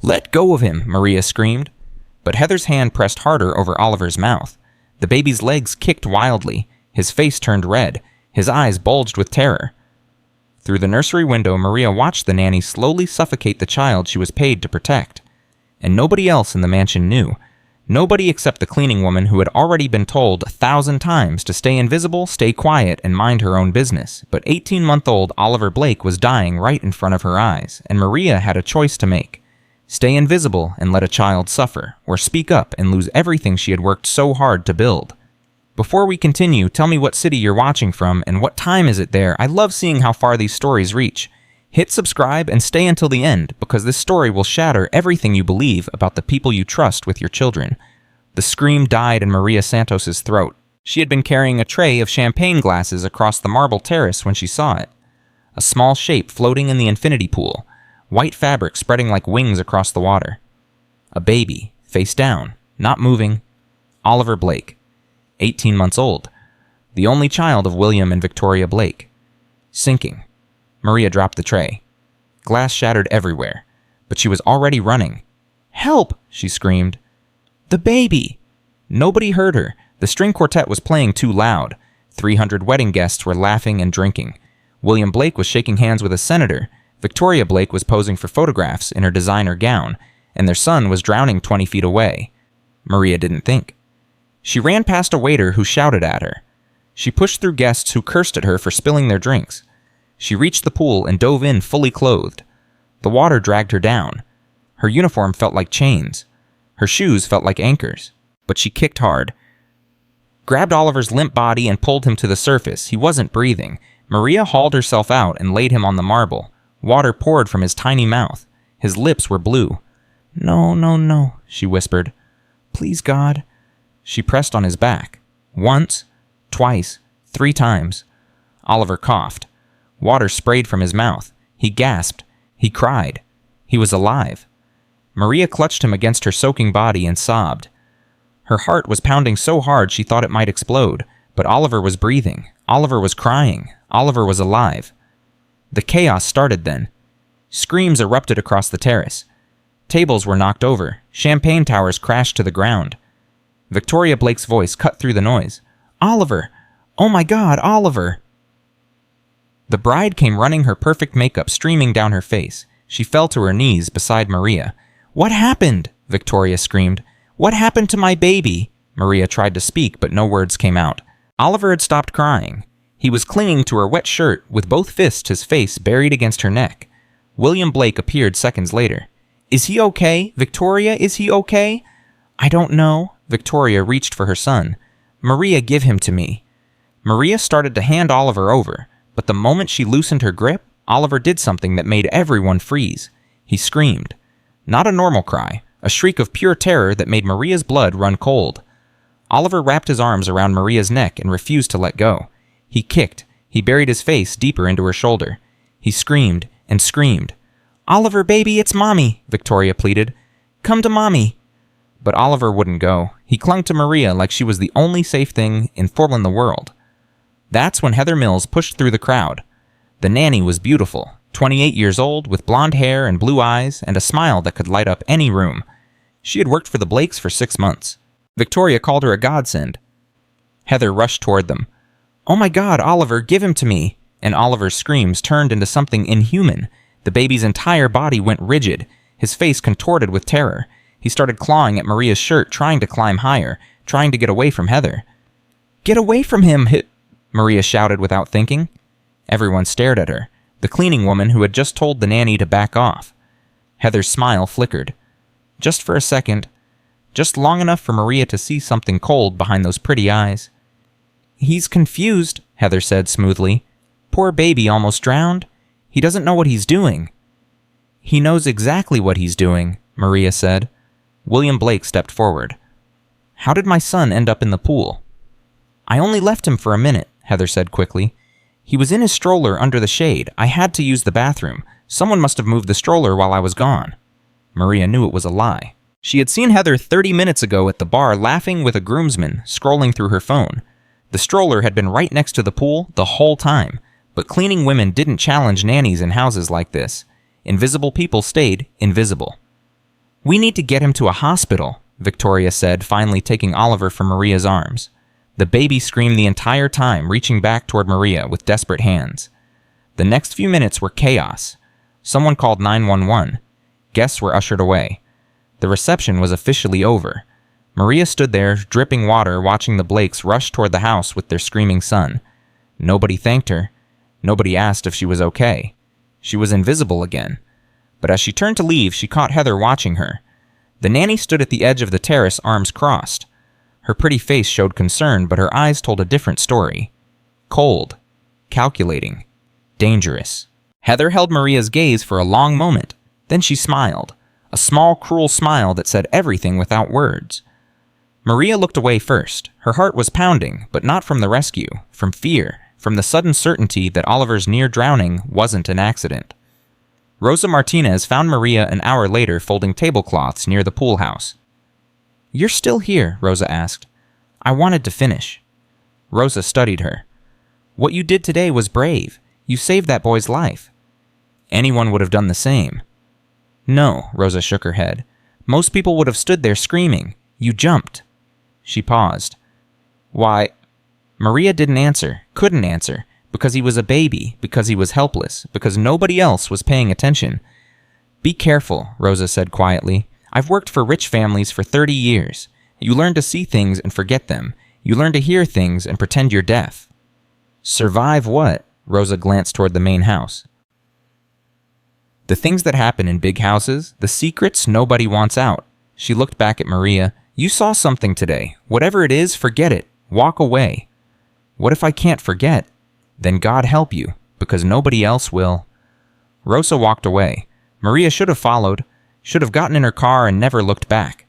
"Let go of him," Maria screamed. But Heather's hand pressed harder over Oliver's mouth. The baby's legs kicked wildly. His face turned red. His eyes bulged with terror. Through the nursery window, Maria watched the nanny slowly suffocate the child she was paid to protect. And nobody else in the mansion knew. Nobody except the cleaning woman who had already been told 1,000 times to stay invisible, stay quiet, and mind her own business. But 18-month-old Oliver Blake was dying right in front of her eyes, and Maria had a choice to make. Stay invisible and let a child suffer, or speak up and lose everything she had worked so hard to build. Before we continue, tell me what city you're watching from and what time is it there. I love seeing how far these stories reach. Hit subscribe and stay until the end, because this story will shatter everything you believe about the people you trust with your children. The scream died in Maria Santos's throat. She had been carrying a tray of champagne glasses across the marble terrace when she saw it. A small shape floating in the infinity pool, white fabric spreading like wings across the water. A baby, face down, not moving. Oliver Blake, 18 months old, the only child of William and Victoria Blake. Sinking. Maria dropped the tray. Glass shattered everywhere, but she was already running. "Help!" she screamed. "The baby!" Nobody heard her. The string quartet was playing too loud. 300 wedding guests were laughing and drinking. William Blake was shaking hands with a senator. Victoria Blake was posing for photographs in her designer gown, and their son was drowning 20 feet away. Maria didn't think. She ran past a waiter who shouted at her. She pushed through guests who cursed at her for spilling their drinks. She reached the pool and dove in fully clothed. The water dragged her down. Her uniform felt like chains. Her shoes felt like anchors. But she kicked hard. Grabbed Oliver's limp body and pulled him to the surface. He wasn't breathing. Maria hauled herself out and laid him on the marble. Water poured from his tiny mouth. His lips were blue. "No, no, no," she whispered. "Please, God." She pressed on his back. Once, twice, 3 times. Oliver coughed. Water sprayed from his mouth. He gasped. He cried. He was alive. Maria clutched him against her soaking body and sobbed. Her heart was pounding so hard she thought it might explode, but Oliver was breathing. Oliver was crying. Oliver was alive. The chaos started then. Screams erupted across the terrace. Tables were knocked over. Champagne towers crashed to the ground. Victoria Blake's voice cut through the noise. "Oliver! Oh my God, Oliver!" The bride came running, her perfect makeup streaming down her face. She fell to her knees beside Maria. "What happened?" Victoria screamed. "What happened to my baby?" Maria tried to speak, but no words came out. Oliver had stopped crying. He was clinging to her wet shirt, with both fists, his face buried against her neck. William Blake appeared seconds later. "Is he okay? Victoria, is he okay?" "I don't know." Victoria reached for her son. "Maria, give him to me." Maria started to hand Oliver over, but the moment she loosened her grip, Oliver did something that made everyone freeze. He screamed. Not a normal cry, a shriek of pure terror that made Maria's blood run cold. Oliver wrapped his arms around Maria's neck and refused to let go. He kicked. He buried his face deeper into her shoulder. He screamed and screamed. "Oliver, baby, it's Mommy," Victoria pleaded. "Come to Mommy." But Oliver wouldn't go. He clung to Maria like she was the only safe thing in the world. That's when Heather Mills pushed through the crowd. The nanny was beautiful, 28 years old, with blonde hair and blue eyes and a smile that could light up any room. She had worked for the Blakes for 6 months. Victoria called her a godsend. Heather rushed toward them. "Oh my God, Oliver, give him to me!" And Oliver's screams turned into something inhuman. The baby's entire body went rigid, his face contorted with terror. He started clawing at Maria's shirt, trying to climb higher, trying to get away from Heather. "Get away from him!" Maria shouted without thinking. Everyone stared at her, the cleaning woman who had just told the nanny to back off. Heather's smile flickered. Just for a second, just long enough for Maria to see something cold behind those pretty eyes. "He's confused," Heather said smoothly. "Poor baby almost drowned. He doesn't know what he's doing." "He knows exactly what he's doing," Maria said. William Blake stepped forward. "How did my son end up in the pool?" "I only left him for a minute," Heather said quickly. "He was in his stroller under the shade. I had to use the bathroom. Someone must have moved the stroller while I was gone." Maria knew it was a lie. She had seen Heather 30 minutes ago at the bar laughing with a groomsman, scrolling through her phone. The stroller had been right next to the pool the whole time, but cleaning women didn't challenge nannies in houses like this. Invisible people stayed invisible. "We need to get him to a hospital," Victoria said, finally taking Oliver from Maria's arms. The baby screamed the entire time, reaching back toward Maria with desperate hands. The next few minutes were chaos. Someone called 911. Guests were ushered away. The reception was officially over. Maria stood there, dripping water, watching the Blakes rush toward the house with their screaming son. Nobody thanked her. Nobody asked if she was okay. She was invisible again. But as she turned to leave, she caught Heather watching her. The nanny stood at the edge of the terrace, arms crossed. Her pretty face showed concern, but her eyes told a different story. Cold. Calculating. Dangerous. Heather held Maria's gaze for a long moment. Then she smiled. A small, cruel smile that said everything without words. Maria looked away first. Her heart was pounding, but not from the rescue, from fear, from the sudden certainty that Oliver's near drowning wasn't an accident. Rosa Martinez found Maria an hour later folding tablecloths near the pool house. "You're still here?" Rosa asked. "I wanted to finish." Rosa studied her. "What you did today was brave. You saved that boy's life." "Anyone would have done the same." "No," Rosa shook her head. "Most people would have stood there screaming. You jumped." She paused. "Why?" Maria didn't answer, couldn't answer, because he was a baby, because he was helpless, because nobody else was paying attention. "Be careful," Rosa said quietly. "I've worked for rich families for 30 years. You learn to see things and forget them. You learn to hear things and pretend you're deaf." "Survive what?" Rosa glanced toward the main house. "The things that happen in big houses, the secrets nobody wants out." She looked back at Maria. "You saw something today. Whatever it is, forget it. Walk away." "What if I can't forget?" "Then God help you, because nobody else will." Rosa walked away. Maria should have followed, should have gotten in her car and never looked back.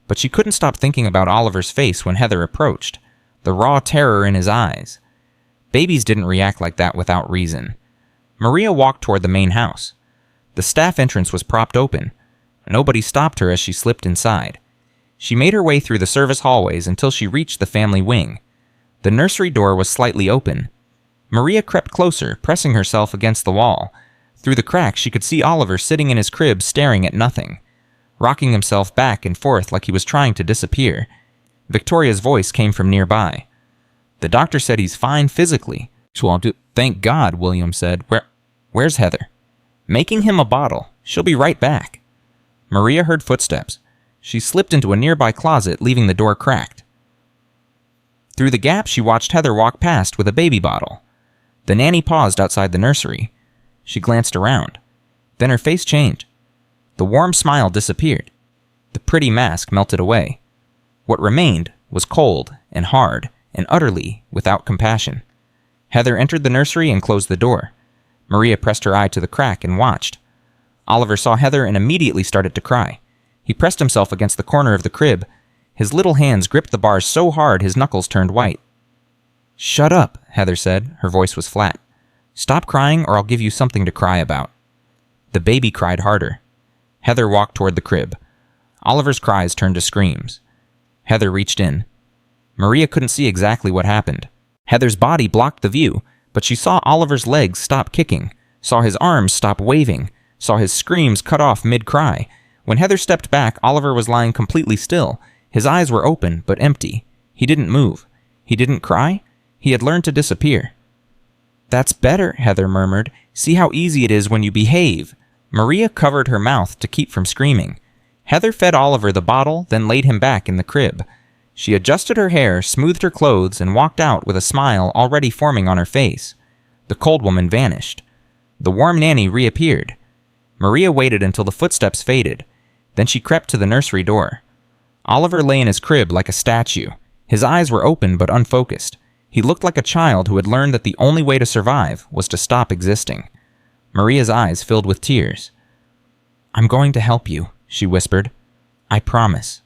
But she couldn't stop thinking about Oliver's face when Heather approached, the raw terror in his eyes. Babies didn't react like that without reason. Maria walked toward the main house. The staff entrance was propped open. Nobody stopped her as she slipped inside. She made her way through the service hallways until she reached the family wing. The nursery door was slightly open. Maria crept closer, pressing herself against the wall. Through the crack, she could see Oliver sitting in his crib staring at nothing, rocking himself back and forth like he was trying to disappear. Victoria's voice came from nearby. "The doctor said he's fine physically." "Thank God," William said. Where's Heather?" "Making him a bottle. She'll be right back." Maria heard footsteps. She slipped into a nearby closet, leaving the door cracked. Through the gap, she watched Heather walk past with a baby bottle. The nanny paused outside the nursery. She glanced around. Then her face changed. The warm smile disappeared. The pretty mask melted away. What remained was cold and hard and utterly without compassion. Heather entered the nursery and closed the door. Maria pressed her eye to the crack and watched. Oliver saw Heather and immediately started to cry. He pressed himself against the corner of the crib. His little hands gripped the bars so hard his knuckles turned white. "Shut up," Heather said. Her voice was flat. "Stop crying or I'll give you something to cry about." The baby cried harder. Heather walked toward the crib. Oliver's cries turned to screams. Heather reached in. Maria couldn't see exactly what happened. Heather's body blocked the view, but she saw Oliver's legs stop kicking, saw his arms stop waving, saw his screams cut off mid-cry. When Heather stepped back, Oliver was lying completely still. His eyes were open, but empty. He didn't move. He didn't cry. He had learned to disappear. "That's better," Heather murmured. "See how easy it is when you behave." Maria covered her mouth to keep from screaming. Heather fed Oliver the bottle, then laid him back in the crib. She adjusted her hair, smoothed her clothes, and walked out with a smile already forming on her face. The cold woman vanished. The warm nanny reappeared. Maria waited until the footsteps faded. Then she crept to the nursery door. Oliver lay in his crib like a statue. His eyes were open but unfocused. He looked like a child who had learned that the only way to survive was to stop existing. Maria's eyes filled with tears. "I'm going to help you," she whispered. "I promise."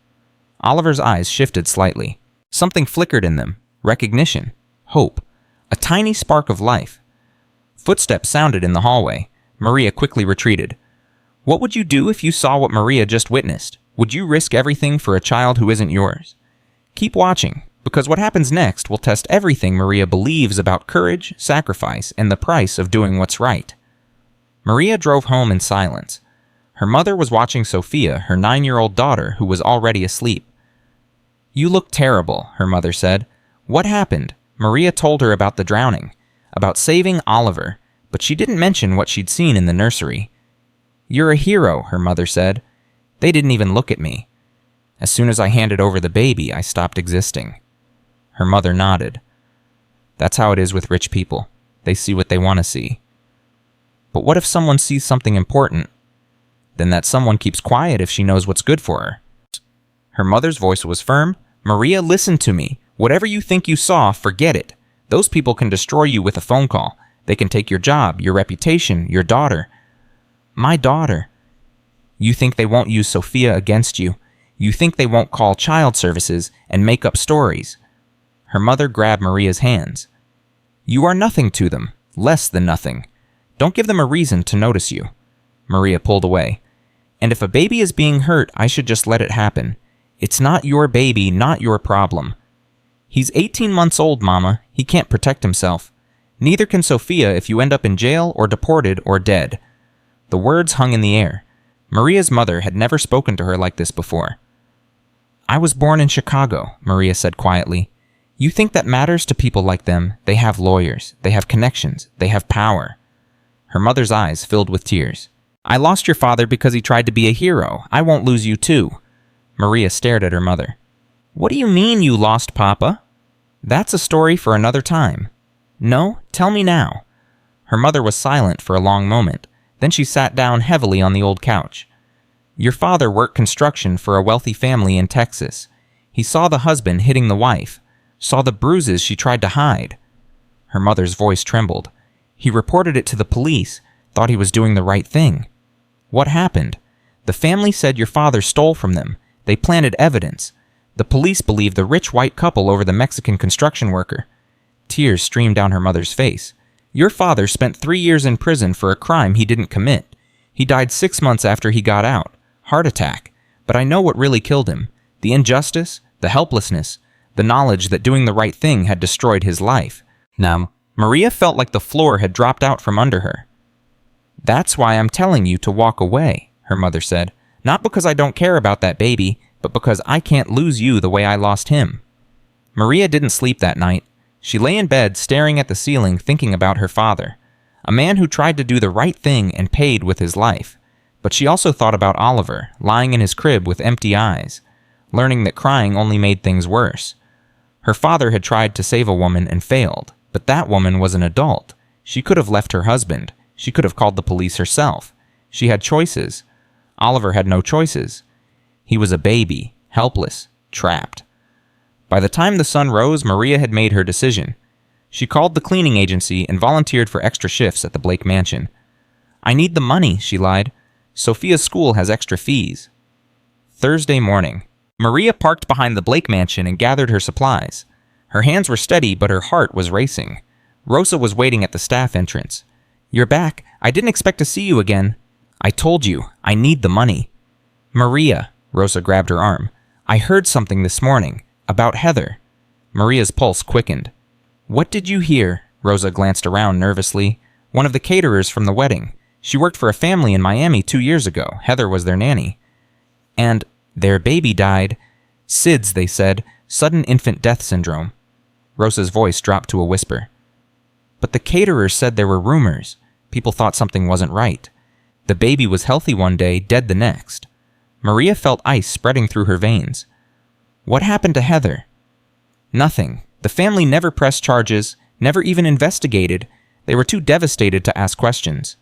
Oliver's eyes shifted slightly. Something flickered in them. Recognition. Hope. A tiny spark of life. Footsteps sounded in the hallway. Maria quickly retreated. What would you do if you saw what Maria just witnessed? Would you risk everything for a child who isn't yours? Keep watching, because what happens next will test everything Maria believes about courage, sacrifice, and the price of doing what's right. Maria drove home in silence. Her mother was watching Sophia, her 9-year-old daughter, who was already asleep. "You look terrible," her mother said. "What happened?" Maria told her about the drowning, about saving Oliver, but she didn't mention what she'd seen in the nursery. "You're a hero," her mother said. "They didn't even look at me. As soon as I handed over the baby, I stopped existing." Her mother nodded. "That's how it is with rich people. They see what they want to see." "But what if someone sees something important? Then that someone keeps quiet if she knows what's good for her." Her mother's voice was firm. "Maria, listen to me. Whatever you think you saw, forget it. Those people can destroy you with a phone call. They can take your job, your reputation, your daughter." "My daughter." "You think they won't use Sophia against you. You think they won't call child services and make up stories." Her mother grabbed Maria's hands. "You are nothing to them, less than nothing. Don't give them a reason to notice you." Maria pulled away. "And if a baby is being hurt, I should just let it happen. It's not your baby, not your problem. He's 18 months old, Mama. He can't protect himself. Neither can Sophia if you end up in jail or deported or dead." The words hung in the air. Maria's mother had never spoken to her like this before. "I was born in Chicago," Maria said quietly. "You think that matters to people like them? They have lawyers. They have connections. They have power." Her mother's eyes filled with tears. "I lost your father because he tried to be a hero. I won't lose you too." Maria stared at her mother. "What do you mean you lost Papa?" "That's a story for another time." "No, tell me now." Her mother was silent for a long moment. Then she sat down heavily on the old couch. "Your father worked construction for a wealthy family in Texas. He saw the husband hitting the wife, saw the bruises she tried to hide." Her mother's voice trembled. "He reported it to the police, thought he was doing the right thing." "What happened?" "The family said your father stole from them. They planted evidence. The police believed the rich white couple over the Mexican construction worker." Tears streamed down her mother's face. "Your father spent 3 years in prison for a crime he didn't commit. He died 6 months after he got out. Heart attack. But I know what really killed him. The injustice, the helplessness, the knowledge that doing the right thing had destroyed his life." Now, Maria felt like the floor had dropped out from under her. "That's why I'm telling you to walk away," her mother said. "Not because I don't care about that baby, but because I can't lose you the way I lost him." Maria didn't sleep that night. She lay in bed staring at the ceiling thinking about her father, a man who tried to do the right thing and paid with his life. But she also thought about Oliver, lying in his crib with empty eyes, learning that crying only made things worse. Her father had tried to save a woman and failed, but that woman was an adult. She could have left her husband. She could have called the police herself. She had choices. Oliver had no choices. He was a baby, helpless, trapped. By the time the sun rose, Maria had made her decision. She called the cleaning agency and volunteered for extra shifts at the Blake mansion. "I need the money," she lied. "Sophia's school has extra fees." Thursday morning. Maria parked behind the Blake mansion and gathered her supplies. Her hands were steady, but her heart was racing. Rosa was waiting at the staff entrance. "You're back. I didn't expect to see you again." "I told you, I need the money." "Maria," Rosa grabbed her arm. "I heard something this morning, about Heather." Maria's pulse quickened. "What did you hear?" Rosa glanced around nervously. "One of the caterers from the wedding. She worked for a family in Miami 2 years ago. Heather was their nanny. And their baby died. SIDS, they said. Sudden infant death syndrome." Rosa's voice dropped to a whisper. "But the caterers said there were rumors. People thought something wasn't right. The baby was healthy one day, dead the next." Maria felt ice spreading through her veins. "What happened to Heather?" "Nothing. The family never pressed charges, never even investigated. They were too devastated to ask questions."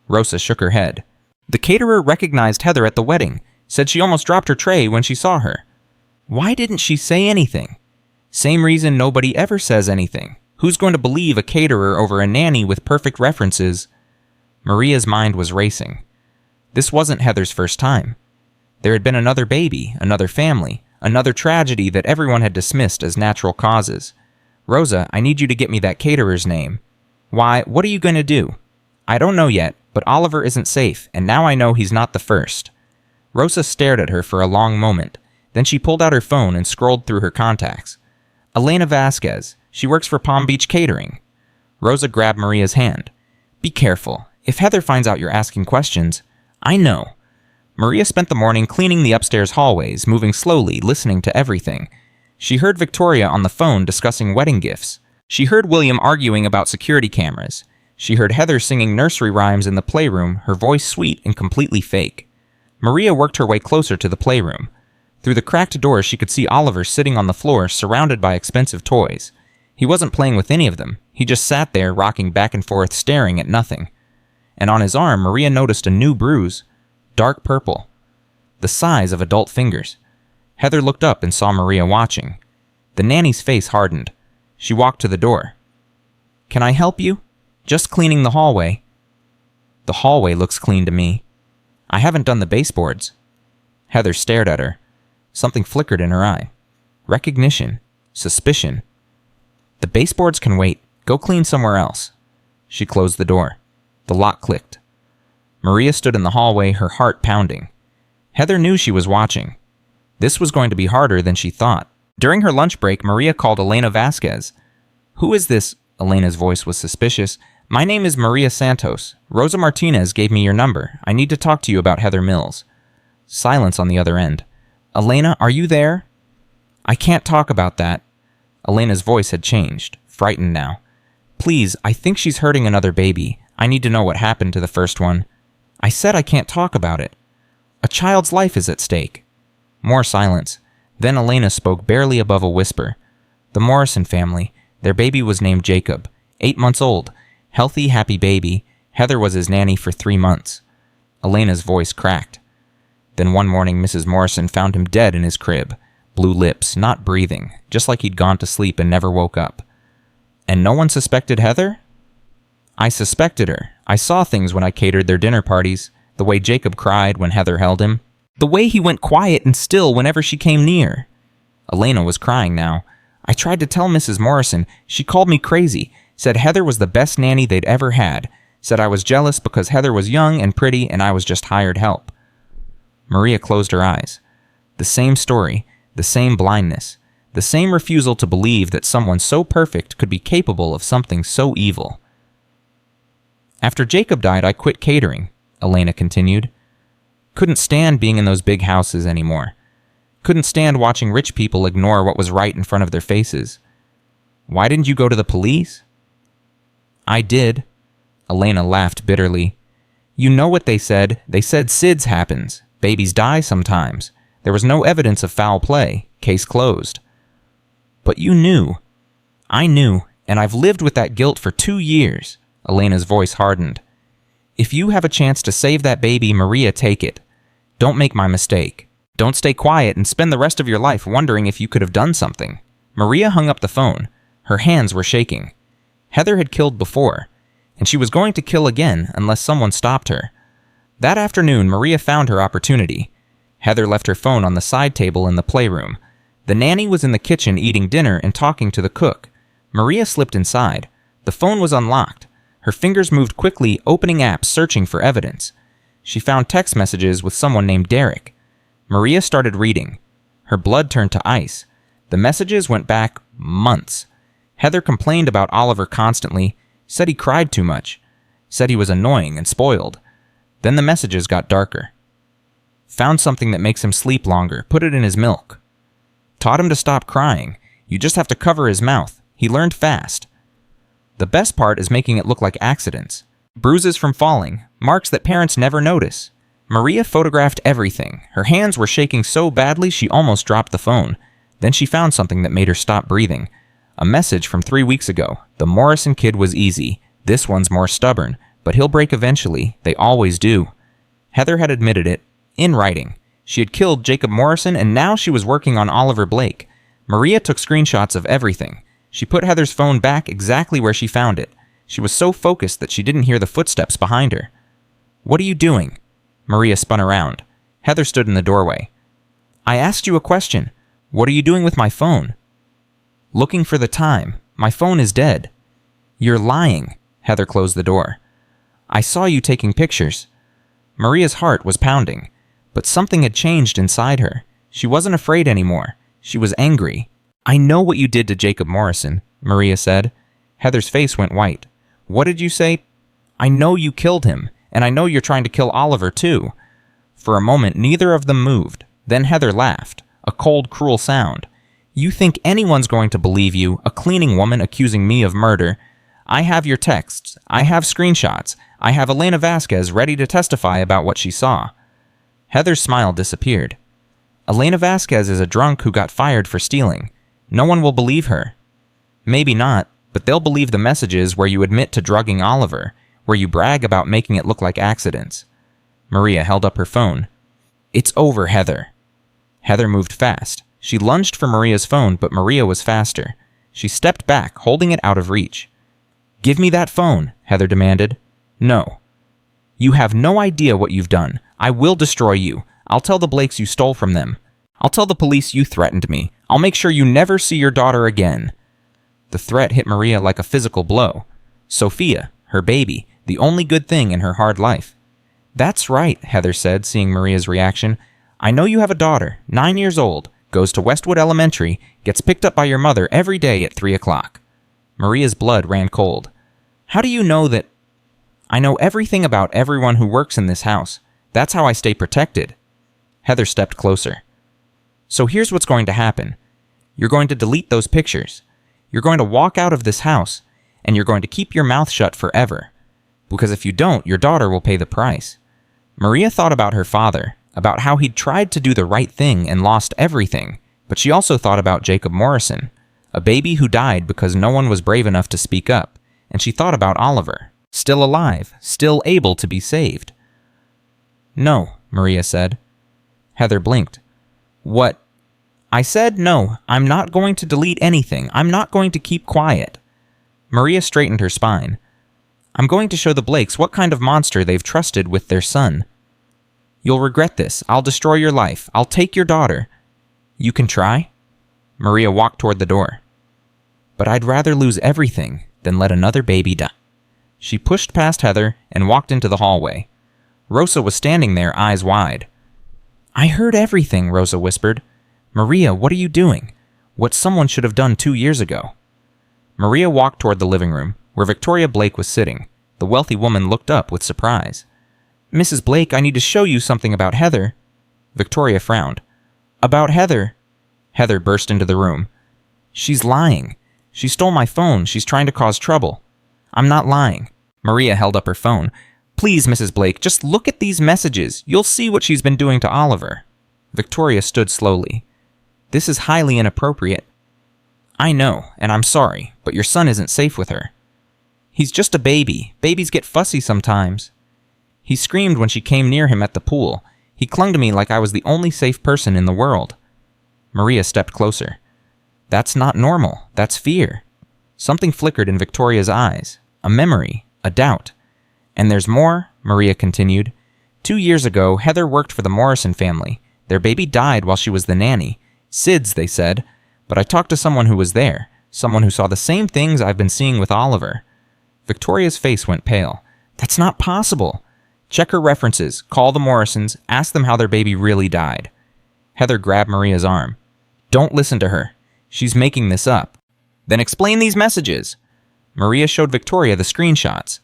Rosa shook her head. "The caterer recognized Heather at the wedding, said she almost dropped her tray when she saw her." "Why didn't she say anything?" "Same reason nobody ever says anything. Who's going to believe a caterer over a nanny with perfect references?" Maria's mind was racing. This wasn't Heather's first time. There had been another baby, another family, another tragedy that everyone had dismissed as natural causes. "Rosa, I need you to get me that caterer's name." "Why, what are you going to do?" "I don't know yet, but Oliver isn't safe, and now I know he's not the first." Rosa stared at her for a long moment. Then she pulled out her phone and scrolled through her contacts. "Elena Vasquez. She works for Palm Beach Catering." Rosa grabbed Maria's hand. "Be careful. If Heather finds out you're asking questions..." "I know." Maria spent the morning cleaning the upstairs hallways, moving slowly, listening to everything. She heard Victoria on the phone discussing wedding gifts. She heard William arguing about security cameras. She heard Heather singing nursery rhymes in the playroom, her voice sweet and completely fake. Maria worked her way closer to the playroom. Through the cracked door, she could see Oliver sitting on the floor, surrounded by expensive toys. He wasn't playing with any of them. He just sat there, rocking back and forth, staring at nothing. And on his arm, Maria noticed a new bruise, dark purple, the size of adult fingers. Heather looked up and saw Maria watching. The nanny's face hardened. She walked to the door. "Can I help you? Just cleaning the hallway." "The hallway looks clean to me. I haven't done the baseboards." Heather stared at her. Something flickered in her eye. Recognition. Suspicion. "The baseboards can wait. Go clean somewhere else." She closed the door. The lock clicked. Maria stood in the hallway, her heart pounding. Heather knew she was watching. This was going to be harder than she thought. During her lunch break, Maria called Elena Vasquez. "Who is this?" Elena's voice was suspicious. "My name is Maria Santos. Rosa Martinez gave me your number. I need to talk to you about Heather Mills." Silence on the other end. "Elena, are you there?" "I can't talk about that." Elena's voice had changed, frightened now. "Please, I think she's hurting another baby. I need to know what happened to the first one." "I said I can't talk about it." "A child's life is at stake." More silence. Then Elena spoke barely above a whisper. "The Morrison family. Their baby was named Jacob, 8 months old. Healthy, happy baby. Heather was his nanny for 3 months. Elena's voice cracked. Then one morning, Mrs. Morrison found him dead in his crib. Blue lips, not breathing, just like he'd gone to sleep and never woke up. And no one suspected Heather? I suspected her. I saw things when I catered their dinner parties. The way Jacob cried when Heather held him. The way he went quiet and still whenever she came near. Elena was crying now. I tried to tell Mrs. Morrison. She called me crazy. Said Heather was the best nanny they'd ever had. Said I was jealous because Heather was young and pretty and I was just hired help. Maria closed her eyes. The same story, the same blindness, the same refusal to believe that someone so perfect could be capable of something so evil. After Jacob died, I quit catering, Elena continued. Couldn't stand being in those big houses anymore. Couldn't stand watching rich people ignore what was right in front of their faces. Why didn't you go to the police? I did. Elena laughed bitterly. You know what they said. They said SIDS happens. Babies die sometimes. There was no evidence of foul play. Case closed. But you knew. I knew, and I've lived with that guilt for 2 years. Elena's voice hardened. If you have a chance to save that baby, Maria, take it. Don't make my mistake. Don't stay quiet and spend the rest of your life wondering if you could have done something. Maria hung up the phone. Her hands were shaking. Heather had killed before, and she was going to kill again unless someone stopped her. That afternoon, Maria found her opportunity. Heather left her phone on the side table in the playroom. The nanny was in the kitchen eating dinner and talking to the cook. Maria slipped inside. The phone was unlocked. Her fingers moved quickly, opening apps, searching for evidence. She found text messages with someone named Derek. Maria started reading. Her blood turned to ice. The messages went back months. Heather complained about Oliver constantly, said he cried too much, said he was annoying and spoiled. Then the messages got darker. Found something that makes him sleep longer, put it in his milk. Taught him to stop crying. You just have to cover his mouth. He learned fast. The best part is making it look like accidents. Bruises from falling, marks that parents never notice. Maria photographed everything. Her hands were shaking so badly she almost dropped the phone. Then she found something that made her stop breathing. A message from 3 weeks ago. The Morrison kid was easy. This one's more stubborn, but he'll break eventually. They always do. Heather had admitted it, in writing. She had killed Jacob Morrison, and now she was working on Oliver Blake. Maria took screenshots of everything. She put Heather's phone back exactly where she found it. She was so focused that she didn't hear the footsteps behind her. What are you doing? Maria spun around. Heather stood in the doorway. I asked you a question. What are you doing with my phone? Looking for the time. My phone is dead. You're lying. Heather closed the door. I saw you taking pictures. Maria's heart was pounding, but something had changed inside her. She wasn't afraid anymore. She was angry. I know what you did to Jacob Morrison, Maria said. Heather's face went white. What did you say? I know you killed him, and I know you're trying to kill Oliver too. For a moment, neither of them moved. Then Heather laughed, a cold, cruel sound. "You think anyone's going to believe you, a cleaning woman accusing me of murder? I have your texts. I have screenshots. I have Elena Vasquez ready to testify about what she saw." Heather's smile disappeared. "Elena Vasquez is a drunk who got fired for stealing. No one will believe her." "Maybe not, but they'll believe the messages where you admit to drugging Oliver, where you brag about making it look like accidents." Maria held up her phone. "It's over, Heather." Heather moved fast. She lunged for Maria's phone, but Maria was faster. She stepped back, holding it out of reach. "Give me that phone," Heather demanded. "No." "You have no idea what you've done. I will destroy you. I'll tell the Blakes you stole from them. I'll tell the police you threatened me. I'll make sure you never see your daughter again." The threat hit Maria like a physical blow. Sophia, her baby, the only good thing in her hard life. "That's right," Heather said, seeing Maria's reaction. "I know you have a daughter, 9 years old, goes to Westwood Elementary, gets picked up by your mother every day at 3 o'clock. Maria's blood ran cold. "How do you know that?" "I know everything about everyone who works in this house. That's how I stay protected." Heather stepped closer. "So here's what's going to happen. You're going to delete those pictures. You're going to walk out of this house, and you're going to keep your mouth shut forever. Because if you don't, your daughter will pay the price." Maria thought about her father, about how he'd tried to do the right thing and lost everything, but she also thought about Jacob Morrison, a baby who died because no one was brave enough to speak up, and she thought about Oliver, still alive, still able to be saved. "No," Maria said. Heather blinked. "What?" "I said no. I'm not going to delete anything. I'm not going to keep quiet." Maria straightened her spine. "I'm going to show the Blakes what kind of monster they've trusted with their son. You'll regret this. I'll destroy your life. I'll take your daughter." "You can try." Maria walked toward the door. "But I'd rather lose everything than let another baby die." She pushed past Heather and walked into the hallway. Rosa was standing there, eyes wide. "I heard everything," Rosa whispered. "Maria, what are you doing? What someone should have done 2 years ago." Maria walked toward the living room, where Victoria Blake was sitting. The wealthy woman looked up with surprise. "Mrs. Blake, I need to show you something about Heather." Victoria frowned. "About Heather?" Heather burst into the room. "She's lying. She stole my phone. She's trying to cause trouble." "I'm not lying." Maria held up her phone. "Please, Mrs. Blake, just look at these messages. You'll see what she's been doing to Oliver." Victoria stood slowly. "This is highly inappropriate." "I know, and I'm sorry, but your son isn't safe with her." "He's just a baby. Babies get fussy sometimes." "He screamed when she came near him at the pool. He clung to me like I was the only safe person in the world." Maria stepped closer. "That's not normal. That's fear." Something flickered in Victoria's eyes. A memory. A doubt. "And there's more," Maria continued. 2 years ago, Heather worked for the Morrison family. Their baby died while she was the nanny. SIDS, they said. But I talked to someone who was there. Someone who saw the same things I've been seeing with Oliver." Victoria's face went pale. "That's not possible." "Check her references. Call the Morrisons. Ask them how their baby really died." Heather grabbed Maria's arm. "Don't listen to her. She's making this up." "Then explain these messages." Maria showed Victoria the screenshots.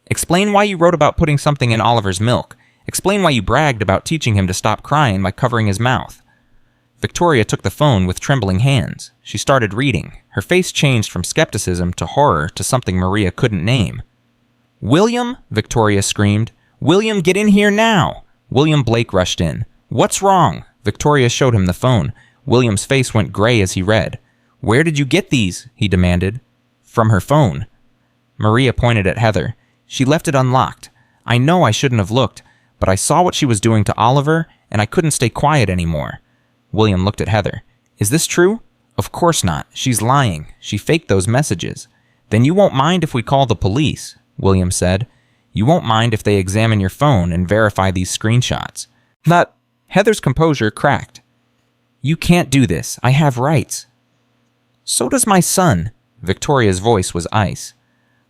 "Explain why you wrote about putting something in Oliver's milk. Explain why you bragged about teaching him to stop crying by covering his mouth." Victoria took the phone with trembling hands. She started reading. Her face changed from skepticism to horror to something Maria couldn't name. "William!" Victoria screamed. "William, get in here now!" William Blake rushed in. "What's wrong?" Victoria showed him the phone. William's face went gray as he read. "Where did you get these?" he demanded. "From her phone." Maria pointed at Heather. "She left it unlocked. I know I shouldn't have looked, but I saw what she was doing to Oliver, and I couldn't stay quiet anymore." William looked at Heather. "Is this true?" "Of course not. She's lying. She faked those messages." "Then you won't mind if we call the police," William said. "You won't mind if they examine your phone and verify these screenshots." "Not..." Heather's composure cracked. "You can't do this. I have rights." "So does my son." Victoria's voice was ice.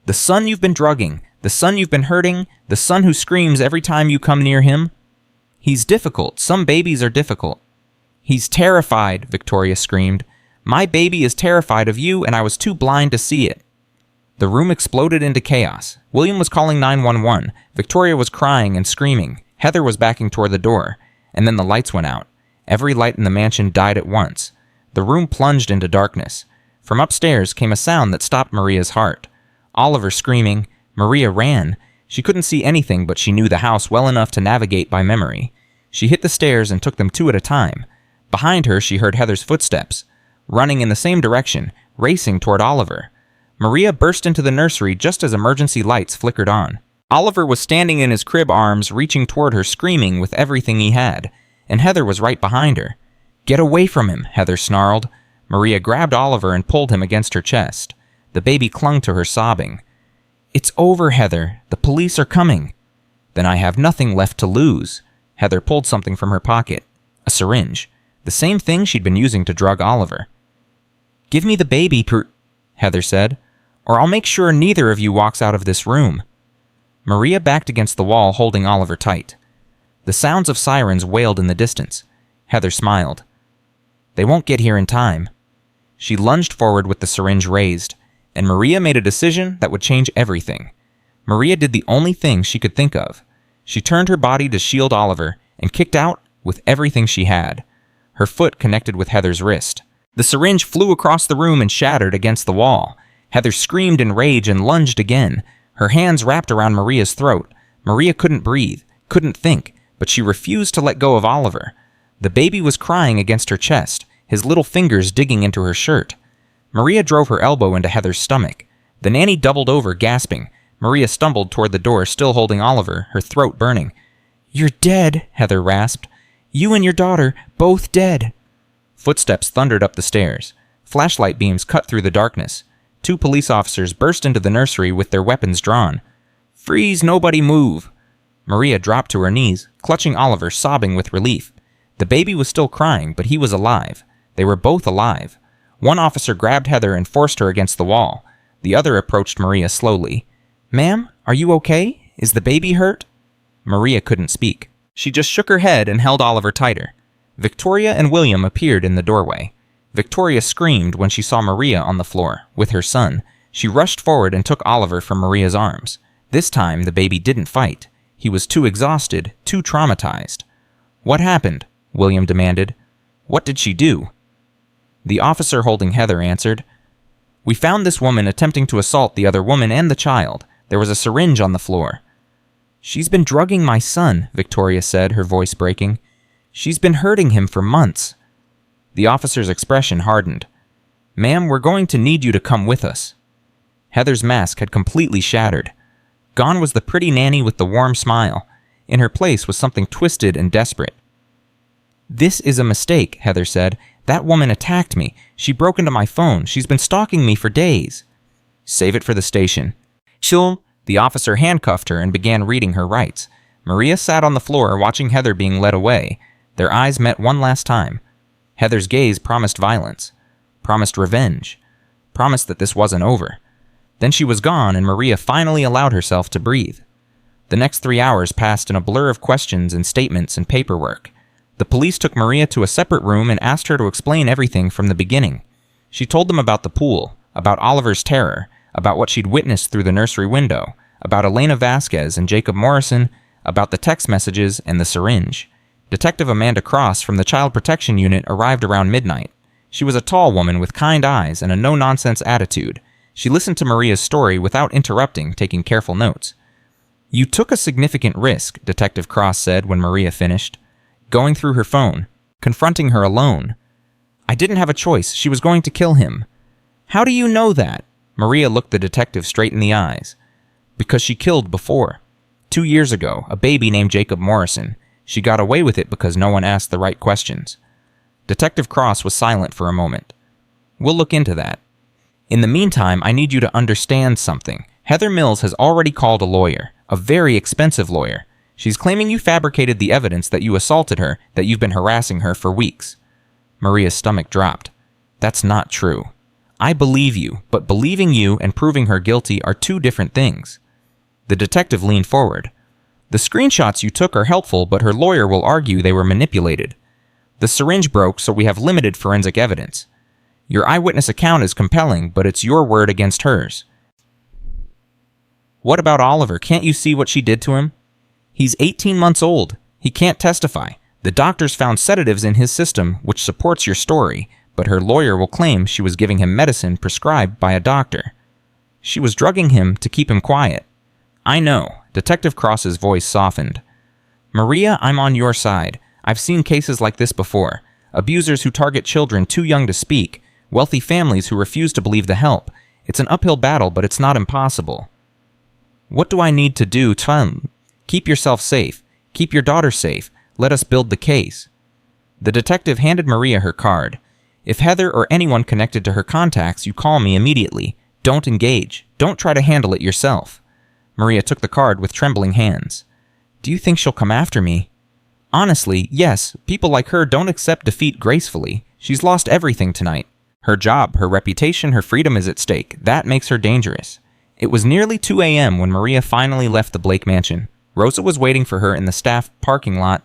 "The son you've been drugging, the son you've been hurting, the son who screams every time you come near him. He's difficult. Some babies are difficult." "He's terrified," Victoria screamed. "My baby is terrified of you, and I was too blind to see it." The room exploded into chaos. William was calling 911. Victoria was crying and screaming. Heather was backing toward the door, and then the lights went out. Every light in the mansion died at once. The room plunged into darkness. From upstairs came a sound that stopped Maria's heart. Oliver screaming. Maria ran. She couldn't see anything, but she knew the house well enough to navigate by memory. She hit the stairs and took them two at a time. Behind her, she heard Heather's footsteps, running in the same direction, racing toward Oliver. Maria burst into the nursery just as emergency lights flickered on. Oliver was standing in his crib arms, reaching toward her, screaming with everything he had, and Heather was right behind her. "Get away from him," Heather snarled. Maria grabbed Oliver and pulled him against her chest. The baby clung to her, sobbing. "It's over, Heather. The police are coming." "Then I have nothing left to lose." Heather pulled something from her pocket. A syringe. The same thing she'd been using to drug Oliver. "Give me the baby, Heather said, "or I'll make sure neither of you walks out of this room." Maria backed against the wall, holding Oliver tight. The sounds of sirens wailed in the distance. Heather smiled. "They won't get here in time." She lunged forward with the syringe raised, and Maria made a decision that would change everything. Maria did the only thing she could think of. She turned her body to shield Oliver and kicked out with everything she had. Her foot connected with Heather's wrist. The syringe flew across the room and shattered against the wall. Heather screamed in rage and lunged again. Her hands wrapped around Maria's throat. Maria couldn't breathe, couldn't think, but she refused to let go of Oliver. The baby was crying against her chest, his little fingers digging into her shirt. Maria drove her elbow into Heather's stomach. The nanny doubled over, gasping. Maria stumbled toward the door, still holding Oliver, her throat burning. "You're dead," Heather rasped. "You and your daughter, both dead." Footsteps thundered up the stairs. Flashlight beams cut through the darkness. Two police officers burst into the nursery with their weapons drawn. "Freeze, nobody move!" Maria dropped to her knees, clutching Oliver, sobbing with relief. The baby was still crying, but he was alive. They were both alive. One officer grabbed Heather and forced her against the wall. The other approached Maria slowly. "Ma'am, are you okay? Is the baby hurt?" Maria couldn't speak. She just shook her head and held Oliver tighter. Victoria and William appeared in the doorway. Victoria screamed when she saw Maria on the floor, with her son. She rushed forward and took Oliver from Maria's arms. This time, the baby didn't fight. He was too exhausted, too traumatized. "What happened?" William demanded. "What did she do?" The officer holding Heather answered, "We found this woman attempting to assault the other woman and the child. There was a syringe on the floor." "She's been drugging my son," Victoria said, her voice breaking. "She's been hurting him for months." The officer's expression hardened. "Ma'am, we're going to need you to come with us." Heather's mask had completely shattered. Gone was the pretty nanny with the warm smile. In her place was something twisted and desperate. "This is a mistake," Heather said. "That woman attacked me. She broke into my phone. She's been stalking me for days." "Save it for the station." "She'll..." The officer handcuffed her and began reading her rights. Maria sat on the floor watching Heather being led away. Their eyes met one last time. Heather's gaze promised violence, promised revenge, promised that this wasn't over. Then she was gone, and Maria finally allowed herself to breathe. The next 3 hours passed in a blur of questions and statements and paperwork. The police took Maria to a separate room and asked her to explain everything from the beginning. She told them about the pool, about Oliver's terror, about what she'd witnessed through the nursery window, about Elena Vasquez and Jacob Morrison, about the text messages and the syringe. Detective Amanda Cross from the Child Protection Unit arrived around midnight. She was a tall woman with kind eyes and a no-nonsense attitude. She listened to Maria's story without interrupting, taking careful notes. "You took a significant risk," Detective Cross said when Maria finished. "Going through her phone, confronting her alone. I didn't have a choice. She was going to kill him." "How do you know that?" Maria looked the detective straight in the eyes. "Because she killed before. 2 years ago, a baby named Jacob Morrison. She got away with it because no one asked the right questions." Detective Cross was silent for a moment. "We'll look into that. In the meantime, I need you to understand something. Heather Mills has already called a lawyer, a very expensive lawyer. She's claiming you fabricated the evidence that you assaulted her, that you've been harassing her for weeks." Maria's stomach dropped. "That's not true. I believe you, but believing you and proving her guilty are two different things." The detective leaned forward. "The screenshots you took are helpful, but her lawyer will argue they were manipulated. The syringe broke, so we have limited forensic evidence. Your eyewitness account is compelling, but it's your word against hers." "What about Oliver? Can't you see what she did to him?" He's 18 months old. He can't testify. The doctors found sedatives in his system, which supports your story, but her lawyer will claim she was giving him medicine prescribed by a doctor. She was drugging him to keep him quiet. I know. Detective Cross's voice softened. Maria, I'm on your side. I've seen cases like this before. Abusers who target children too young to speak. Wealthy families who refuse to believe the help. It's an uphill battle, but it's not impossible. What do I need to do to keep yourself safe? Keep your daughter safe. Let us build the case. The detective handed Maria her card. If Heather or anyone connected to her contacts, you call me immediately. Don't engage. Don't try to handle it yourself. Maria took the card with trembling hands. Do you think she'll come after me? Honestly, yes. People like her don't accept defeat gracefully. She's lost everything tonight. Her job, her reputation, her freedom is at stake. That makes her dangerous. It was nearly 2 a.m. when Maria finally left the Blake mansion. Rosa was waiting for her in the staff parking lot.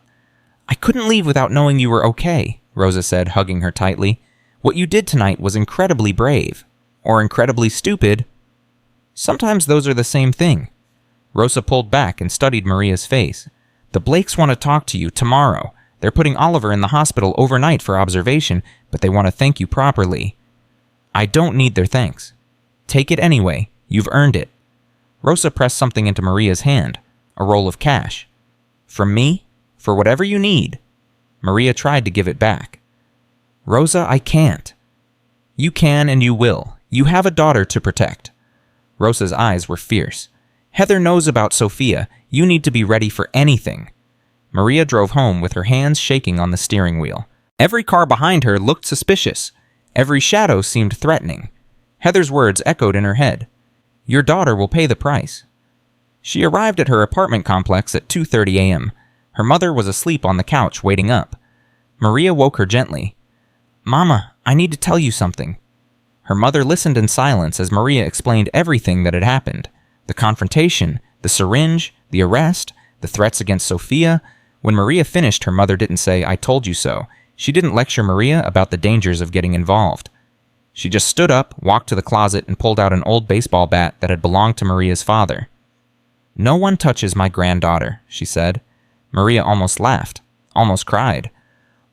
I couldn't leave without knowing you were okay, Rosa said, hugging her tightly. What you did tonight was incredibly brave. Or incredibly stupid. Sometimes those are the same thing. Rosa pulled back and studied Maria's face. The Blakes want to talk to you tomorrow. They're putting Oliver in the hospital overnight for observation, but they want to thank you properly. I don't need their thanks. Take it anyway. You've earned it. Rosa pressed something into Maria's hand. A roll of cash. From me? For whatever you need. Maria tried to give it back. Rosa, I can't. You can and you will. You have a daughter to protect. Rosa's eyes were fierce. Heather knows about Sophia. You need to be ready for anything. Maria drove home with her hands shaking on the steering wheel. Every car behind her looked suspicious. Every shadow seemed threatening. Heather's words echoed in her head. Your daughter will pay the price. She arrived at her apartment complex at 2:30 a.m. Her mother was asleep on the couch waiting up. Maria woke her gently. Mama, I need to tell you something. Her mother listened in silence as Maria explained everything that had happened. The confrontation, the syringe, the arrest, the threats against Sophia. When Maria finished, her mother didn't say, I told you so. She didn't lecture Maria about the dangers of getting involved. She just stood up, walked to the closet, and pulled out an old baseball bat that had belonged to Maria's father. No one touches my granddaughter, she said. Maria almost laughed, almost cried.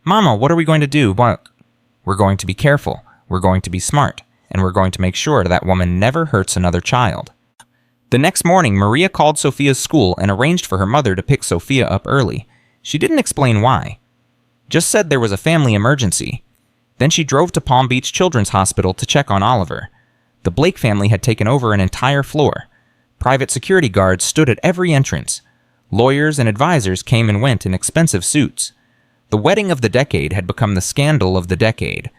Mama, what are we going to do? What? We're going to be careful. We're going to be smart. And we're going to make sure that woman never hurts another child. The next morning, Maria called Sophia's school and arranged for her mother to pick Sophia up early. She didn't explain why. Just said there was a family emergency. Then she drove to Palm Beach Children's Hospital to check on Oliver. The Blake family had taken over an entire floor. Private security guards stood at every entrance. Lawyers and advisors came and went in expensive suits. The wedding of the decade had become the scandal of the decade.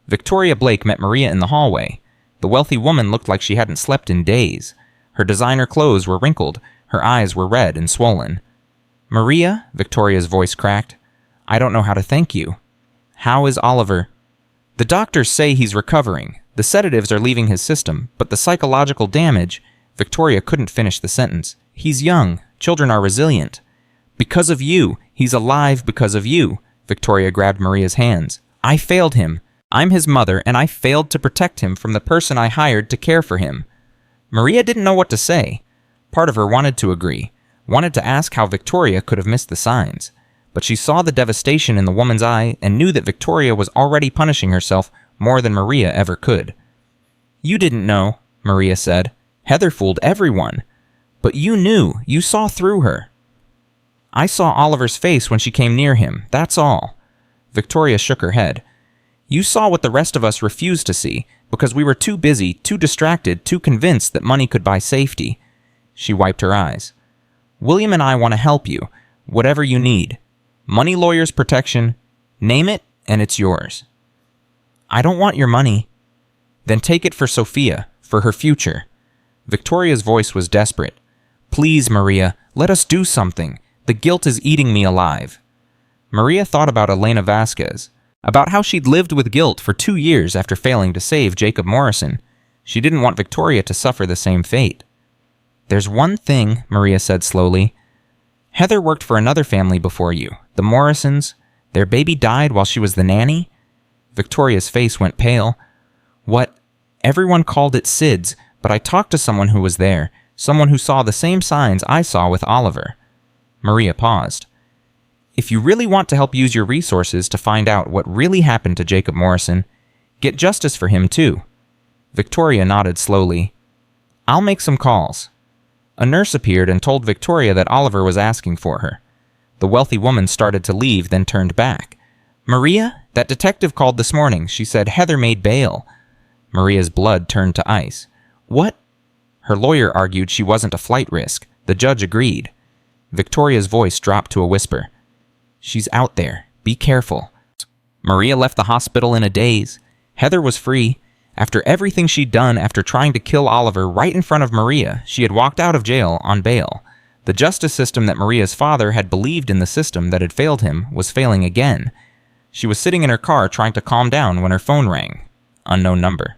Victoria Blake met Maria in the hallway. The wealthy woman looked like she hadn't slept in days. Her designer clothes were wrinkled. Her eyes were red and swollen. Maria, Victoria's voice cracked. I don't know how to thank you. How is Oliver? The doctors say he's recovering. The sedatives are leaving his system, but the psychological damage... Victoria couldn't finish the sentence. He's young. Children are resilient. Because of you. He's alive because of you. Victoria grabbed Maria's hands. I failed him. I'm his mother, and I failed to protect him from the person I hired to care for him. Maria didn't know what to say. Part of her wanted to agree, wanted to ask how Victoria could have missed the signs. But she saw the devastation in the woman's eye and knew that Victoria was already punishing herself more than Maria ever could. You didn't know, Maria said. Heather fooled everyone. But you knew. You saw through her. I saw Oliver's face when she came near him. That's all. Victoria shook her head. You saw what the rest of us refused to see, because we were too busy, too distracted, too convinced that money could buy safety. She wiped her eyes. William and I want to help you, whatever you need. Money, lawyers, protection. Name it, and it's yours. I don't want your money. Then take it for Sophia, for her future. Victoria's voice was desperate. Please, Maria, let us do something. The guilt is eating me alive. Maria thought about Elena Vasquez, about how she'd lived with guilt for 2 years after failing to save Jacob Morrison. She didn't want Victoria to suffer the same fate. There's one thing, Maria said slowly. Heather worked for another family before you, the Morrisons. Their baby died while she was the nanny. Victoria's face went pale. What? Everyone called it SIDS, but I talked to someone who was there, someone who saw the same signs I saw with Oliver. Maria paused. If you really want to help use your resources to find out what really happened to Jacob Morrison, get justice for him too. Victoria nodded slowly. I'll make some calls. A nurse appeared and told Victoria that Oliver was asking for her. The wealthy woman started to leave, then turned back. Maria, that detective called this morning. She said Heather made bail. Maria's blood turned to ice. What? Her lawyer argued she wasn't a flight risk. The judge agreed. Victoria's voice dropped to a whisper. She's out there. Be careful. Maria left the hospital in a daze. Heather was free. After everything she'd done after trying to kill Oliver right in front of Maria, she had walked out of jail on bail. The justice system that Maria's father had believed in, the system that had failed him, was failing again. She was sitting in her car trying to calm down when her phone rang. Unknown number.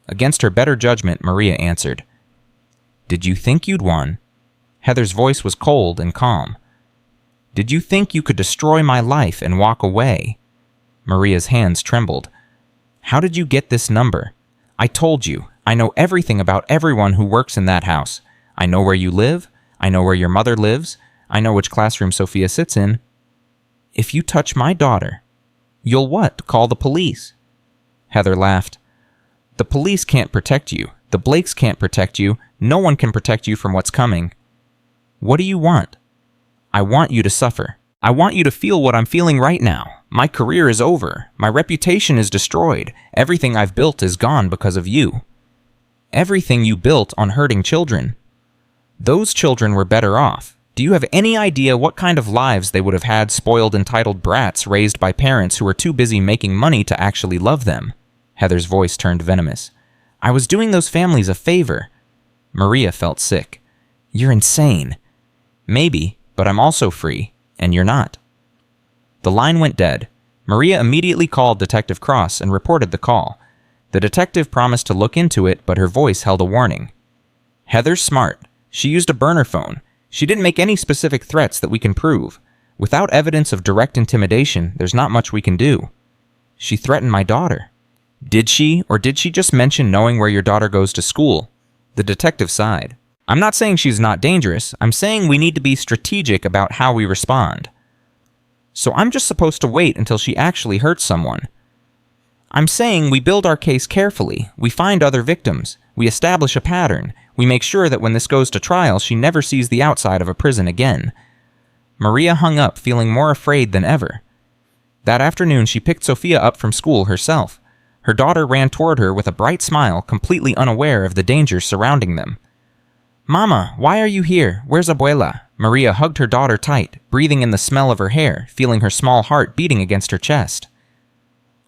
Against her better judgment, Maria answered. Did you think you'd won? Heather's voice was cold and calm. Did you think you could destroy my life and walk away? Maria's hands trembled. How did you get this number? I told you. I know everything about everyone who works in that house. I know where you live. I know where your mother lives. I know which classroom Sophia sits in. If you touch my daughter, you'll what? Call the police? Heather laughed. The police can't protect you. The Blakes can't protect you. No one can protect you from what's coming. What do you want? I want you to suffer. I want you to feel what I'm feeling right now. My career is over. My reputation is destroyed. Everything I've built is gone because of you. Everything you built on hurting children. Those children were better off. Do you have any idea what kind of lives they would have had, spoiled, entitled brats raised by parents who were too busy making money to actually love them? Heather's voice turned venomous. I was doing those families a favor. Maria felt sick. You're insane. Maybe, but I'm also free, and you're not. The line went dead. Maria immediately called Detective Cross and reported the call. The detective promised to look into it, but her voice held a warning. Heather's smart. She used a burner phone. She didn't make any specific threats that we can prove. Without evidence of direct intimidation, there's not much we can do. She threatened my daughter. Did she, or did she just mention knowing where your daughter goes to school? The detective sighed. I'm not saying she's not dangerous. I'm saying we need to be strategic about how we respond. So I'm just supposed to wait until she actually hurts someone. I'm saying we build our case carefully. We find other victims. We establish a pattern. We make sure that when this goes to trial, she never sees the outside of a prison again. Maria hung up, feeling more afraid than ever. That afternoon, she picked Sophia up from school herself. Her daughter ran toward her with a bright smile, completely unaware of the dangers surrounding them. Mama, why are you here? Where's Abuela? Maria hugged her daughter tight, breathing in the smell of her hair, feeling her small heart beating against her chest.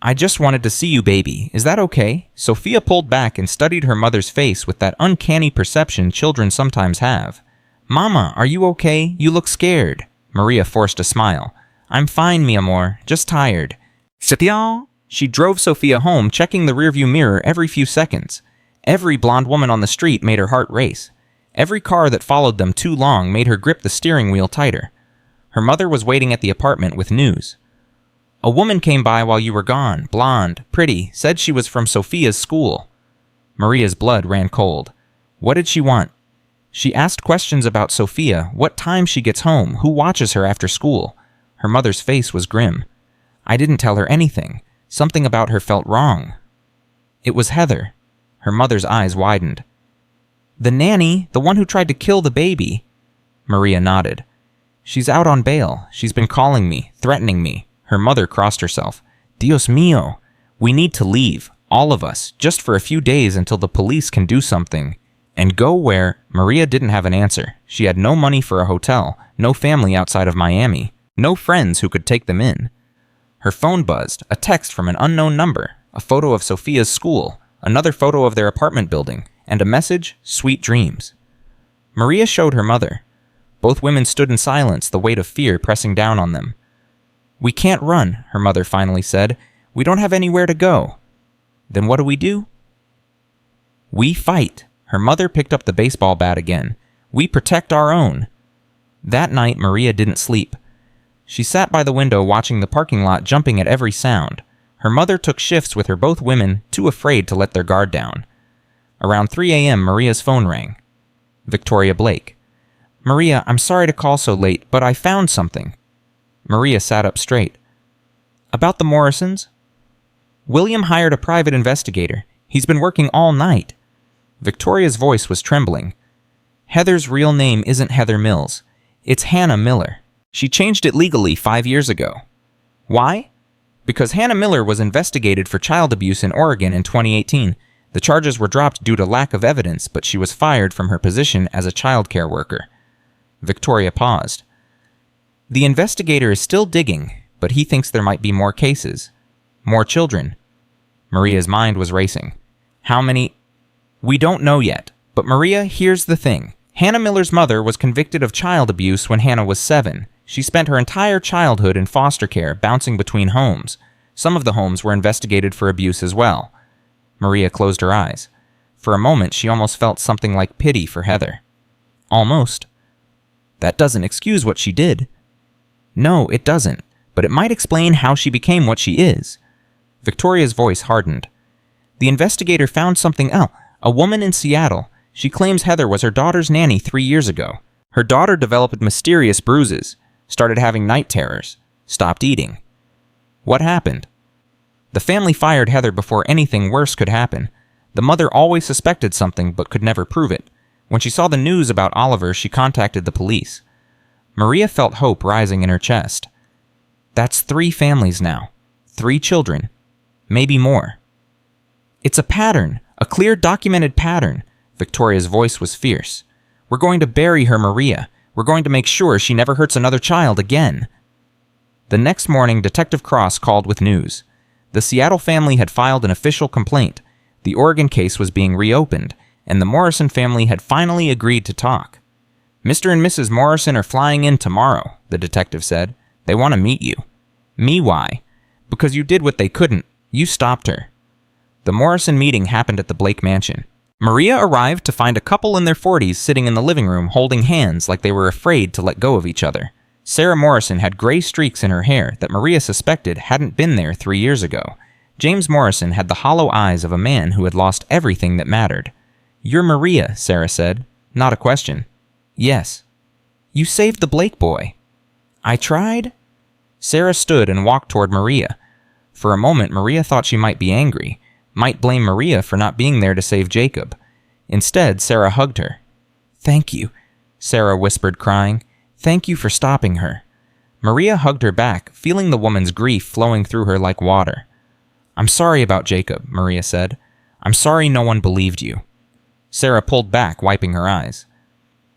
I just wanted to see you, baby. Is that okay? Sophia pulled back and studied her mother's face with that uncanny perception children sometimes have. Mama, are you okay? You look scared. Maria forced a smile. I'm fine, mi amor. Just tired. Setiao? She drove Sophia home, checking the rearview mirror every few seconds. Every blonde woman on the street made her heart race. Every car that followed them too long made her grip the steering wheel tighter. Her mother was waiting at the apartment with news. A woman came by while you were gone, blonde, pretty, said she was from Sophia's school. Maria's blood ran cold. What did she want? She asked questions about Sophia, what time she gets home, who watches her after school. Her mother's face was grim. I didn't tell her anything. Something about her felt wrong. It was Heather. Her mother's eyes widened. The nanny, the one who tried to kill the baby. Maria nodded. She's out on bail. She's been calling me, threatening me. Her mother crossed herself. Dios mío. We need to leave, all of us, just for a few days until the police can do something. And go where? Maria didn't have an answer. She had no money for a hotel, no family outside of Miami, no friends who could take them in. Her phone buzzed, a text from an unknown number, a photo of Sophia's school, another photo of their apartment building, and a message, sweet dreams. Maria showed her mother. Both women stood in silence, the weight of fear pressing down on them. We can't run, her mother finally said. We don't have anywhere to go. Then what do? We fight. Her mother picked up the baseball bat again. We protect our own. That night, Maria didn't sleep. She sat by the window watching the parking lot, jumping at every sound. Her mother took shifts with her, both women, too afraid to let their guard down. Around 3 a.m., Maria's phone rang. Victoria Blake. Maria, I'm sorry to call so late, but I found something. Maria sat up straight. About the Morrisons? William hired a private investigator. He's been working all night. Victoria's voice was trembling. Heather's real name isn't Heather Mills. It's Hannah Miller. She changed it legally 5 years ago. Why? Because Hannah Miller was investigated for child abuse in Oregon in 2018. The charges were dropped due to lack of evidence, but she was fired from her position as a child care worker. Victoria paused. The investigator is still digging, but he thinks there might be more cases. More children. Maria's mind was racing. How many? We don't know yet. But Maria, here's the thing. Hannah Miller's mother was convicted of child abuse when Hannah was 7. She spent her entire childhood in foster care, bouncing between homes. Some of the homes were investigated for abuse as well. Maria closed her eyes. For a moment, she almost felt something like pity for Heather. Almost. That doesn't excuse what she did. No, it doesn't, but it might explain how she became what she is. Victoria's voice hardened. The investigator found something else. A woman in Seattle. She claims Heather was her daughter's nanny 3 years ago. Her daughter developed mysterious bruises, started having night terrors, stopped eating. What happened? The family fired Heather before anything worse could happen. The mother always suspected something but could never prove it. When she saw the news about Oliver, she contacted the police. Maria felt hope rising in her chest. That's 3 families now. 3 children. Maybe more. It's a pattern, a clear documented pattern. Victoria's voice was fierce. We're going to bury her, Maria. We're going to make sure she never hurts another child again. The next morning, Detective Cross called with news. The Seattle family had filed an official complaint. The Oregon case was being reopened, and the Morrison family had finally agreed to talk. Mr. and Mrs. Morrison are flying in tomorrow, the detective said. They want to meet you. Me, why? Because you did what they couldn't. You stopped her. The Morrison meeting happened at the Blake mansion. Maria arrived to find a couple in their 40s sitting in the living room holding hands like they were afraid to let go of each other. Sarah Morrison had gray streaks in her hair that Maria suspected hadn't been there 3 years ago. James Morrison had the hollow eyes of a man who had lost everything that mattered. You're Maria, Sarah said. Not a question. Yes. You saved the Blake boy. I tried? Sarah stood and walked toward Maria. For a moment, Maria thought she might be angry, might blame Maria for not being there to save Jacob. Instead, Sarah hugged her. Thank you, Sarah whispered, crying. Thank you for stopping her. Maria hugged her back, feeling the woman's grief flowing through her like water. I'm sorry about Jacob, Maria said. I'm sorry no one believed you. Sarah pulled back, wiping her eyes.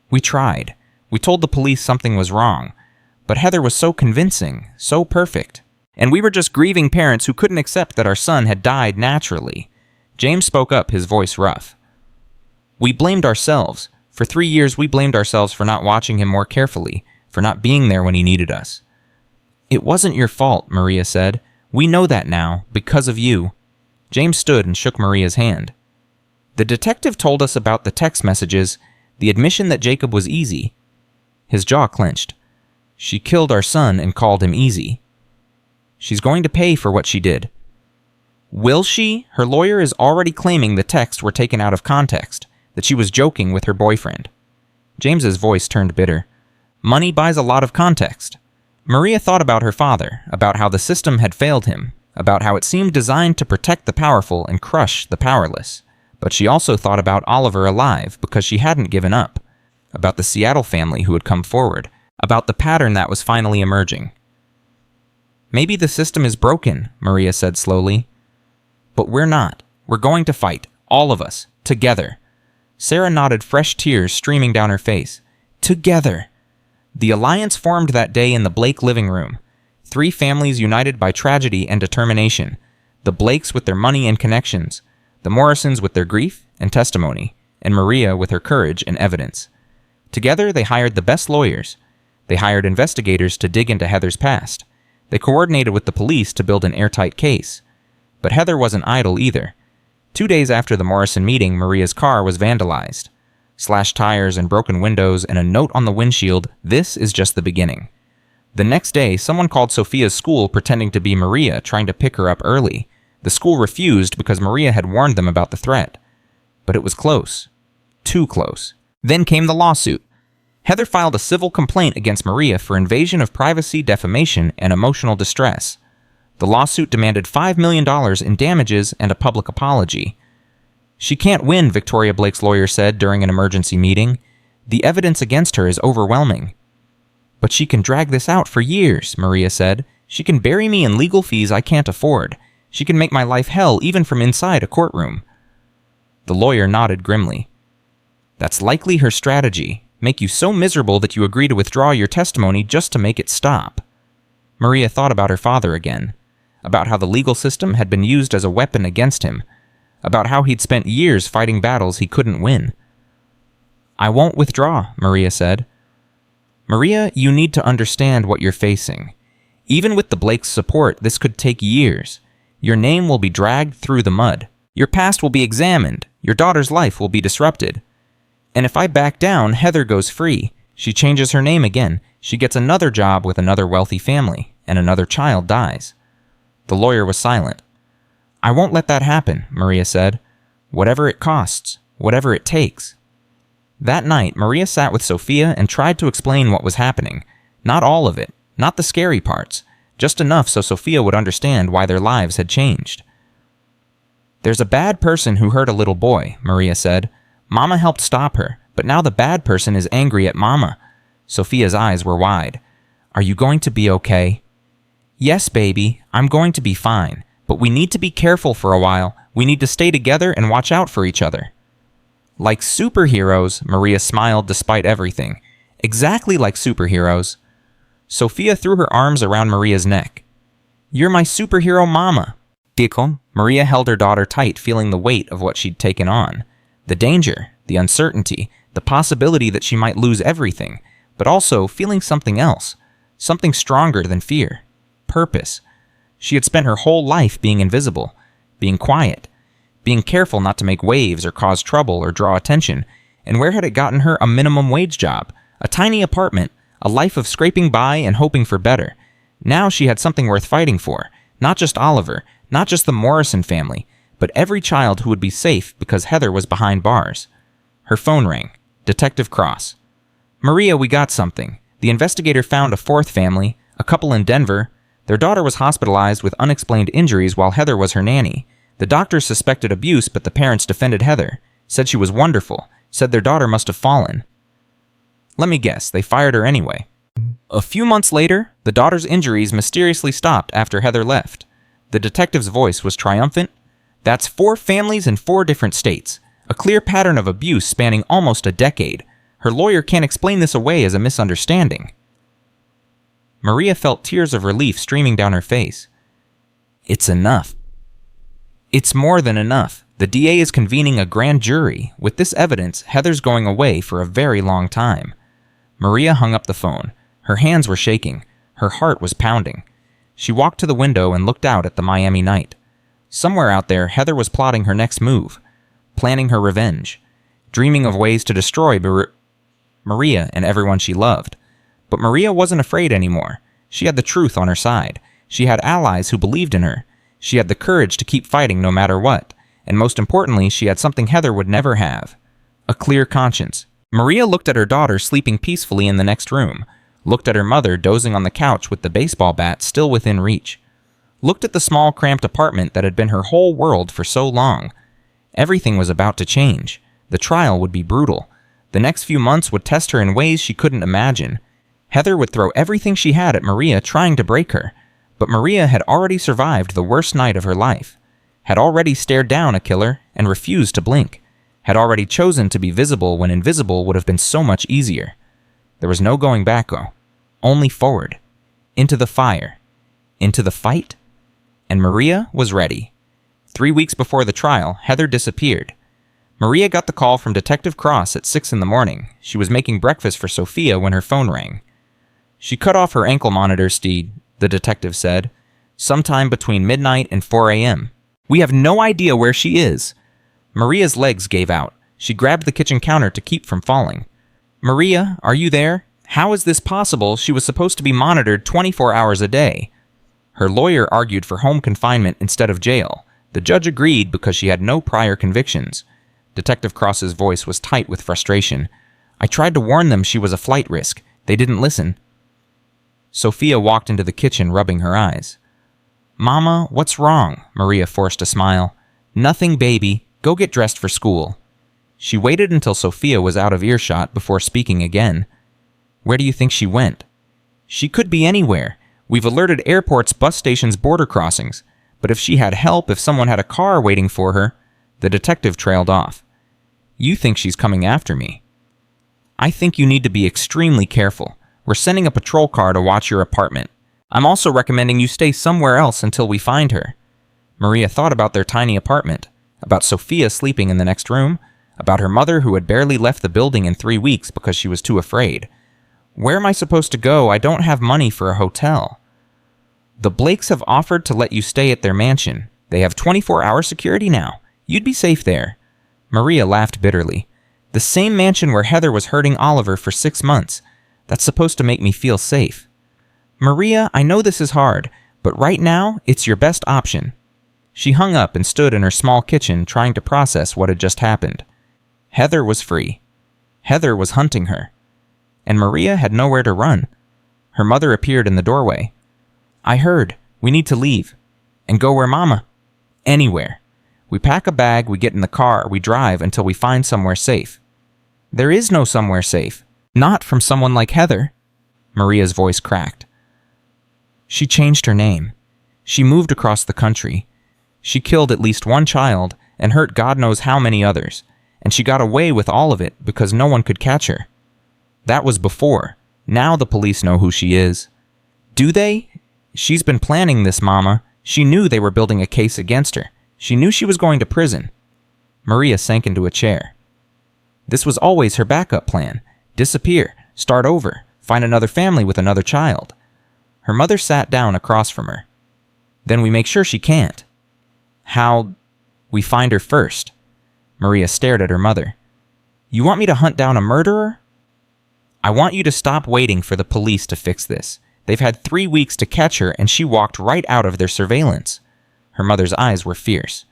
We tried. We told the police something was wrong. But Heather was so convincing, so perfect. And we were just grieving parents who couldn't accept that our son had died naturally. James spoke up, his voice rough. We blamed ourselves. For 3 years, we blamed ourselves for not watching him more carefully, for not being there when he needed us. It wasn't your fault, Maria said. We know that now, because of you. James stood and shook Maria's hand. The detective told us about the text messages, the admission that Jacob was easy. His jaw clenched. She killed our son and called him easy. She's going to pay for what she did. Will she? Her lawyer is already claiming the texts were taken out of context, that she was joking with her boyfriend. James's voice turned bitter. Money buys a lot of context. Maria thought about her father, about how the system had failed him, about how it seemed designed to protect the powerful and crush the powerless. But she also thought about Oliver alive because she hadn't given up, about the Seattle family who had come forward, about the pattern that was finally emerging. Maybe the system is broken, Maria said slowly. But we're not. We're going to fight, all of us, together. Sarah nodded, fresh tears streaming down her face. Together. The alliance formed that day in the Blake living room. 3 families united by tragedy and determination. The Blakes with their money and connections. The Morrisons with their grief and testimony. And Maria with her courage and evidence. Together, they hired the best lawyers. They hired investigators to dig into Heather's past. They coordinated with the police to build an airtight case. But Heather wasn't idle either. 2 days after the Morrison meeting, Maria's car was vandalized. Slashed tires and broken windows and a note on the windshield, "This is just the beginning." The next day, someone called Sophia's school pretending to be Maria, trying to pick her up early. The school refused because Maria had warned them about the threat. But it was close. Too close. Then came the lawsuit. Heather filed a civil complaint against Maria for invasion of privacy, defamation, and emotional distress. The lawsuit demanded $5 million in damages and a public apology. She can't win, Victoria Blake's lawyer said during an emergency meeting. The evidence against her is overwhelming. But she can drag this out for years, Maria said. She can bury me in legal fees I can't afford. She can make my life hell even from inside a courtroom. The lawyer nodded grimly. That's likely her strategy. Make you so miserable that you agree to withdraw your testimony just to make it stop. Maria thought about her father again, about how the legal system had been used as a weapon against him, about how he'd spent years fighting battles he couldn't win. I won't withdraw, Maria said. Maria, you need to understand what you're facing. Even with the Blakes' support, this could take years. Your name will be dragged through the mud. Your past will be examined. Your daughter's life will be disrupted. And if I back down, Heather goes free. She changes her name again. She gets another job with another wealthy family, and another child dies. The lawyer was silent. I won't let that happen, Maria said. Whatever it costs, whatever it takes. That night, Maria sat with Sophia and tried to explain what was happening. Not all of it, not the scary parts, just enough so Sophia would understand why their lives had changed. There's a bad person who hurt a little boy, Maria said. Mama helped stop her, but now the bad person is angry at Mama. Sophia's eyes were wide. Are you going to be okay? Yes, baby, I'm going to be fine, but we need to be careful for a while. We need to stay together and watch out for each other. Like superheroes, Maria smiled despite everything. Exactly like superheroes. Sophia threw her arms around Maria's neck. You're my superhero mama. Dickon. Maria held her daughter tight, feeling the weight of what she'd taken on. The danger, the uncertainty, the possibility that she might lose everything, but also feeling something else, something stronger than fear. Purpose. She had spent her whole life being invisible, being quiet, being careful not to make waves or cause trouble or draw attention, and where had it gotten her a minimum wage job, a tiny apartment, a life of scraping by and hoping for better? Now she had something worth fighting for, not just Oliver, not just the Morrison family, but every child who would be safe because Heather was behind bars. Her phone rang. Detective Cross. Maria, we got something. The investigator found a fourth family, a couple in Denver. Their daughter was hospitalized with unexplained injuries while Heather was her nanny. The doctors suspected abuse, but the parents defended Heather, said she was wonderful, said their daughter must have fallen. Let me guess, they fired her anyway. A few months later, the daughter's injuries mysteriously stopped after Heather left. The detective's voice was triumphant. That's 4 families in 4 different states. A clear pattern of abuse spanning almost a decade. Her lawyer can't explain this away as a misunderstanding. Maria felt tears of relief streaming down her face. It's enough. It's more than enough. The DA is convening a grand jury. With this evidence, Heather's going away for a very long time. Maria hung up the phone. Her hands were shaking. Her heart was pounding. She walked to the window and looked out at the Miami night. Somewhere out there, Heather was plotting her next move, planning her revenge, dreaming of ways to destroy Maria and everyone she loved. But Maria wasn't afraid anymore. She had the truth on her side. She had allies who believed in her. She had the courage to keep fighting no matter what. And most importantly, she had something Heather would never have. A clear conscience. Maria looked at her daughter sleeping peacefully in the next room, looked at her mother dozing on the couch with the baseball bat still within reach, looked at the small cramped apartment that had been her whole world for so long. Everything was about to change. The trial would be brutal. The next few months would test her in ways she couldn't imagine. Heather would throw everything she had at Maria trying to break her. But Maria had already survived the worst night of her life, had already stared down a killer and refused to blink, had already chosen to be visible when invisible would have been so much easier. There was no going back, only forward, into the fire, into the fight. And Maria was ready. 3 weeks before the trial, Heather disappeared. Maria got the call from Detective Cross at 6 in the morning. She was making breakfast for Sophia when her phone rang. She cut off her ankle monitor, Steed, the detective said, sometime between midnight and 4 a.m. We have no idea where she is. Maria's legs gave out. She grabbed the kitchen counter to keep from falling. Maria, are you there? How is this possible? She was supposed to be monitored 24 hours a day. Her lawyer argued for home confinement instead of jail. The judge agreed because she had no prior convictions. Detective Cross's voice was tight with frustration. I tried to warn them she was a flight risk. They didn't listen. Sophia walked into the kitchen, rubbing her eyes. Mama, what's wrong? Maria forced a smile. Nothing, baby. Go get dressed for school. She waited until Sophia was out of earshot before speaking again. Where do you think she went? She could be anywhere. We've alerted airports, bus stations, border crossings. But if she had help, if someone had a car waiting for her... The detective trailed off. You think she's coming after me. I think you need to be extremely careful. We're sending a patrol car to watch your apartment. I'm also recommending you stay somewhere else until we find her. Maria thought about their tiny apartment, about Sophia sleeping in the next room, about her mother who had barely left the building in 3 weeks because she was too afraid. Where am I supposed to go? I don't have money for a hotel. The Blakes have offered to let you stay at their mansion. They have 24-hour security now. You'd be safe there. Maria laughed bitterly. The same mansion where Heather was hurting Oliver for 6 months. That's supposed to make me feel safe. Maria, I know this is hard, but right now, it's your best option. She hung up and stood in her small kitchen trying to process what had just happened. Heather was free. Heather was hunting her. And Maria had nowhere to run. Her mother appeared in the doorway. I heard. We need to leave. And go where, Mama? Anywhere. We pack a bag, we get in the car, we drive until we find somewhere safe. There is no somewhere safe. Not from someone like Heather. Maria's voice cracked. She changed her name. She moved across the country. She killed at least one child and hurt God knows how many others. And she got away with all of it because no one could catch her. That was before. Now the police know who she is. Do they? She's been planning this, Mama. She knew they were building a case against her. She knew she was going to prison. Maria sank into a chair. This was always her backup plan. Disappear, start over, find another family with another child. Her mother sat down across from her. Then we make sure she can't. How? We find her first. Maria stared at her mother. You want me to hunt down a murderer? I want you to stop waiting for the police to fix this. They've had 3 weeks to catch her and she walked right out of their surveillance. Her mother's eyes were fierce.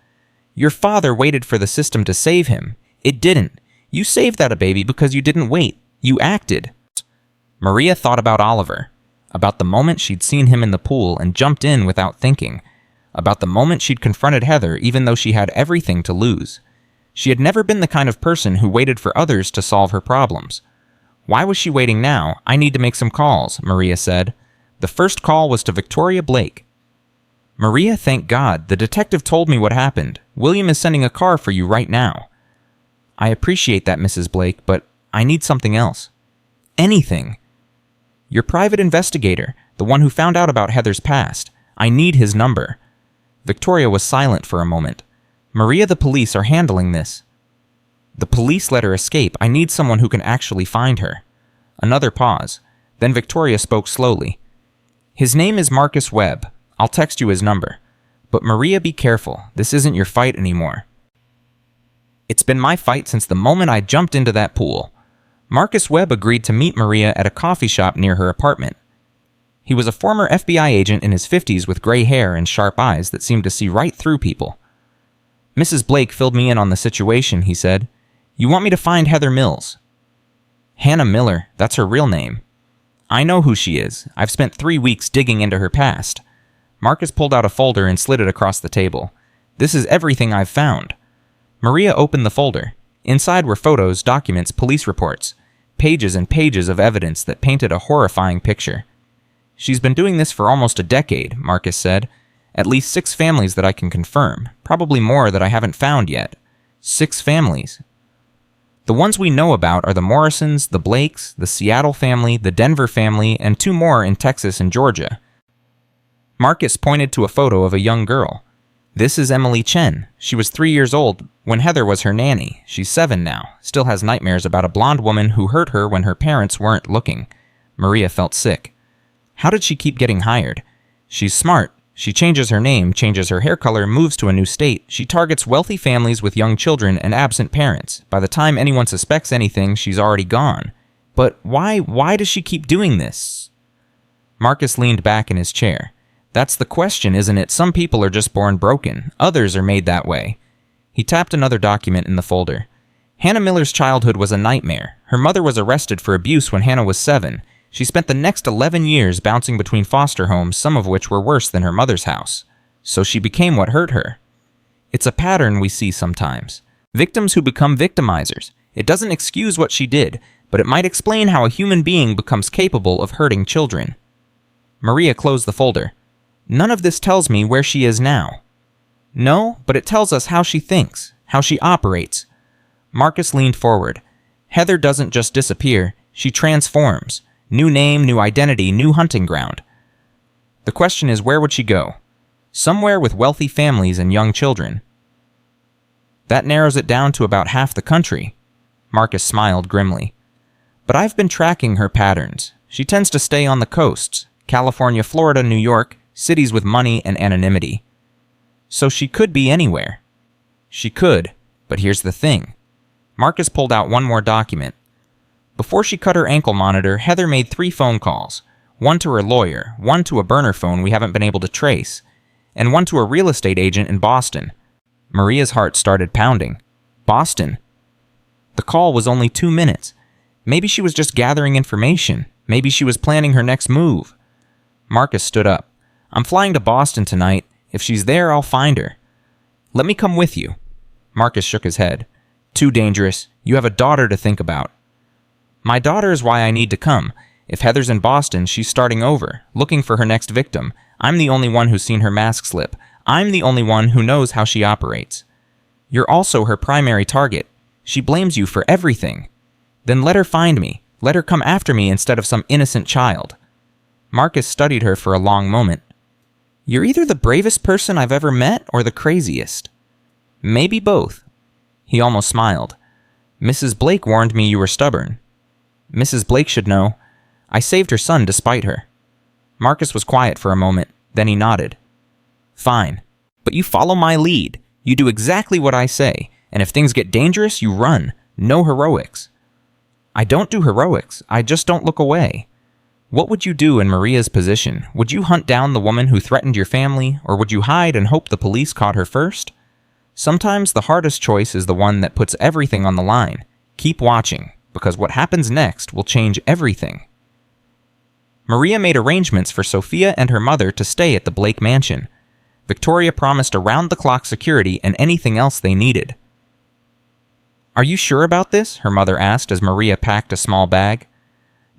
Your father waited for the system to save him. It didn't. You saved that baby because you didn't wait. You acted. Maria thought about Oliver, about the moment she'd seen him in the pool and jumped in without thinking, about the moment she'd confronted Heather even though she had everything to lose. She had never been the kind of person who waited for others to solve her problems. Why was she waiting now? I need to make some calls, Maria said. The first call was to Victoria Blake. Maria, thank God. The detective told me what happened. William is sending a car for you right now. I appreciate that, Mrs. Blake, but I need something else. Anything. Your private investigator, the one who found out about Heather's past. I need his number. Victoria was silent for a moment. Maria, the police are handling this. The police let her escape. I need someone who can actually find her. Another pause. Then Victoria spoke slowly. His name is Marcus Webb. I'll text you his number. But Maria, be careful. This isn't your fight anymore. It's been my fight since the moment I jumped into that pool. Marcus Webb agreed to meet Maria at a coffee shop near her apartment. He was a former FBI agent in his 50s with gray hair and sharp eyes that seemed to see right through people. Mrs. Blake filled me in on the situation, he said. You want me to find Heather Mills? Hannah Miller, that's her real name. I know who she is. I've spent 3 weeks digging into her past. Marcus pulled out a folder and slid it across the table. This is everything I've found. Maria opened the folder. Inside were photos, documents, police reports, pages and pages of evidence that painted a horrifying picture. She's been doing this for almost a decade, Marcus said. At least 6 families that I can confirm. Probably more that I haven't found yet. 6 families. The ones we know about are the Morrisons, the Blakes, the Seattle family, the Denver family, and 2 more in Texas and Georgia. Marcus pointed to a photo of a young girl. This is Emily Chen. She was 3 years old when Heather was her nanny. She's 7 now. Still has nightmares about a blonde woman who hurt her when her parents weren't looking. Maria felt sick. How did she keep getting hired? She's smart. She changes her name, changes her hair color, moves to a new state. She targets wealthy families with young children and absent parents. By the time anyone suspects anything, she's already gone. But why does she keep doing this? Marcus leaned back in his chair. That's the question, isn't it? Some people are just born broken. Others are made that way. He tapped another document in the folder. Hannah Miller's childhood was a nightmare. Her mother was arrested for abuse when Hannah was 7. She spent the next 11 years bouncing between foster homes, some of which were worse than her mother's house. So she became what hurt her. It's a pattern we see sometimes. Victims who become victimizers. It doesn't excuse what she did, but it might explain how a human being becomes capable of hurting children. Maria closed the folder. None of this tells me where she is now. No, but it tells us how she thinks, how she operates. Marcus leaned forward. Heather doesn't just disappear, she transforms. New name, new identity, new hunting ground. The question is, where would she go? Somewhere with wealthy families and young children. That narrows it down to about half the country. Marcus smiled grimly. But I've been tracking her patterns. She tends to stay on the coasts, California, Florida, New York, cities with money and anonymity. So she could be anywhere. She could, but here's the thing. Marcus pulled out one more document. Before she cut her ankle monitor, Heather made 3 phone calls. One to her lawyer, one to a burner phone we haven't been able to trace, and one to a real estate agent in Boston. Maria's heart started pounding. Boston. The call was only 2 minutes. Maybe she was just gathering information. Maybe she was planning her next move. Marcus stood up. I'm flying to Boston tonight. If she's there, I'll find her. Let me come with you. Marcus shook his head. Too dangerous. You have a daughter to think about. My daughter is why I need to come. If Heather's in Boston, she's starting over, looking for her next victim. I'm the only one who's seen her mask slip. I'm the only one who knows how she operates. You're also her primary target. She blames you for everything. Then let her find me. Let her come after me instead of some innocent child. Marcus studied her for a long moment. You're either the bravest person I've ever met or the craziest. Maybe both. He almost smiled. Mrs. Blake warned me you were stubborn. Mrs. Blake should know. I saved her son despite her. Marcus was quiet for a moment, then he nodded. Fine, but you follow my lead. You do exactly what I say, and if things get dangerous, you run. No heroics. I don't do heroics, I just don't look away. What would you do in Maria's position? Would you hunt down the woman who threatened your family, or would you hide and hope the police caught her first? Sometimes the hardest choice is the one that puts everything on the line. Keep watching, because what happens next will change everything. Maria made arrangements for Sophia and her mother to stay at the Blake mansion. Victoria promised around-the-clock security and anything else they needed. Are you sure about this? Her mother asked as Maria packed a small bag.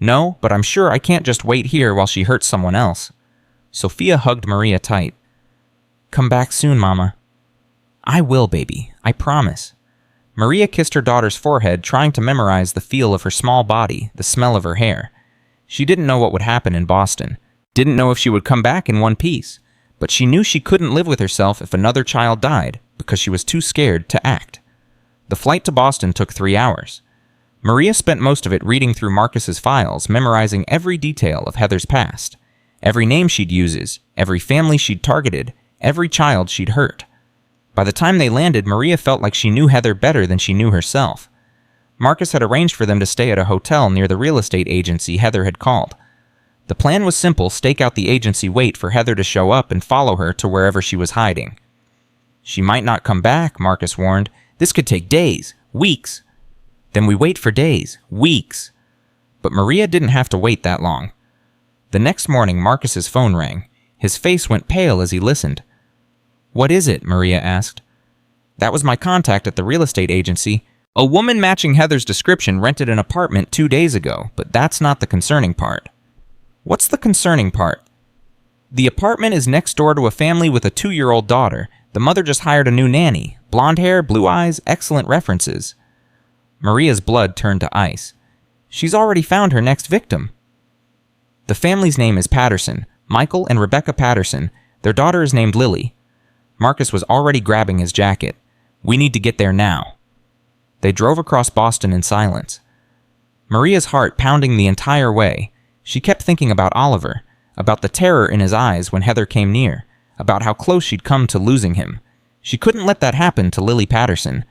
No, but I'm sure I can't just wait here while she hurts someone else. Sophia hugged Maria tight. Come back soon, Mama. I will, baby. I promise. Maria kissed her daughter's forehead, trying to memorize the feel of her small body, the smell of her hair. She didn't know what would happen in Boston. Didn't know if she would come back in one piece. But she knew she couldn't live with herself if another child died, because she was too scared to act. The flight to Boston took 3 hours. Maria spent most of it reading through Marcus's files, memorizing every detail of Heather's past. Every name she'd uses, every family she'd targeted, every child she'd hurt. By the time they landed, Maria felt like she knew Heather better than she knew herself. Marcus had arranged for them to stay at a hotel near the real estate agency Heather had called. The plan was simple: stake out the agency, wait for Heather to show up, and follow her to wherever she was hiding. She might not come back, Marcus warned. This could take days, weeks. Then we wait for days, weeks. But Maria didn't have to wait that long. The next morning, Marcus's phone rang. His face went pale as he listened. What is it? Maria asked. That was my contact at the real estate agency. A woman matching Heather's description rented an apartment 2 days ago, but that's not the concerning part. What's the concerning part? The apartment is next door to a family with a 2-year-old daughter. The mother just hired a new nanny. Blonde hair, blue eyes, excellent references. Maria's blood turned to ice. She's already found her next victim. The family's name is Patterson. Michael and Rebecca Patterson. Their daughter is named Lily. Marcus was already grabbing his jacket. We need to get there now. They drove across Boston in silence. Maria's heart pounding the entire way. She kept thinking about Oliver, about the terror in his eyes when Heather came near, about how close she'd come to losing him. She couldn't let that happen to Lily Patterson.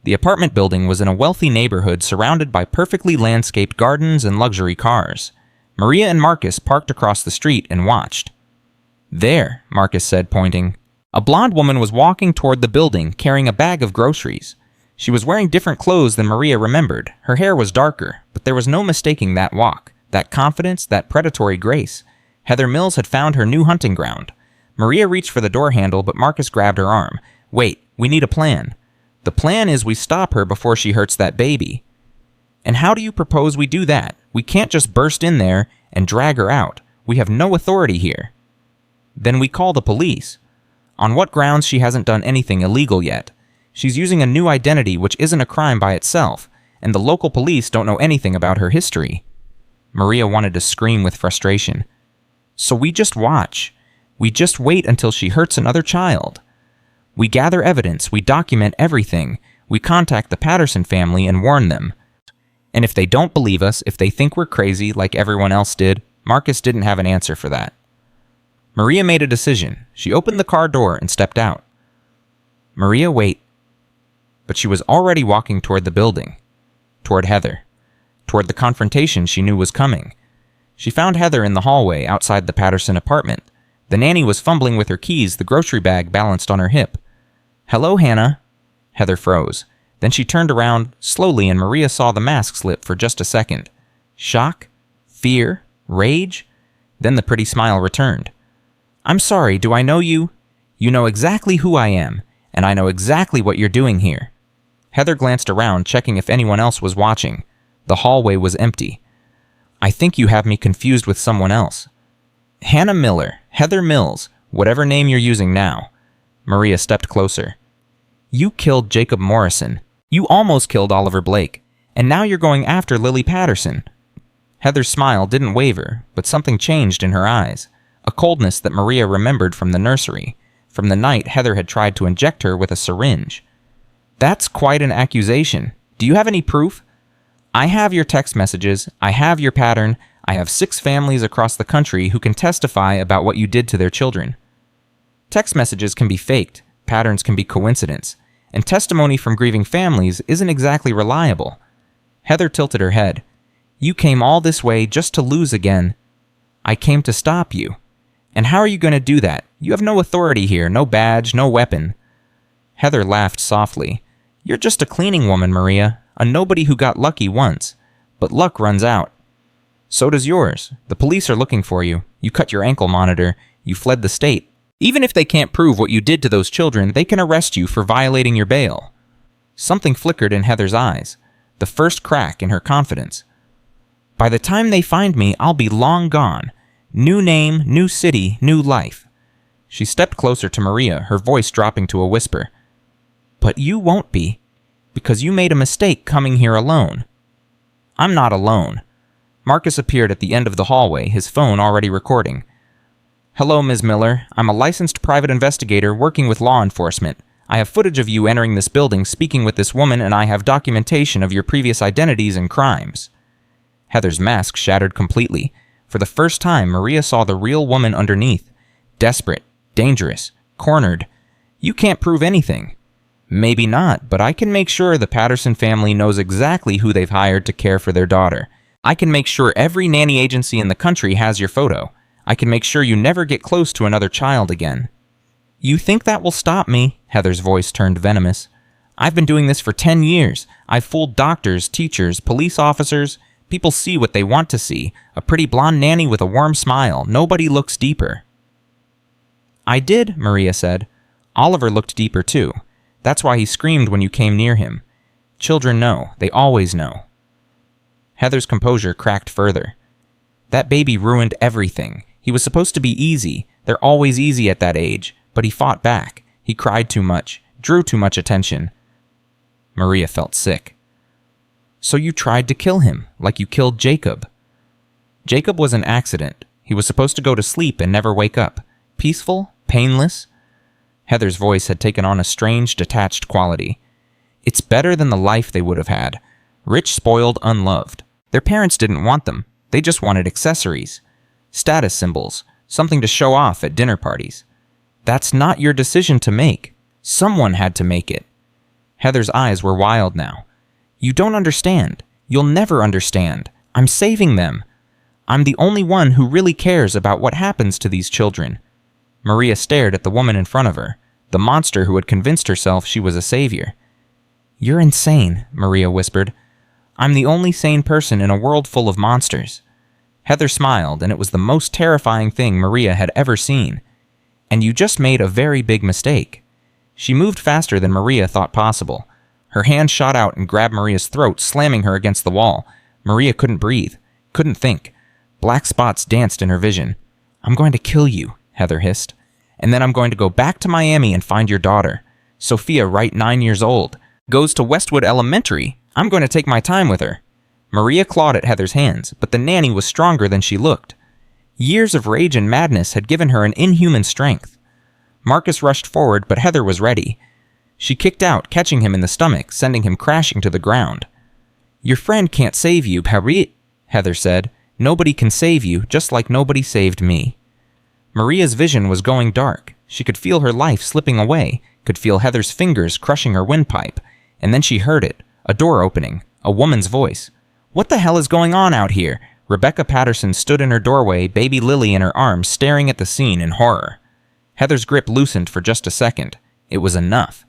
The apartment building was in a wealthy neighborhood surrounded by perfectly landscaped gardens and luxury cars. Maria and Marcus parked across the street and watched. There, Marcus said, pointing. A blonde woman was walking toward the building carrying a bag of groceries. She was wearing different clothes than Maria remembered. Her hair was darker, but there was no mistaking that walk, that confidence, that predatory grace. Heather Mills had found her new hunting ground. Maria reached for the door handle, but Marcus grabbed her arm. "Wait, we need a plan." "The plan is we stop her before she hurts that baby." "And how do you propose we do that? We can't just burst in there and drag her out. We have no authority here." "Then we call the police." "On what grounds? She hasn't done anything illegal yet. She's using a new identity which isn't a crime by itself, and the local police don't know anything about her history." Maria wanted to scream with frustration. "So we just watch. We just wait until she hurts another child. We gather evidence, we document everything, we contact the Patterson family and warn them. And if they don't believe us, if they think we're crazy like everyone else did," Marcus didn't have an answer for that. Maria made a decision. She opened the car door and stepped out. "Maria, wait." But she was already walking toward the building, toward Heather, toward the confrontation she knew was coming. She found Heather in the hallway outside the Patterson apartment. The nanny was fumbling with her keys, the grocery bag balanced on her hip. "Hello, Hannah." Heather froze. Then she turned around slowly and Maria saw the mask slip for just a second. Shock? Fear? Rage? Then the pretty smile returned. "I'm sorry, do I know you?" "You know exactly who I am, and I know exactly what you're doing here." Heather glanced around, checking if anyone else was watching. The hallway was empty. "I think you have me confused with someone else." "Hannah Miller, Heather Mills, whatever name you're using now." Maria stepped closer. "You killed Jacob Morrison. You almost killed Oliver Blake. And now you're going after Lily Patterson." Heather's smile didn't waver, but something changed in her eyes. A coldness that Maria remembered from the nursery, from the night Heather had tried to inject her with a syringe. "That's quite an accusation. Do you have any proof?" "I have your text messages. I have your pattern. I have 6 families across the country who can testify about what you did to their children." Text messages can be faked, patterns can be coincidence, and testimony from grieving families isn't exactly reliable. Heather tilted her head. "You came all this way just to lose again." "I came to stop you." "And how are you going to do that? You have no authority here, no badge, no weapon." Heather laughed softly. "You're just a cleaning woman, Maria, a nobody who got lucky once. But luck runs out. So does yours. The police are looking for you. You cut your ankle monitor. You fled the state. Even if they can't prove what you did to those children, they can arrest you for violating your bail." Something flickered in Heather's eyes, the first crack in her confidence. "By the time they find me, I'll be long gone. New name, new city, new life." She stepped closer to Maria, her voice dropping to a whisper. "But you won't be, because you made a mistake coming here alone." "I'm not alone." Marcus appeared at the end of the hallway, his phone already recording. "Hello, Ms. Miller. I'm a licensed private investigator working with law enforcement. I have footage of you entering this building, speaking with this woman, and I have documentation of your previous identities and crimes." Heather's mask shattered completely. For the first time, Maria saw the real woman underneath. Desperate, dangerous, cornered. "You can't prove anything." "Maybe not, but I can make sure the Patterson family knows exactly who they've hired to care for their daughter. I can make sure every nanny agency in the country has your photo. I can make sure you never get close to another child again." "You think that will stop me?" Heather's voice turned venomous. "I've been doing this for 10 years. I've fooled doctors, teachers, police officers. People see what they want to see. A pretty blonde nanny with a warm smile. Nobody looks deeper." "I did," Maria said. "Oliver looked deeper too. That's why he screamed when you came near him. Children know. They always know." Heather's composure cracked further. "That baby ruined everything. He was supposed to be easy. They're always easy at that age. But he fought back. He cried too much, drew too much attention." Maria felt sick. "So you tried to kill him, like you killed Jacob." "Jacob was an accident. He was supposed to go to sleep and never wake up. Peaceful, painless." Heather's voice had taken on a strange, detached quality. "It's better than the life they would have had. Rich, spoiled, unloved. Their parents didn't want them. They just wanted accessories. Status symbols, something to show off at dinner parties. That's not your decision to make. Someone had to make it." Heather's eyes were wild now. "You don't understand. You'll never understand. I'm saving them. I'm the only one who really cares about what happens to these children." Maria stared at the woman in front of her, the monster who had convinced herself she was a savior. "You're insane," Maria whispered. "I'm the only sane person in a world full of monsters." Heather smiled, and it was the most terrifying thing Maria had ever seen. "And you just made a very big mistake." She moved faster than Maria thought possible. Her hand shot out and grabbed Maria's throat, slamming her against the wall. Maria couldn't breathe, couldn't think. Black spots danced in her vision. "I'm going to kill you," Heather hissed. "And then I'm going to go back to Miami and find your daughter. Sophia, right, 9 years old. Goes to Westwood Elementary. I'm going to take my time with her." Maria clawed at Heather's hands, but the nanny was stronger than she looked. Years of rage and madness had given her an inhuman strength. Marcus rushed forward, but Heather was ready. She kicked out, catching him in the stomach, sending him crashing to the ground. "Your friend can't save you, Paris," Heather said. "Nobody can save you, just like nobody saved me." Maria's vision was going dark. She could feel her life slipping away, could feel Heather's fingers crushing her windpipe, and then she heard it, a door opening, a woman's voice. "What the hell is going on out here?" Rebecca Patterson stood in her doorway, baby Lily in her arms, staring at the scene in horror. Heather's grip loosened for just a second. It was enough.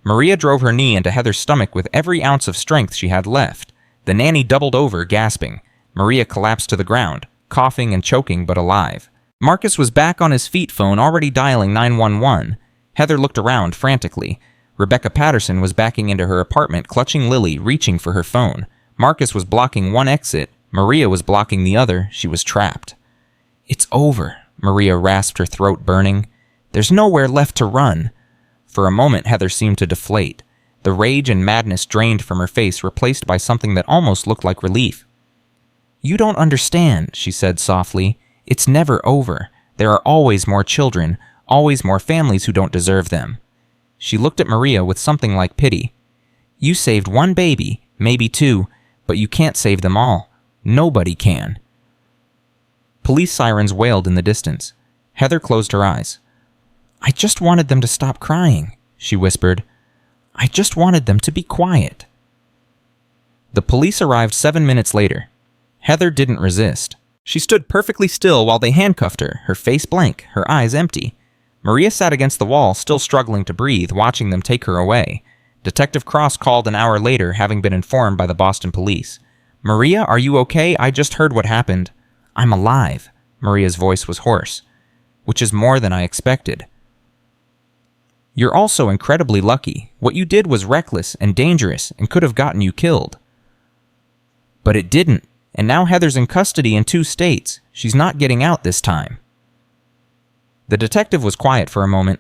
Maria drove her knee into Heather's stomach with every ounce of strength she had left. The nanny doubled over, gasping. Maria collapsed to the ground, coughing and choking but alive. Marcus was back on his feet phone, already dialing 911. Heather looked around frantically. Rebecca Patterson was backing into her apartment, clutching Lily, reaching for her phone. Marcus was blocking one exit. Maria was blocking the other. She was trapped. "It's over," Maria rasped, her throat burning. "There's nowhere left to run." For a moment, Heather seemed to deflate. The rage and madness drained from her face, replaced by something that almost looked like relief. "You don't understand," she said softly. "It's never over. There are always more children, always more families who don't deserve them." She looked at Maria with something like pity. "You saved one baby, maybe two, but you can't save them all. Nobody can." Police sirens wailed in the distance. Heather closed her eyes. "I just wanted them to stop crying," she whispered. "I just wanted them to be quiet." The police arrived 7 minutes later. Heather didn't resist. She stood perfectly still while they handcuffed her, her face blank, her eyes empty. Maria sat against the wall, still struggling to breathe, watching them take her away. Detective Cross called an hour later, having been informed by the Boston police. "Maria, are you okay? I just heard what happened." "I'm alive." Maria's voice was hoarse. "Which is more than I expected." "You're also incredibly lucky. What you did was reckless and dangerous and could have gotten you killed." "But it didn't, and now Heather's in custody in 2 states. She's not getting out this time." The detective was quiet for a moment.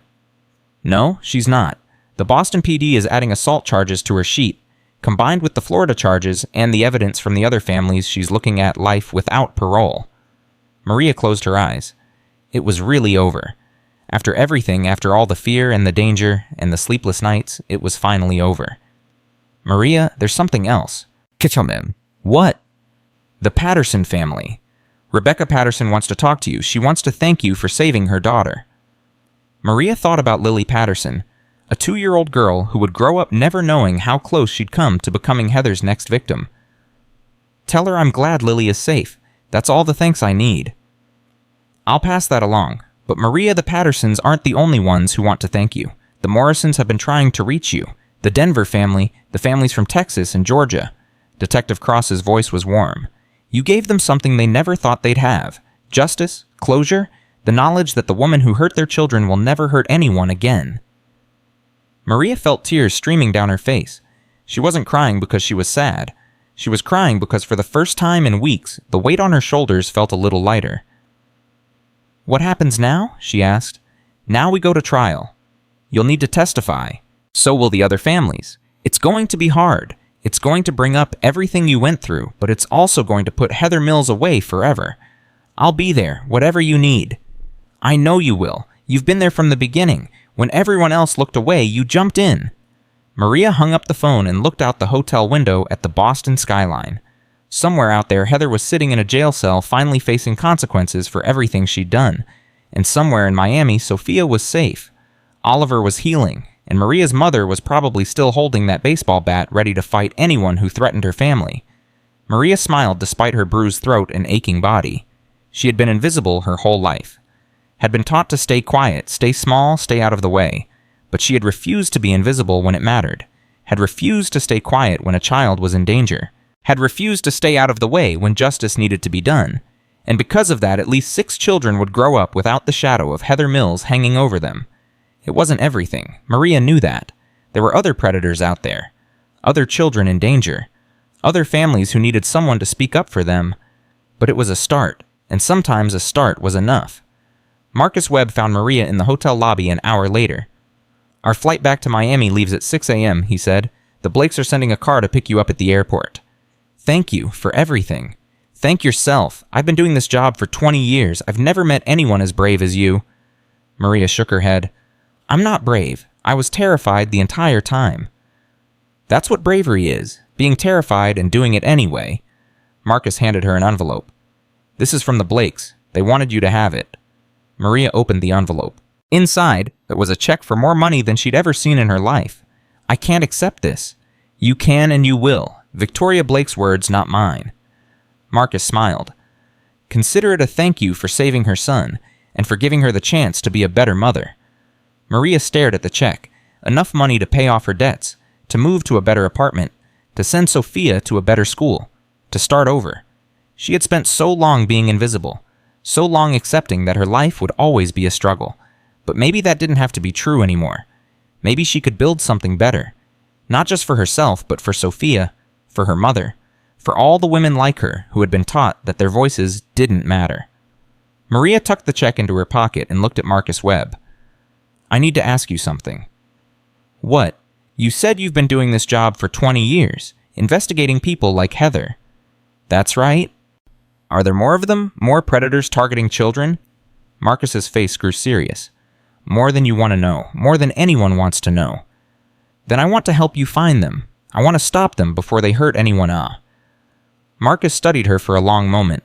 "No, she's not. The Boston PD is adding assault charges to her sheet. Combined with the Florida charges and the evidence from the other families, she's looking at life without parole." Maria closed her eyes. It was really over. After everything, after all the fear and the danger and the sleepless nights, it was finally over. "Maria, there's something else." "Kitchelman." "What?" "The Patterson family. Rebecca Patterson wants to talk to you. She wants to thank you for saving her daughter." Maria thought about Lily Patterson, a 2-year-old girl who would grow up never knowing how close she'd come to becoming Heather's next victim. "Tell her I'm glad Lily is safe. That's all the thanks I need." "I'll pass that along. But Maria, the Pattersons aren't the only ones who want to thank you. The Morrisons have been trying to reach you. The Denver family, the families from Texas and Georgia." Detective Cross's voice was warm. "You gave them something they never thought they'd have. Justice, closure, the knowledge that the woman who hurt their children will never hurt anyone again." Maria felt tears streaming down her face. She wasn't crying because she was sad. She was crying because for the first time in weeks, the weight on her shoulders felt a little lighter. "What happens now?" she asked. "Now we go to trial. You'll need to testify. So will the other families. It's going to be hard. It's going to bring up everything you went through, but it's also going to put Heather Mills away forever. I'll be there, whatever you need. I know you will. You've been there from the beginning. When everyone else looked away, you jumped in." Maria hung up the phone and looked out the hotel window at the Boston skyline. Somewhere out there, Heather was sitting in a jail cell, finally facing consequences for everything she'd done. And somewhere in Miami, Sophia was safe. Oliver was healing, and Maria's mother was probably still holding that baseball bat, ready to fight anyone who threatened her family. Maria smiled despite her bruised throat and aching body. She had been invisible her whole life. Had been taught to stay quiet, stay small, stay out of the way. But she had refused to be invisible when it mattered. had refused to stay quiet when a child was in danger, had refused to stay out of the way when justice needed to be done, and because of that, at least 6 children would grow up without the shadow of Heather Mills hanging over them. It wasn't everything. Maria knew that. There were other predators out there, other children in danger, other families who needed someone to speak up for them, but it was a start, and sometimes a start was enough. Marcus Webb found Maria in the hotel lobby an hour later. "Our flight back to Miami leaves at 6 a.m., he said. "The Blakes are sending a car to pick you up at the airport." "Thank you for everything. Thank yourself. I've been doing this job for 20 years. I've never met anyone as brave as you." Maria shook her head. "I'm not brave. I was terrified the entire time." "That's what bravery is, being terrified and doing it anyway." Marcus handed her an envelope. "This is from the Blakes. They wanted you to have it." Maria opened the envelope. Inside, there was a check for more money than she'd ever seen in her life. "I can't accept this." "You can and you will. Victoria Blake's words, not mine." Marcus smiled. "Consider it a thank you for saving her son, and for giving her the chance to be a better mother." Maria stared at the check. Enough money to pay off her debts, to move to a better apartment, to send Sophia to a better school, to start over. She had spent so long being invisible, so long accepting that her life would always be a struggle. But maybe that didn't have to be true anymore. Maybe she could build something better. Not just for herself, but for Sophia, for her mother, for all the women like her who had been taught that their voices didn't matter. Maria tucked the check into her pocket and looked at Marcus Webb. "I need to ask you something." "What?" "You said you've been doing this job for 20 years, investigating people like Heather." "That's right." "Are there more of them? More predators targeting children?" Marcus's face grew serious. "More than you want to know. More than anyone wants to know." "Then I want to help you find them. I want to stop them before they hurt anyone." Marcus studied her for a long moment.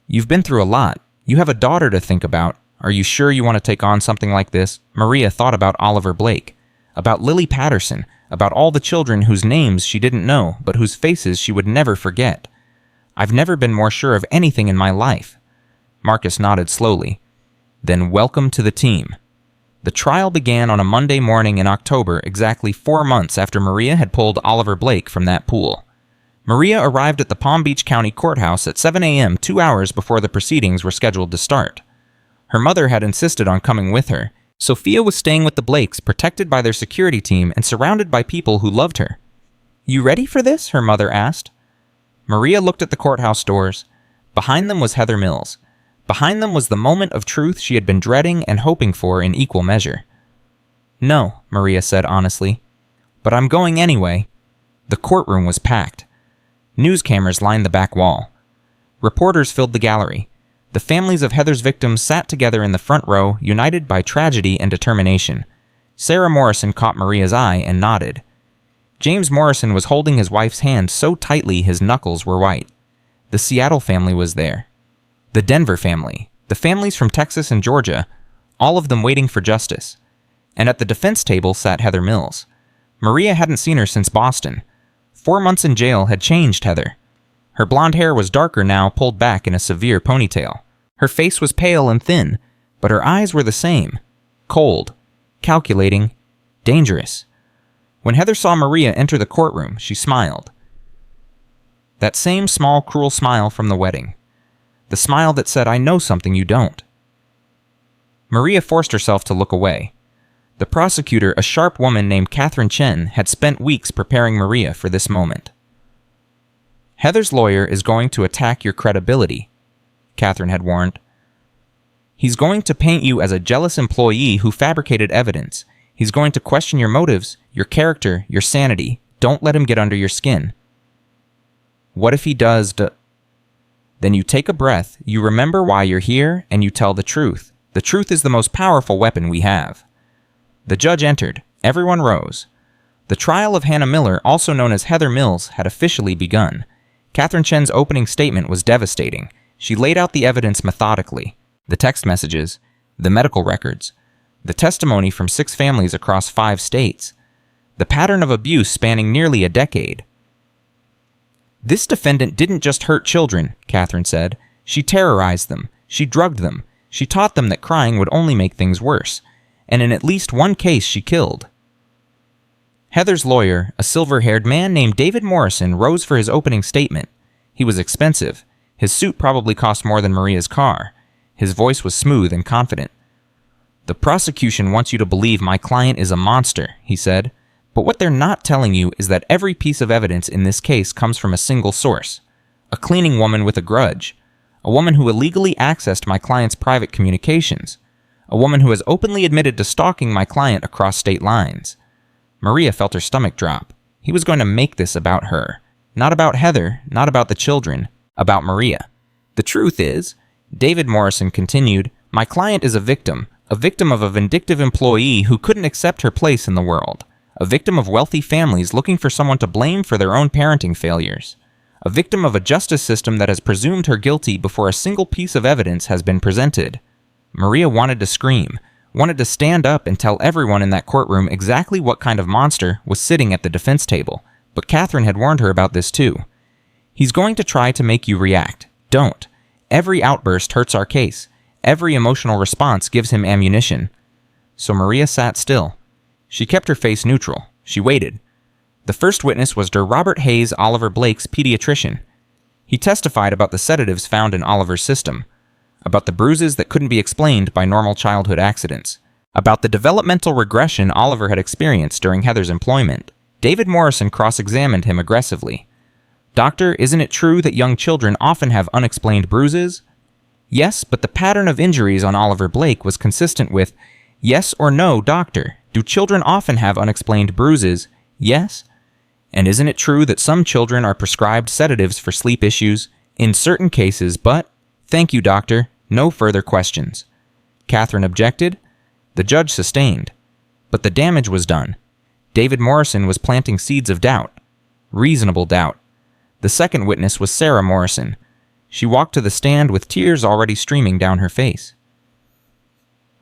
"You've been through a lot. You have a daughter to think about. Are you sure you want to take on something like this?" Maria thought about Oliver Blake, about Lily Patterson, about all the children whose names she didn't know, but whose faces she would never forget. "I've never been more sure of anything in my life." Marcus nodded slowly. "Then welcome to the team." The trial began on a Monday morning in October, exactly 4 months after Maria had pulled Oliver Blake from that pool. Maria arrived at the Palm Beach County Courthouse at 7 a.m., 2 hours before the proceedings were scheduled to start. Her mother had insisted on coming with her. Sophia was staying with the Blakes, protected by their security team and surrounded by people who loved her. "You ready for this?" her mother asked. Maria looked at the courthouse doors. Behind them was Heather Mills. Behind them was the moment of truth she had been dreading and hoping for in equal measure. "No," Maria said honestly. "But I'm going anyway." The courtroom was packed. News cameras lined the back wall. Reporters filled the gallery. The families of Heather's victims sat together in the front row, united by tragedy and determination. Sarah Morrison caught Maria's eye and nodded. James Morrison was holding his wife's hand so tightly his knuckles were white. The Seattle family was there. The Denver family. The families from Texas and Georgia, all of them waiting for justice. And at the defense table sat Heather Mills. Maria hadn't seen her since Boston. 4 months in jail had changed Heather. Her blonde hair was darker now, pulled back in a severe ponytail. Her face was pale and thin, but her eyes were the same. Cold, calculating, dangerous. When Heather saw Maria enter the courtroom, she smiled. That same small, cruel smile from the wedding. The smile that said, "I know something you don't." Maria forced herself to look away. The prosecutor, a sharp woman named Catherine Chen, had spent weeks preparing Maria for this moment. "Heather's lawyer is going to attack your credibility," Catherine had warned. "He's going to paint you as a jealous employee who fabricated evidence. He's going to question your motives, your character, your sanity. Don't let him get under your skin." "What if he does Then you take a breath, you remember why you're here, and you tell the truth. The truth is the most powerful weapon we have." The judge entered. Everyone rose. The trial of Hannah Miller, also known as Heather Mills, had officially begun. Catherine Chen's opening statement was devastating. She laid out the evidence methodically. The text messages, the medical records, the testimony from 6 families across 5 states, the pattern of abuse spanning nearly a decade. "This defendant didn't just hurt children," Catherine said. "She terrorized them. She drugged them. She taught them that crying would only make things worse. And in at least one case, she killed." Heather's lawyer, a silver-haired man named David Morrison, rose for his opening statement. He was expensive. His suit probably cost more than Maria's car. His voice was smooth and confident. "The prosecution wants you to believe my client is a monster," he said. "But what they're not telling you is that every piece of evidence in this case comes from a single source. A cleaning woman with a grudge. A woman who illegally accessed my client's private communications. A woman who has openly admitted to stalking my client across state lines." Maria felt her stomach drop. He was going to make this about her. Not about Heather, not about the children, about Maria. "The truth is," David Morrison continued, "my client is a victim of a vindictive employee who couldn't accept her place in the world. A victim of wealthy families looking for someone to blame for their own parenting failures. A victim of a justice system that has presumed her guilty before a single piece of evidence has been presented." Maria wanted to scream, wanted to stand up and tell everyone in that courtroom exactly what kind of monster was sitting at the defense table, but Catherine had warned her about this too. "He's going to try to make you react. Don't. Every outburst hurts our case. Every emotional response gives him ammunition." So Maria sat still. She kept her face neutral. She waited. The first witness was Dr. Robert Hayes, Oliver Blake's pediatrician. He testified about the sedatives found in Oliver's system, about the bruises that couldn't be explained by normal childhood accidents, about the developmental regression Oliver had experienced during Heather's employment. David Morrison cross-examined him aggressively. "Doctor, isn't it true that young children often have unexplained bruises?" "Yes, but the pattern of injuries on Oliver Blake was consistent with, 'Yes or no, doctor, do children often have unexplained bruises?' 'Yes.' And isn't it true that some children are prescribed sedatives for sleep issues? 'In certain cases, but—' "Thank you, doctor. No further questions." Catherine objected. The judge sustained. But the damage was done. David Morrison was planting seeds of doubt. Reasonable doubt. The second witness was Sarah Morrison. She walked to the stand with tears already streaming down her face.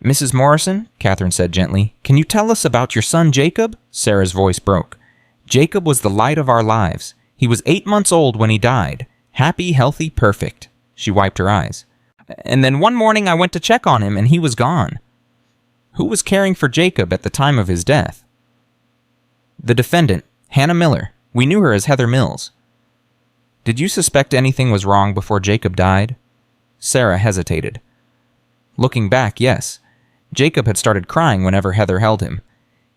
"Mrs. Morrison," Catherine said gently, "can you tell us about your son Jacob?" Sarah's voice broke. "Jacob was the light of our lives. He was 8 months old when he died. Happy, healthy, perfect." She wiped her eyes. "And then one morning I went to check on him and he was gone." Who was caring for Jacob at the time of his death? "The defendant, Hannah Miller. We knew her as Heather Mills." "Did you suspect anything was wrong before Jacob died?" Sarah hesitated. Looking back, yes. Jacob had started crying whenever Heather held him.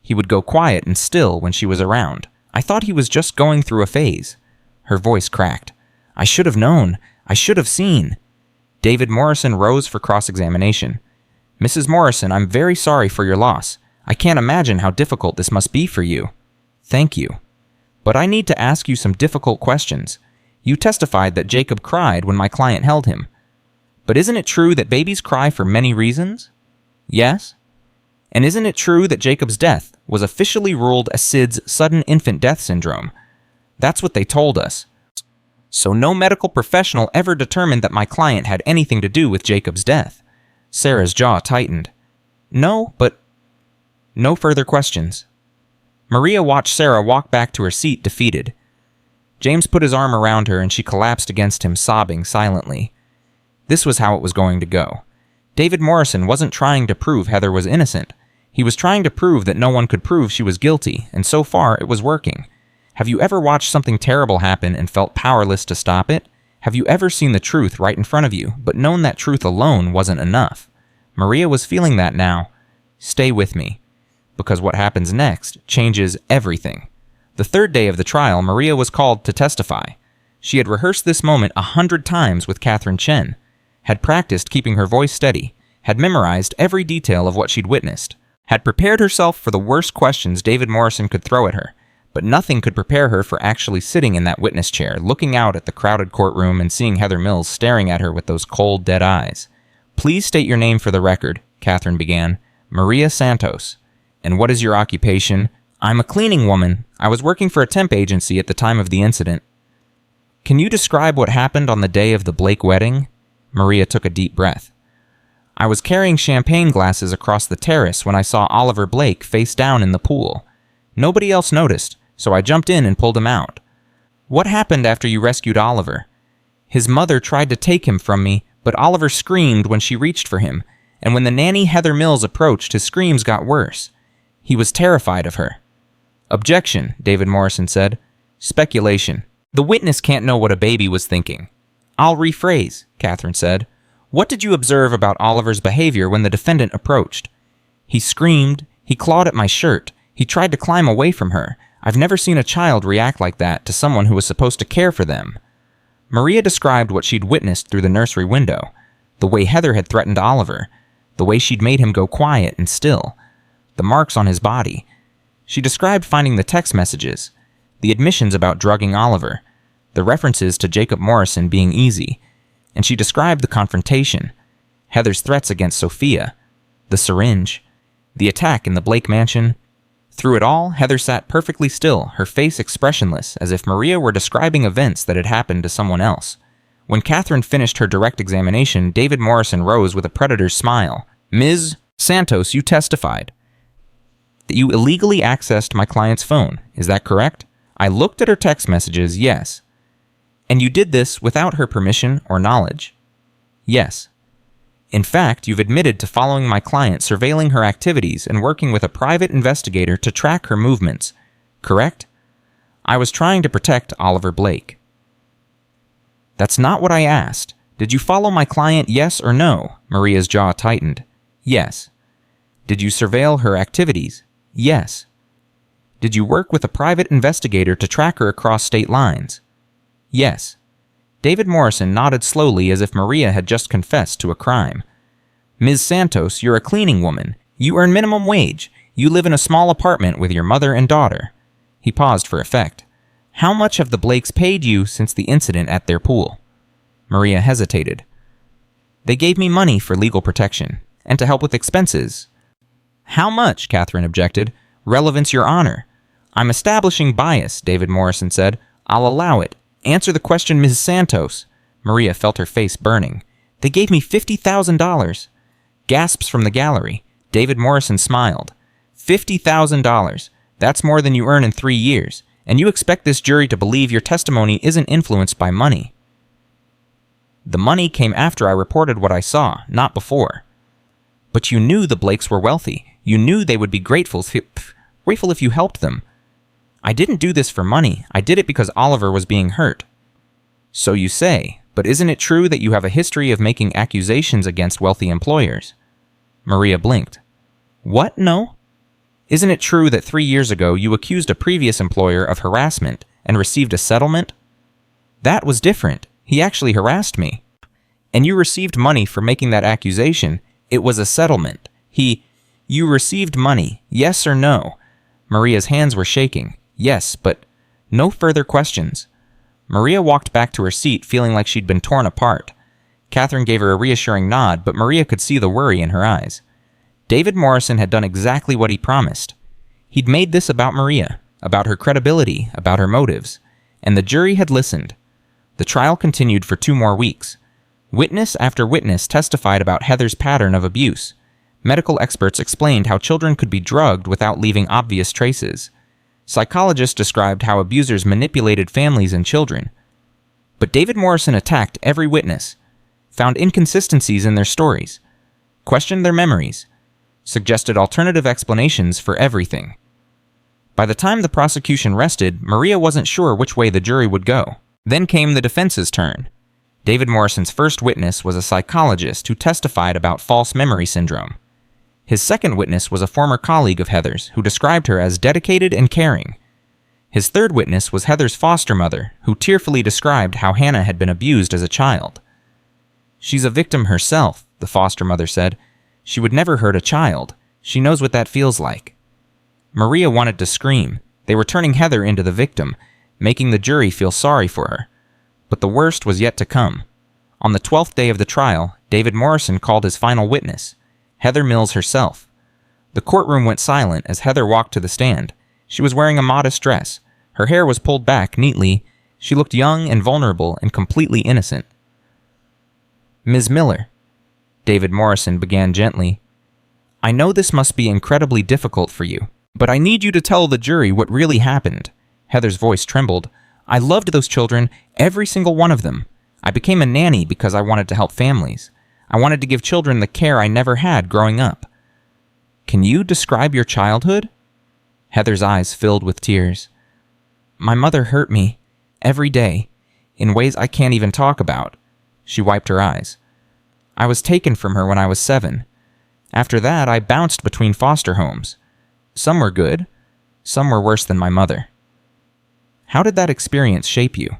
He would go quiet and still when she was around. "I thought he was just going through a phase." Her voice cracked. "I should have known. I should have seen." David Morrison rose for cross-examination. "Mrs. Morrison, I'm very sorry for your loss. I can't imagine how difficult this must be for you." "Thank you. But I need to ask you some difficult questions. You testified that Jacob cried when my client held him. But isn't it true that babies cry for many reasons?" "Yes." "And isn't it true that Jacob's death was officially ruled a SIDS, sudden infant death syndrome?" "That's what they told us." "So no medical professional ever determined that my client had anything to do with Jacob's death?" Sarah's jaw tightened. "No, but—" No further questions. Maria watched Sarah walk back to her seat, defeated. James put his arm around her and she collapsed against him, sobbing silently. This was how it was going to go. David Morrison wasn't trying to prove Heather was innocent. He was trying to prove that no one could prove she was guilty, and so far it was working. Have you ever watched something terrible happen and felt powerless to stop it? Have you ever seen the truth right in front of you, but known that truth alone wasn't enough? Maria was feeling that now. Stay with me. Because what happens next changes everything. The third day of the trial, Maria was called to testify. She had rehearsed this moment 100 times with Catherine Chen, had practiced keeping her voice steady, had memorized every detail of what she'd witnessed, had prepared herself for the worst questions David Morrison could throw at her, but nothing could prepare her for actually sitting in that witness chair, looking out at the crowded courtroom and seeing Heather Mills staring at her with those cold, dead eyes. "Please state your name for the record," Catherine began. "Maria Santos. And what is your occupation?" "I'm a cleaning woman. I was working for a temp agency at the time of the incident." "Can you describe what happened on the day of the Blake wedding?" Maria took a deep breath. "I was carrying champagne glasses across the terrace when I saw Oliver Blake face down in the pool. Nobody else noticed, so I jumped in and pulled him out." "What happened after you rescued Oliver?" "His mother tried to take him from me, but Oliver screamed when she reached for him, and when the nanny Heather Mills approached, his screams got worse. He was terrified of her." Objection, David Morrison said. Speculation. The witness can't know what a baby was thinking. I'll rephrase, Catherine said. What did you observe about Oliver's behavior when the defendant approached? He screamed. He clawed at my shirt. He tried to climb away from her. I've never seen a child react like that to someone who was supposed to care for them. Maria described what she'd witnessed through the nursery window, the way Heather had threatened Oliver, the way she'd made him go quiet and still, the marks on his body. She described finding the text messages, the admissions about drugging Oliver, the references to Jacob Morrison being easy, and she described the confrontation, Heather's threats against Sophia, the syringe, the attack in the Blake mansion. Through it all, Heather sat perfectly still, her face expressionless, as if Maria were describing events that had happened to someone else. When Catherine finished her direct examination, David Morrison rose with a predator's smile. Ms. Santos, you testified that you illegally accessed my client's phone. Is that correct? I looked at her text messages, yes. And you did this without her permission or knowledge? Yes. In fact, you've admitted to following my client, surveilling her activities, and working with a private investigator to track her movements, correct? I was trying to protect Oliver Blake. That's not what I asked. Did you follow my client, yes or no? Maria's jaw tightened. Yes. Did you surveil her activities? Yes. Did you work with a private investigator to track her across state lines? Yes. David Morrison nodded slowly as if Maria had just confessed to a crime. Ms. Santos, you're a cleaning woman. You earn minimum wage. You live in a small apartment with your mother and daughter. He paused for effect. How much have the Blakes paid you since the incident at their pool? Maria hesitated. They gave me money for legal protection, and to help with expenses. How much? Catherine objected. Relevance, Your Honor. I'm establishing bias, David Morrison said. I'll allow it. Answer the question, Ms. Santos. Maria felt her face burning. They gave me $50,000. Gasps from the gallery. David Morrison smiled. $50,000. That's more than you earn in 3 years, and you expect this jury to believe your testimony isn't influenced by money. The money came after I reported what I saw, not before. But you knew the Blakes were wealthy. You knew they would be grateful if you helped them. I didn't do this for money. I did it because Oliver was being hurt. So you say, but isn't it true that you have a history of making accusations against wealthy employers? Maria blinked. What? No? Isn't it true that 3 years ago you accused a previous employer of harassment and received a settlement? That was different. He actually harassed me. And you received money for making that accusation. It was a settlement. You received money, yes or no? Maria's hands were shaking. Yes, but no further questions. Maria walked back to her seat, feeling like she'd been torn apart. Catherine gave her a reassuring nod, but Maria could see the worry in her eyes. David Morrison had done exactly what he promised. He'd made this about Maria, about her credibility, about her motives, and the jury had listened. The trial continued for 2 more weeks. Witness after witness testified about Heather's pattern of abuse. Medical experts explained how children could be drugged without leaving obvious traces. Psychologists described how abusers manipulated families and children. But David Morrison attacked every witness, found inconsistencies in their stories, questioned their memories, suggested alternative explanations for everything. By the time the prosecution rested, Maria wasn't sure which way the jury would go. Then came the defense's turn. David Morrison's first witness was a psychologist who testified about false memory syndrome. His second witness was a former colleague of Heather's who described her as dedicated and caring. His third witness was Heather's foster mother, who tearfully described how Hannah had been abused as a child. She's a victim herself, the foster mother said. She would never hurt a child. She knows what that feels like. Maria wanted to scream. They were turning Heather into the victim, making the jury feel sorry for her. But the worst was yet to come. On the 12th day of the trial, David Morrison called his final witness, Heather Mills herself. The courtroom went silent as Heather walked to the stand. She was wearing a modest dress. Her hair was pulled back neatly. She looked young and vulnerable and completely innocent. Ms. Miller, David Morrison began gently, I know this must be incredibly difficult for you, but I need you to tell the jury what really happened. Heather's voice trembled. I loved those children, every single one of them. I became a nanny because I wanted to help families. I wanted to give children the care I never had growing up. Can you describe your childhood? Heather's eyes filled with tears. My mother hurt me, every day, in ways I can't even talk about. She wiped her eyes. I was taken from her when I was 7. After that, I bounced between foster homes. Some were good, some were worse than my mother. How did that experience shape you?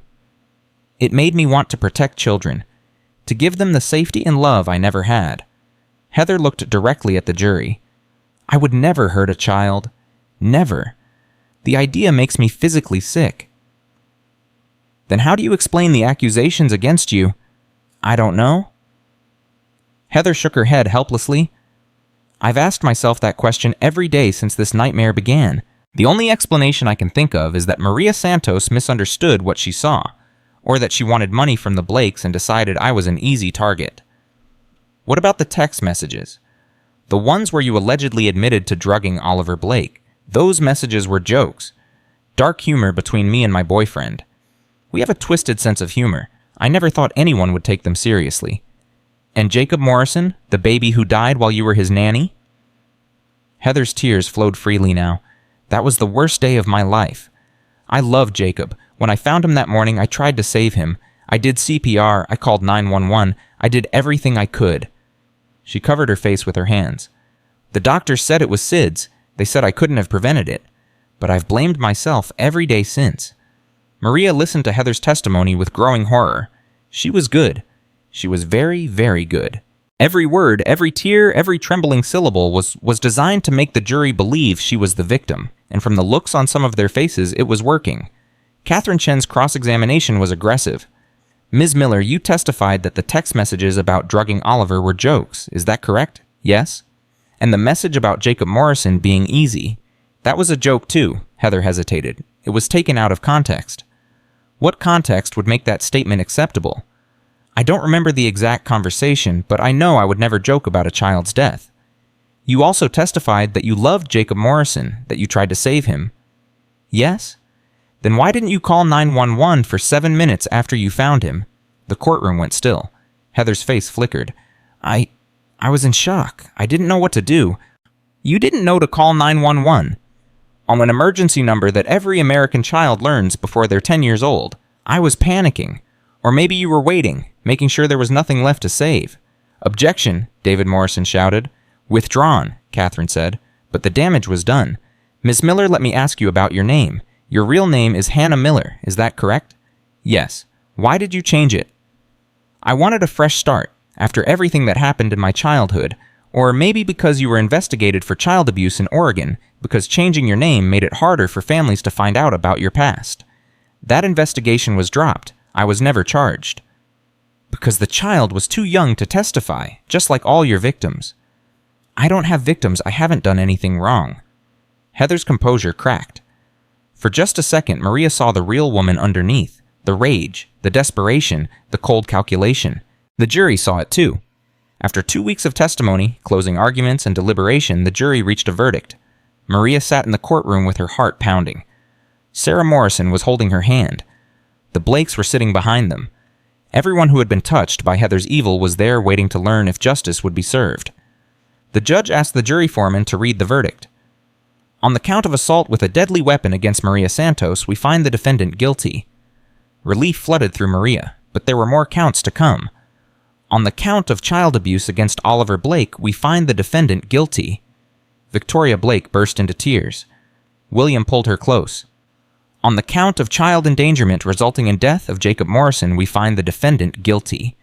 It made me want to protect children, to give them the safety and love I never had. Heather looked directly at the jury. I would never hurt a child. Never. The idea makes me physically sick. Then how do you explain the accusations against you? I don't know. Heather shook her head helplessly. I've asked myself that question every day since this nightmare began. The only explanation I can think of is that Maria Santos misunderstood what she saw, or that she wanted money from the Blakes and decided I was an easy target. What about the text messages? The ones where you allegedly admitted to drugging Oliver Blake. Those messages were jokes. Dark humor between me and my boyfriend. We have a twisted sense of humor. I never thought anyone would take them seriously. And Jacob Morrison, the baby who died while you were his nanny? Heather's tears flowed freely now. That was the worst day of my life. I loved Jacob. When I found him that morning, I tried to save him. I did CPR, I called 911, I did everything I could. She covered her face with her hands. The doctors said it was SIDS. They said I couldn't have prevented it. But I've blamed myself every day since. Maria listened to Heather's testimony with growing horror. She was good. She was very, very good. Every word, every tear, every trembling syllable was designed to make the jury believe she was the victim, and from the looks on some of their faces, it was working. Catherine Chen's cross-examination was aggressive. Ms. Miller, you testified that the text messages about drugging Oliver were jokes. Is that correct? Yes? And the message about Jacob Morrison being easy, that was a joke too. Heather hesitated. It was taken out of context. What context would make that statement acceptable? I don't remember the exact conversation, but I know I would never joke about a child's death. You also testified that you loved Jacob Morrison, that you tried to save him. Yes? Then why didn't you call 911 for 7 minutes after you found him? The courtroom went still. Heather's face flickered. I was in shock. I didn't know what to do. You didn't know to call 911. On an emergency number that every American child learns before they're 10 years old. I was panicking. Or maybe you were waiting, making sure there was nothing left to save. Objection, David Morrison shouted. Withdrawn, Catherine said. But the damage was done. Ms. Miller, let me ask you about your name. Your real name is Hannah Miller, is that correct? Yes. Why did you change it? I wanted a fresh start, after everything that happened in my childhood, or maybe because you were investigated for child abuse in Oregon, because changing your name made it harder for families to find out about your past. That investigation was dropped. I was never charged. Because the child was too young to testify, just like all your victims. I don't have victims. I haven't done anything wrong. Heather's composure cracked. For just a second, Maria saw the real woman underneath, the rage, the desperation, the cold calculation. The jury saw it too. After 2 weeks of testimony, closing arguments, and deliberation, the jury reached a verdict. Maria sat in the courtroom with her heart pounding. Sarah Morrison was holding her hand. The Blakes were sitting behind them. Everyone who had been touched by Heather's evil was there waiting to learn if justice would be served. The judge asked the jury foreman to read the verdict. On the count of assault with a deadly weapon against Maria Santos, we find the defendant guilty. Relief flooded through Maria, but there were more counts to come. On the count of child abuse against Oliver Blake, we find the defendant guilty. Victoria Blake burst into tears. William pulled her close. On the count of child endangerment resulting in death of Jacob Morrison, we find the defendant guilty.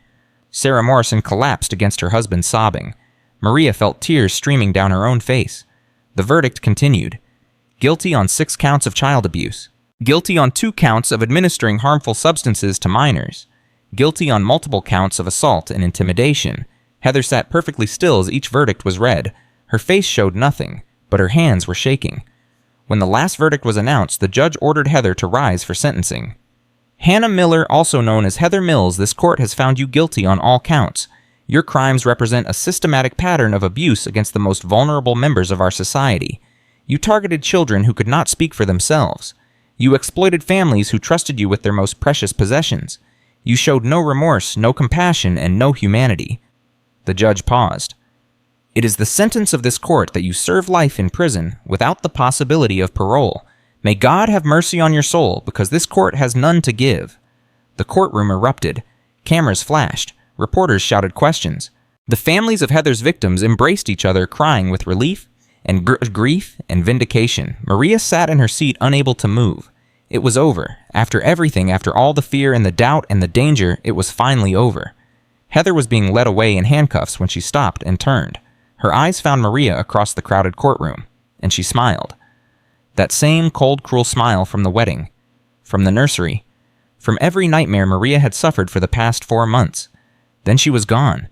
Sarah Morrison collapsed against her husband, sobbing. Maria felt tears streaming down her own face. The verdict continued. Guilty on 6 counts of child abuse. Guilty on 2 counts of administering harmful substances to minors. Guilty on multiple counts of assault and intimidation. Heather sat perfectly still as each verdict was read. Her face showed nothing, but her hands were shaking. When the last verdict was announced, the judge ordered Heather to rise for sentencing. Hannah Miller, also known as Heather Mills, this court has found you guilty on all counts. Your crimes represent a systematic pattern of abuse against the most vulnerable members of our society. You targeted children who could not speak for themselves. You exploited families who trusted you with their most precious possessions. You showed no remorse, no compassion, and no humanity. The judge paused. It is the sentence of this court that you serve life in prison without the possibility of parole. May God have mercy on your soul, because this court has none to give." The courtroom erupted. Cameras flashed. Reporters shouted questions. The families of Heather's victims embraced each other, crying with relief and grief and vindication. Maria sat in her seat, unable to move. It was over. After everything, after all the fear and the doubt and the danger, it was finally over. Heather was being led away in handcuffs when she stopped and turned. Her eyes found Maria across the crowded courtroom, and she smiled. That same cold, cruel smile from the wedding, from the nursery, from every nightmare Maria had suffered for the past 4 months. Then she was gone.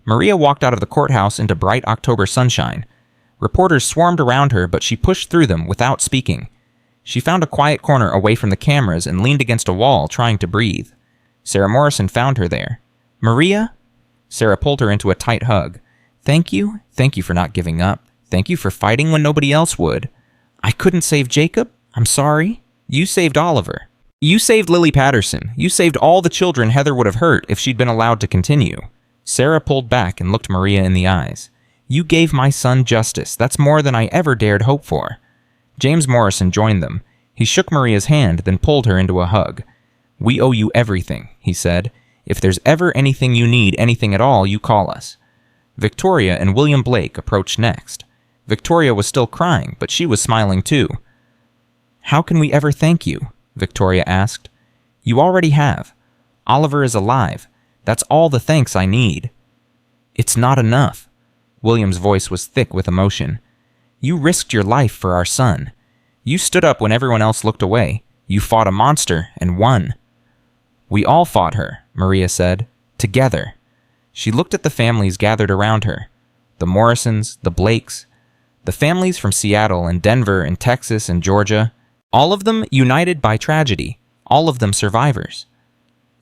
Maria walked out of the courthouse into bright October sunshine. Reporters swarmed around her, but she pushed through them without speaking. She found a quiet corner away from the cameras and leaned against a wall, trying to breathe. Sarah Morrison found her there. "Maria?" Sarah pulled her into a tight hug. Thank you for not giving up. Thank you for fighting when nobody else would. I couldn't save Jacob. I'm sorry. You saved Oliver. You saved Lily Patterson. You saved all the children Heather would have hurt if she'd been allowed to continue." Sarah pulled back and looked Maria in the eyes. "You gave my son justice. That's more than I ever dared hope for." James Morrison joined them. He shook Maria's hand, then pulled her into a hug. "We owe you everything," he said. "If there's ever anything you need, anything at all, you call us." Victoria and William Blake approached next. Victoria was still crying, but she was smiling too. "How can we ever thank you?" Victoria asked. "You already have. Oliver is alive. That's all the thanks I need." "It's not enough." William's voice was thick with emotion. "You risked your life for our son. You stood up when everyone else looked away. You fought a monster and won." "We all fought her," Maria said. "Together." She looked at the families gathered around her. The Morrisons, the Blakes, the families from Seattle and Denver and Texas and Georgia. All of them united by tragedy. All of them survivors.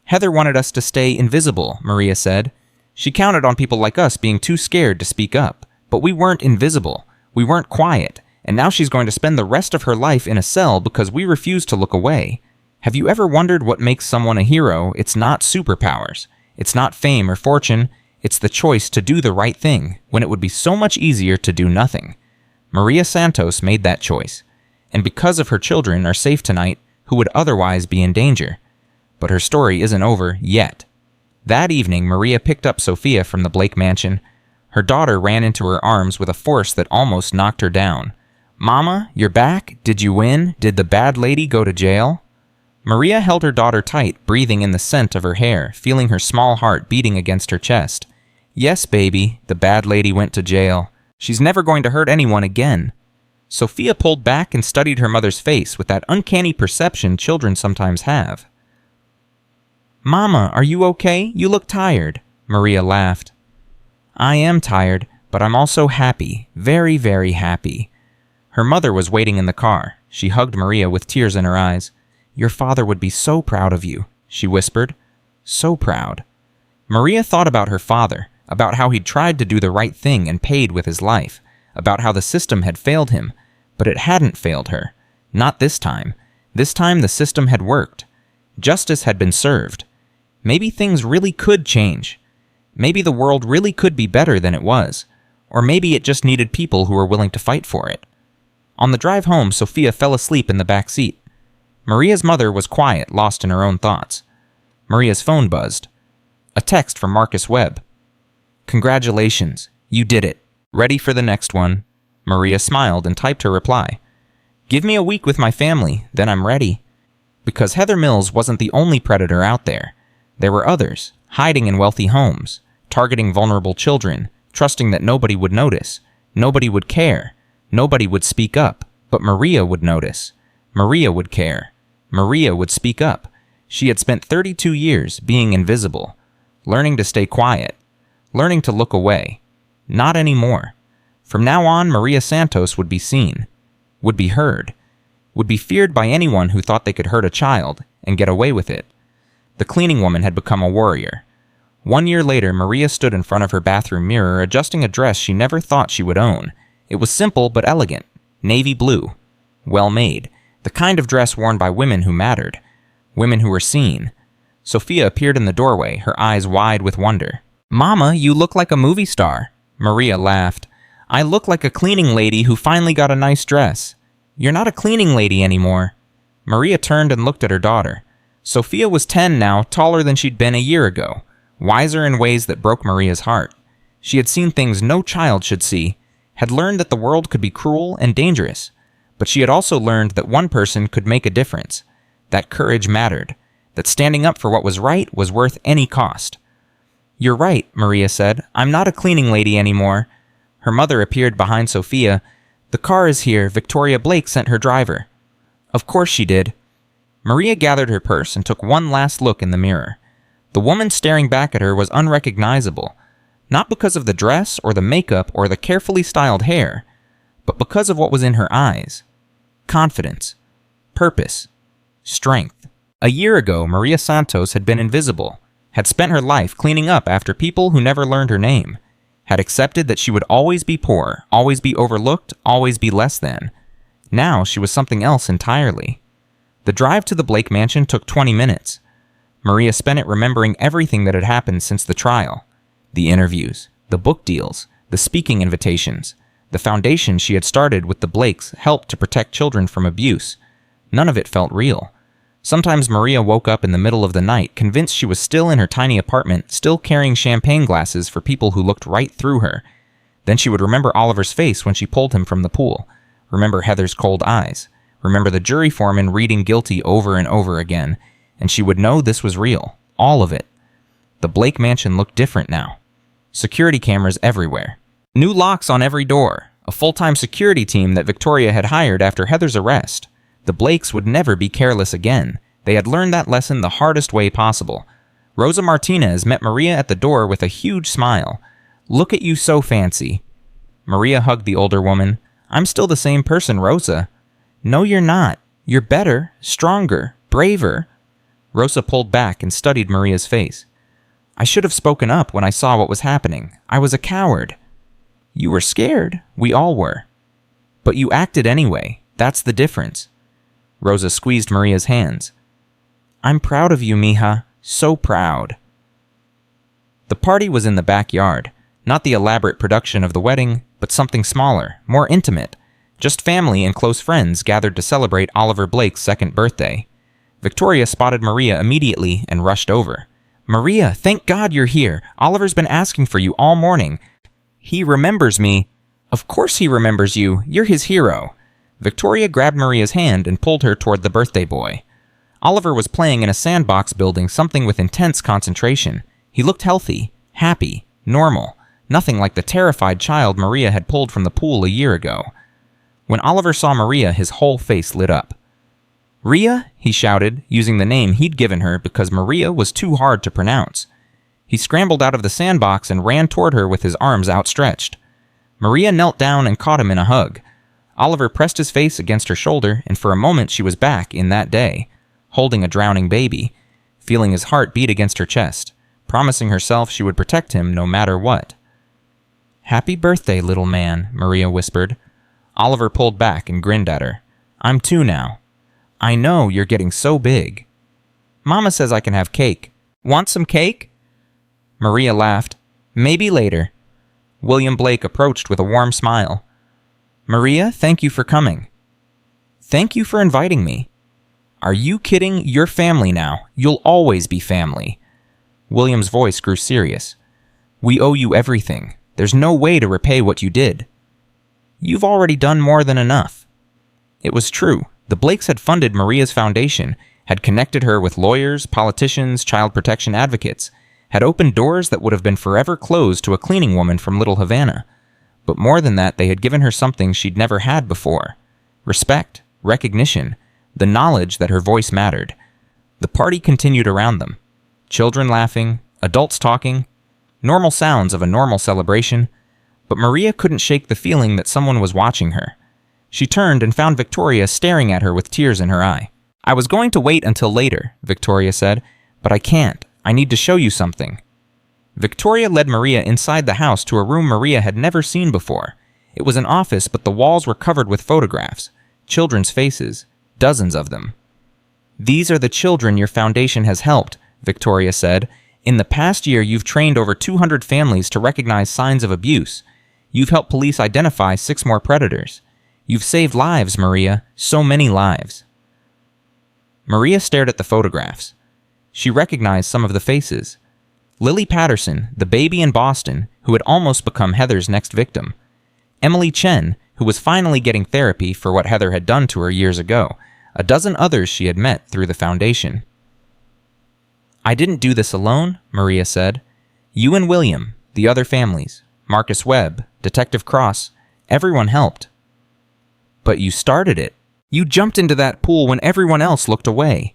"Heather wanted us to stay invisible," Maria said. "She counted on people like us being too scared to speak up. But we weren't invisible. We weren't quiet. And now she's going to spend the rest of her life in a cell because we refuse to look away. Have you ever wondered what makes someone a hero? It's not superpowers. It's not fame or fortune. It's the choice to do the right thing when it would be so much easier to do nothing. Maria Santos made that choice. And because of her children are safe tonight who would otherwise be in danger. But her story isn't over yet." That evening, Maria picked up Sophia from the Blake mansion. Her daughter ran into her arms with a force that almost knocked her down. "Mama, you're back? Did you win? Did the bad lady go to jail?" Maria held her daughter tight, breathing in the scent of her hair, feeling her small heart beating against her chest. "Yes, baby, the bad lady went to jail. She's never going to hurt anyone again." Sophia pulled back and studied her mother's face with that uncanny perception children sometimes have. "Mama, are you okay? You look tired." Maria laughed. "I am tired, but I'm also happy, very, very happy." Her mother was waiting in the car. She hugged Maria with tears in her eyes. "Your father would be so proud of you," she whispered. "So proud." Maria thought about her father, about how he'd tried to do the right thing and paid with his life, about how the system had failed him, but it hadn't failed her. Not this time. This time the system had worked. Justice had been served. Maybe things really could change. Maybe the world really could be better than it was. Or maybe it just needed people who were willing to fight for it. On the drive home, Sophia fell asleep in the back seat. Maria's mother was quiet, lost in her own thoughts. Maria's phone buzzed. A text from Marcus Webb. "Congratulations, you did it. Ready for the next one." Maria smiled and typed her reply. "Give me a week with my family, then I'm ready." Because Heather Mills wasn't the only predator out there. There were others, hiding in wealthy homes, targeting vulnerable children, trusting that nobody would notice, nobody would care, nobody would speak up, but Maria would notice. Maria would care. Maria would speak up. She had spent 32 years being invisible, learning to stay quiet, learning to look away. Not anymore. From now on, Maria Santos would be seen, would be heard, would be feared by anyone who thought they could hurt a child and get away with it. The cleaning woman had become a warrior. 1 year later, Maria stood in front of her bathroom mirror adjusting a dress she never thought she would own. It was simple but elegant, navy blue, well made, the kind of dress worn by women who mattered, women who were seen. Sophia appeared in the doorway, her eyes wide with wonder. "Mama, you look like a movie star." Maria laughed. "I look like a cleaning lady who finally got a nice dress." "You're not a cleaning lady anymore." Maria turned and looked at her daughter. Sophia was 10 now, taller than she'd been a year ago, wiser in ways that broke Maria's heart. She had seen things no child should see, had learned that the world could be cruel and dangerous, but she had also learned that one person could make a difference, that courage mattered, that standing up for what was right was worth any cost. "You're right," Maria said. "I'm not a cleaning lady anymore." Her mother appeared behind Sophia. "The car is here. Victoria Blake sent her driver." "Of course she did." Maria gathered her purse and took one last look in the mirror. The woman staring back at her was unrecognizable, not because of the dress or the makeup or the carefully styled hair, but because of what was in her eyes. Confidence, purpose, strength. A year ago, Maria Santos had been invisible, had spent her life cleaning up after people who never learned her name, had accepted that she would always be poor, always be overlooked, always be less than. Now she was something else entirely. The drive to the Blake mansion took 20 minutes. Maria spent it remembering everything that had happened since the trial. The interviews, the book deals, the speaking invitations, the foundation she had started with the Blakes helped to protect children from abuse. None of it felt real. Sometimes Maria woke up in the middle of the night, convinced she was still in her tiny apartment, still carrying champagne glasses for people who looked right through her. Then she would remember Oliver's face when she pulled him from the pool, remember Heather's cold eyes, remember the jury foreman reading guilty over and over again, and she would know this was real, all of it. The Blake mansion looked different now. Security cameras everywhere. New locks on every door. A full-time security team that Victoria had hired after Heather's arrest. The Blakes would never be careless again. They had learned that lesson the hardest way possible. Rosa Martinez met Maria at the door with a huge smile. "Look at you so fancy." Maria hugged the older woman. "I'm still the same person, Rosa." "No, you're not. You're better, stronger, braver." Rosa pulled back and studied Maria's face. "I should have spoken up when I saw what was happening. I was a coward." "You were scared. We all were." "But you acted anyway. That's the difference." Rosa squeezed Maria's hands. "I'm proud of you, mija. So proud." The party was in the backyard. Not the elaborate production of the wedding, but something smaller, more intimate. Just family and close friends gathered to celebrate Oliver Blake's 2nd birthday. Victoria spotted Maria immediately and rushed over. "Maria, thank God you're here. Oliver's been asking for you all morning. He remembers me." "Of course he remembers you. You're his hero." Victoria grabbed Maria's hand and pulled her toward the birthday boy. Oliver was playing in a sandbox building something with intense concentration. He looked healthy, happy, normal, nothing like the terrified child Maria had pulled from the pool a year ago. When Oliver saw Maria, his whole face lit up. "Ria?" he shouted, using the name he'd given her because Maria was too hard to pronounce. He scrambled out of the sandbox and ran toward her with his arms outstretched. Maria knelt down and caught him in a hug. Oliver pressed his face against her shoulder, and for a moment she was back in that day, holding a drowning baby, feeling his heart beat against her chest, promising herself she would protect him no matter what. "Happy birthday, little man," Maria whispered. Oliver pulled back and grinned at her. "I'm 2 now. I know, you're getting so big." "Mama says I can have cake. Want some cake?" Maria laughed. "Maybe later." William Blake approached with a warm smile. "Maria, thank you for coming." "Thank you for inviting me." "Are you kidding? You're family now. You'll always be family." William's voice grew serious. "We owe you everything. There's no way to repay what you did." "You've already done more than enough." It was true. The Blakes had funded Maria's foundation, had connected her with lawyers, politicians, child protection advocates, had opened doors that would have been forever closed to a cleaning woman from Little Havana. But more than that, they had given her something she'd never had before. Respect, recognition, the knowledge that her voice mattered. The party continued around them. Children laughing, adults talking, normal sounds of a normal celebration. But Maria couldn't shake the feeling that someone was watching her. She turned and found Victoria staring at her with tears in her eye. "I was going to wait until later," Victoria said, "but I can't. I need to show you something." Victoria led Maria inside the house to a room Maria had never seen before. It was an office, but the walls were covered with photographs, children's faces, dozens of them. "These are the children your foundation has helped," Victoria said, In the past year, you've trained over 200 families to recognize signs of abuse. You've helped police identify 6 more predators. You've saved lives, Maria, so many lives. Maria stared at the photographs. She recognized some of the faces. Lily Patterson, the baby in Boston, who had almost become Heather's next victim. Emily Chen, who was finally getting therapy for what Heather had done to her years ago. A dozen others she had met through the foundation. I didn't do this alone, Maria said. You and William, the other families, Marcus Webb, Detective Cross, everyone helped. But you started it. You jumped into that pool when everyone else looked away.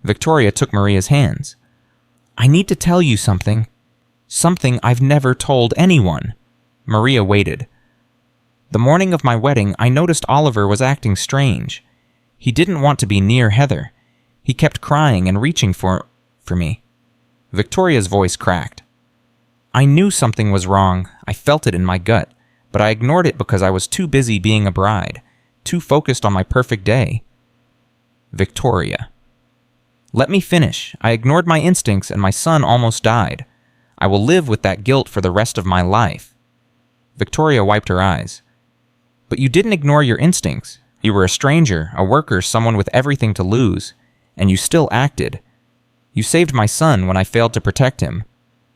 Victoria took Maria's hands. I need to tell you something. Something I've never told anyone. Maria waited. The morning of my wedding, I noticed Oliver was acting strange. He didn't want to be near Heather. He kept crying and reaching for me. Victoria's voice cracked. I knew something was wrong. I felt it in my gut, but I ignored it because I was too busy being a bride, too focused on my perfect day. Victoria. Let me finish. I ignored my instincts and my son almost died. I will live with that guilt for the rest of my life. Victoria wiped her eyes. But you didn't ignore your instincts. You were a stranger, a worker, someone with everything to lose, and you still acted. You saved my son when I failed to protect him.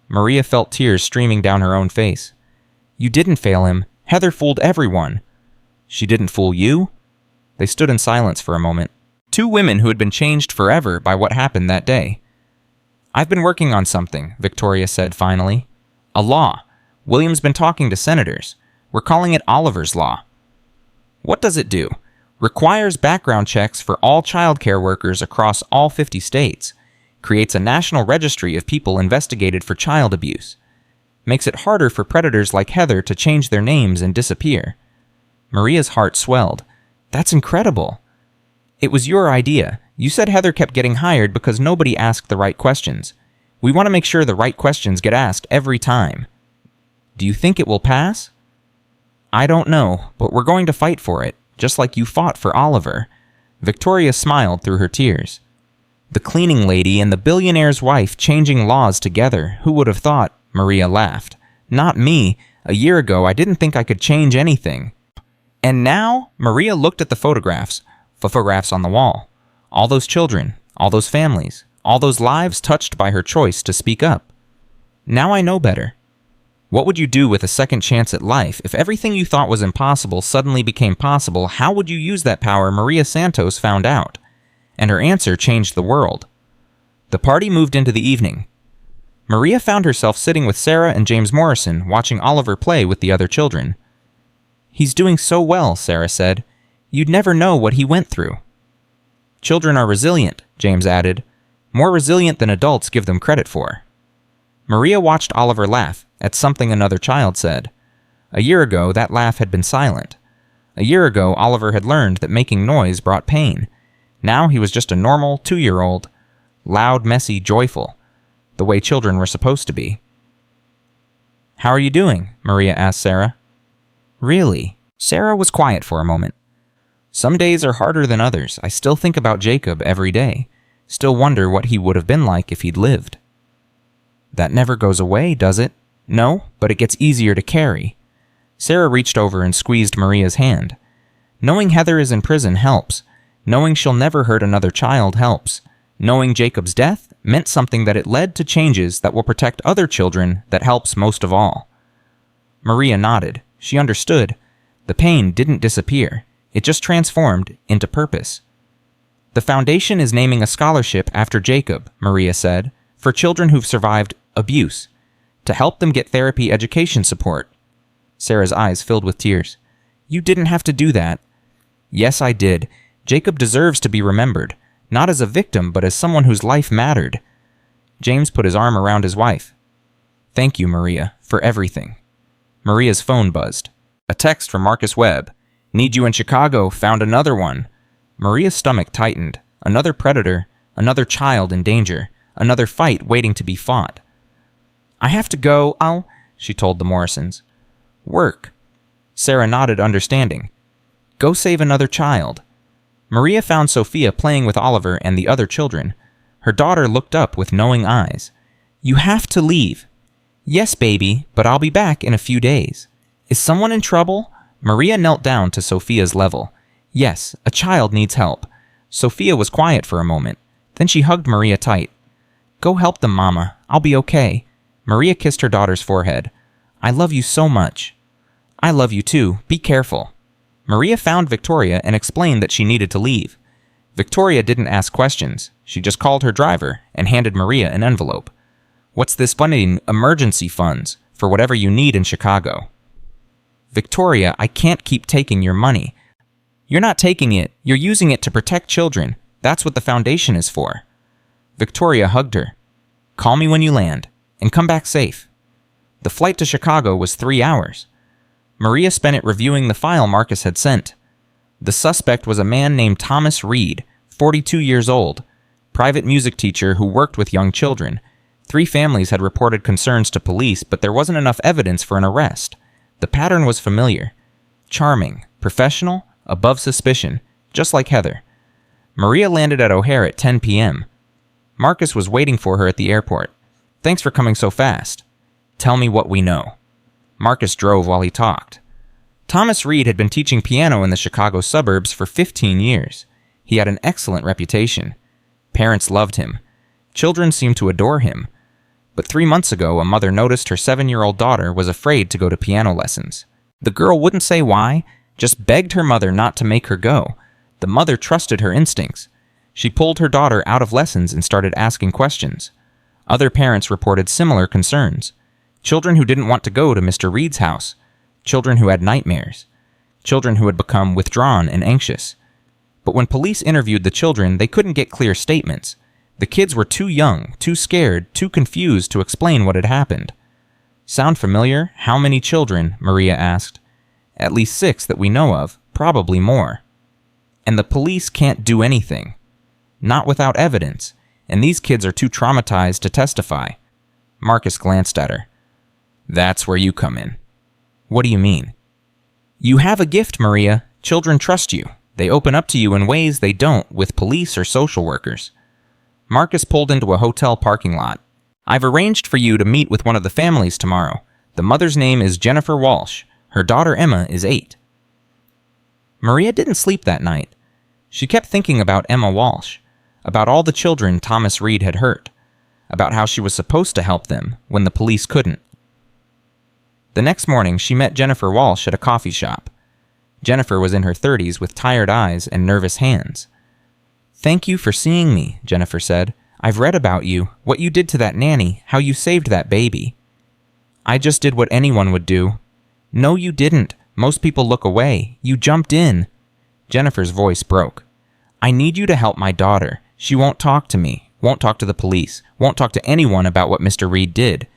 Maria felt tears streaming down her own face. You didn't fail him. Heather fooled everyone. She didn't fool you? They stood in silence for a moment. 2 women who had been changed forever by what happened that day. I've been working on something, Victoria said finally. A law. William's been talking to senators. We're calling it Oliver's Law. What does it do? Requires background checks for all childcare workers across all 50 states. Creates a national registry of people investigated for child abuse. Makes it harder for predators like Heather to change their names and disappear. Maria's heart swelled. That's incredible. It was your idea. You said Heather kept getting hired because nobody asked the right questions. We want to make sure the right questions get asked every time. Do you think it will pass? I don't know, but we're going to fight for it, just like you fought for Oliver. Victoria smiled through her tears. The cleaning lady and the billionaire's wife changing laws together. Who would have thought? Maria laughed. Not me. A year ago, I didn't think I could change anything. And now? Maria looked at the photographs on the wall. All those children, all those families, all those lives touched by her choice to speak up. Now I know better. What would you do with a second chance at life? If everything you thought was impossible suddenly became possible, how would you use that power? Maria Santos found out. And her answer changed the world. The party moved into the evening. Maria found herself sitting with Sarah and James Morrison, watching Oliver play with the other children. He's doing so well, Sarah said. You'd never know what he went through. Children are resilient, James added. More resilient than adults give them credit for. Maria watched Oliver laugh at something another child said. A year ago, that laugh had been silent. A year ago, Oliver had learned that making noise brought pain. Now he was just a normal 2-year-old, loud, messy, joyful, the way children were supposed to be. How are you doing? Maria asked Sarah. Really? Sarah was quiet for a moment. Some days are harder than others. I still think about Jacob every day. Still wonder what he would have been like if he'd lived. That never goes away, does it? No, but it gets easier to carry. Sarah reached over and squeezed Maria's hand. Knowing Heather is in prison helps. Knowing she'll never hurt another child helps. Knowing Jacob's death meant something, that it led to changes that will protect other children. That helps most of all. Maria nodded. She understood. The pain didn't disappear. It just transformed into purpose. The foundation is naming a scholarship after Jacob, Maria said, for children who've survived abuse, to help them get therapy education support. Sarah's eyes filled with tears. You didn't have to do that. Yes, I did. Jacob deserves to be remembered, not as a victim, but as someone whose life mattered. James put his arm around his wife. Thank you, Maria, for everything. Maria's phone buzzed. A text from Marcus Webb. Need you in Chicago, found another one. Maria's stomach tightened. Another predator, another child in danger, another fight waiting to be fought. I have to go, she told the Morrisons. Work. Sarah nodded, understanding. Go save another child. Maria found Sophia playing with Oliver and the other children. Her daughter looked up with knowing eyes. You have to leave. Yes, baby, but I'll be back in a few days. Is someone in trouble? Maria knelt down to Sophia's level. Yes, a child needs help. Sophia was quiet for a moment. Then she hugged Maria tight. Go help them, Mama. I'll be okay. Maria kissed her daughter's forehead. I love you so much. I love you too. Be careful. Maria found Victoria and explained that she needed to leave. Victoria didn't ask questions. She just called her driver and handed Maria an envelope. What's this funding? Emergency funds for whatever you need in Chicago. Victoria, I can't keep taking your money. You're not taking it. You're using it to protect children. That's what the foundation is for. Victoria hugged her. Call me when you land, and come back safe. The flight to Chicago was 3 hours. Maria spent it reviewing the file Marcus had sent. The suspect was a man named Thomas Reed, 42 years old, private music teacher who worked with young children. 3 families had reported concerns to police, but there wasn't enough evidence for an arrest. The pattern was familiar. Charming, professional, above suspicion, just like Heather. Maria landed at O'Hare at 10 p.m. Marcus was waiting for her at the airport. Thanks for coming so fast. Tell me what we know. Marcus drove while he talked. Thomas Reed had been teaching piano in the Chicago suburbs for 15 years. He had an excellent reputation. Parents loved him. Children seemed to adore him. But 3 months ago, a mother noticed her 7-year-old daughter was afraid to go to piano lessons. The girl wouldn't say why, just begged her mother not to make her go. The mother trusted her instincts. She pulled her daughter out of lessons and started asking questions. Other parents reported similar concerns. Children who didn't want to go to Mr. Reed's house. Children who had nightmares. Children who had become withdrawn and anxious. But when police interviewed the children, they couldn't get clear statements. The kids were too young, too scared, too confused to explain what had happened. Sound familiar? How many children? Maria asked. At least 6 that we know of, probably more. And the police can't do anything. Not without evidence, and these kids are too traumatized to testify. Marcus glanced at her. That's where you come in. What do you mean? You have a gift, Maria. Children trust you. They open up to you in ways they don't with police or social workers. Marcus pulled into a hotel parking lot. I've arranged for you to meet with one of the families tomorrow. The mother's name is Jennifer Walsh. Her daughter Emma is 8. Maria didn't sleep that night. She kept thinking about Emma Walsh, about all the children Thomas Reed had hurt, about how she was supposed to help them when the police couldn't. The next morning, she met Jennifer Walsh at a coffee shop. Jennifer was in her 30s with tired eyes and nervous hands. Thank you for seeing me, Jennifer said. I've read about you, what you did to that nanny, how you saved that baby. I just did what anyone would do. No, you didn't. Most people look away. You jumped in. Jennifer's voice broke. I need you to help my daughter. She won't talk to me, won't talk to the police, won't talk to anyone about what Mr. Reed did.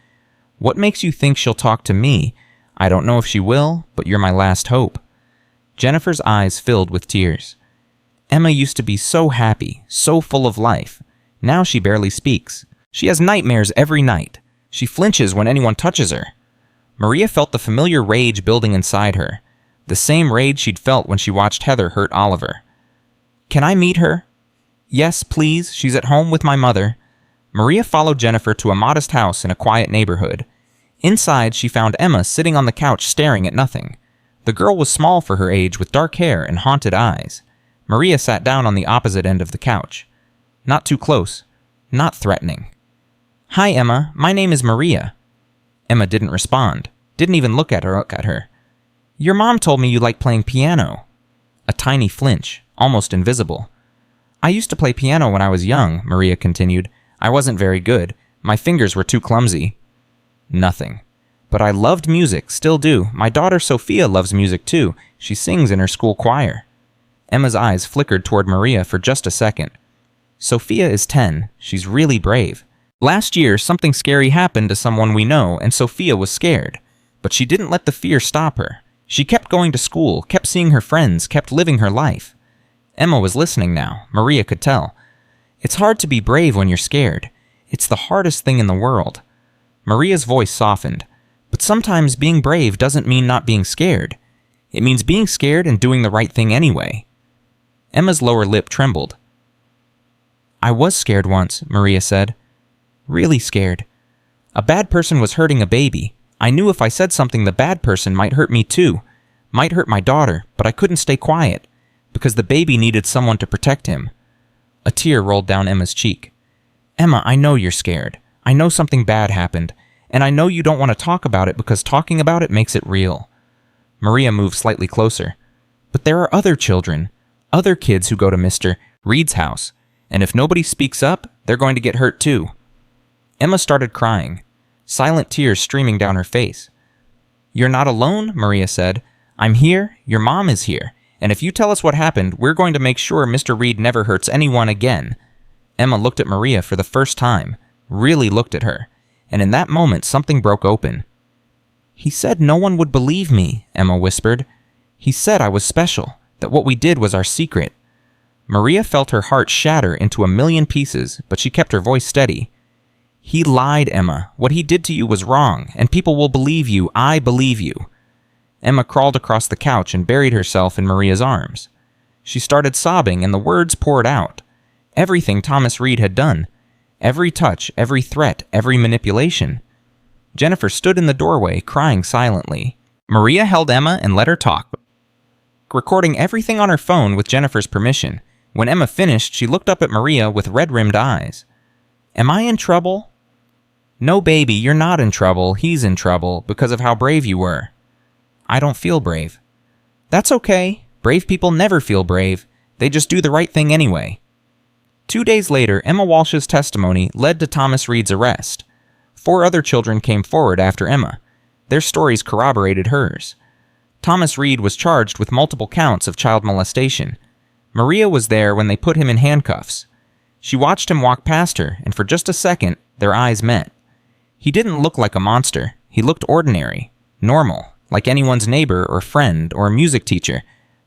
What makes you think she'll talk to me? I don't know if she will, but you're my last hope. Jennifer's eyes filled with tears. Emma used to be so happy, so full of life. Now she barely speaks. She has nightmares every night. She flinches when anyone touches her. Maria felt the familiar rage building inside her, the same rage she'd felt when she watched Heather hurt Oliver. Can I meet her? Yes, please. She's at home with my mother. Maria followed Jennifer to a modest house in a quiet neighborhood. Inside, she found Emma sitting on the couch staring at nothing. The girl was small for her age with dark hair and haunted eyes. Maria sat down on the opposite end of the couch. Not too close. Not threatening. Hi, Emma. My name is Maria. Emma didn't respond. Didn't even look at her. Your mom told me you like playing piano. A tiny flinch, almost invisible. I used to play piano when I was young, Maria continued. I wasn't very good. My fingers were too clumsy. Nothing. But I loved music, still do. My daughter Sophia loves music too. She sings in her school choir. Emma's eyes flickered toward Maria for just a second. Sophia is 10. She's really brave. Last year, something scary happened to someone we know, and Sophia was scared. But she didn't let the fear stop her. She kept going to school, kept seeing her friends, kept living her life. Emma was listening now, Maria could tell. It's hard to be brave when you're scared. It's the hardest thing in the world. Maria's voice softened. But sometimes being brave doesn't mean not being scared. It means being scared and doing the right thing anyway. Emma's lower lip trembled. I was scared once, Maria said. Really scared. A bad person was hurting a baby. I knew if I said something, the bad person might hurt me too. Might hurt my daughter, but I couldn't stay quiet, because the baby needed someone to protect him. A tear rolled down Emma's cheek. Emma, I know you're scared. I know something bad happened, and I know you don't want to talk about it because talking about it makes it real. Maria moved slightly closer. But there are other children, other kids who go to Mr. Reed's house, and if nobody speaks up, they're going to get hurt too. Emma started crying, silent tears streaming down her face. You're not alone, Maria said. I'm here, your mom is here, and if you tell us what happened, we're going to make sure Mr. Reed never hurts anyone again. Emma looked at Maria for the first time, really looked at her, and in that moment something broke open. He said no one would believe me, Emma whispered. He said I was special, that what we did was our secret. Maria felt her heart shatter into a million pieces, but she kept her voice steady. He lied, Emma. What he did to you was wrong, and people will believe you. I believe you. Emma crawled across the couch and buried herself in Maria's arms. She started sobbing, and the words poured out. Everything Thomas Reed had done. Every touch, every threat, every manipulation. Jennifer stood in the doorway, crying silently. Maria held Emma and let her talk, recording everything on her phone with Jennifer's permission. When Emma finished, she looked up at Maria with red-rimmed eyes. Am I in trouble? No, baby, you're not in trouble. He's in trouble because of how brave you were. I don't feel brave. That's okay. Brave people never feel brave. They just do the right thing anyway. 2 days later, Emma Walsh's testimony led to Thomas Reed's arrest. 4 other children came forward after Emma. Their stories corroborated hers. Thomas Reed was charged with multiple counts of child molestation. Maria was there when they put him in handcuffs. She watched him walk past her, and for just a second, their eyes met. He didn't look like a monster. He looked ordinary, normal, like anyone's neighbor or friend or music teacher.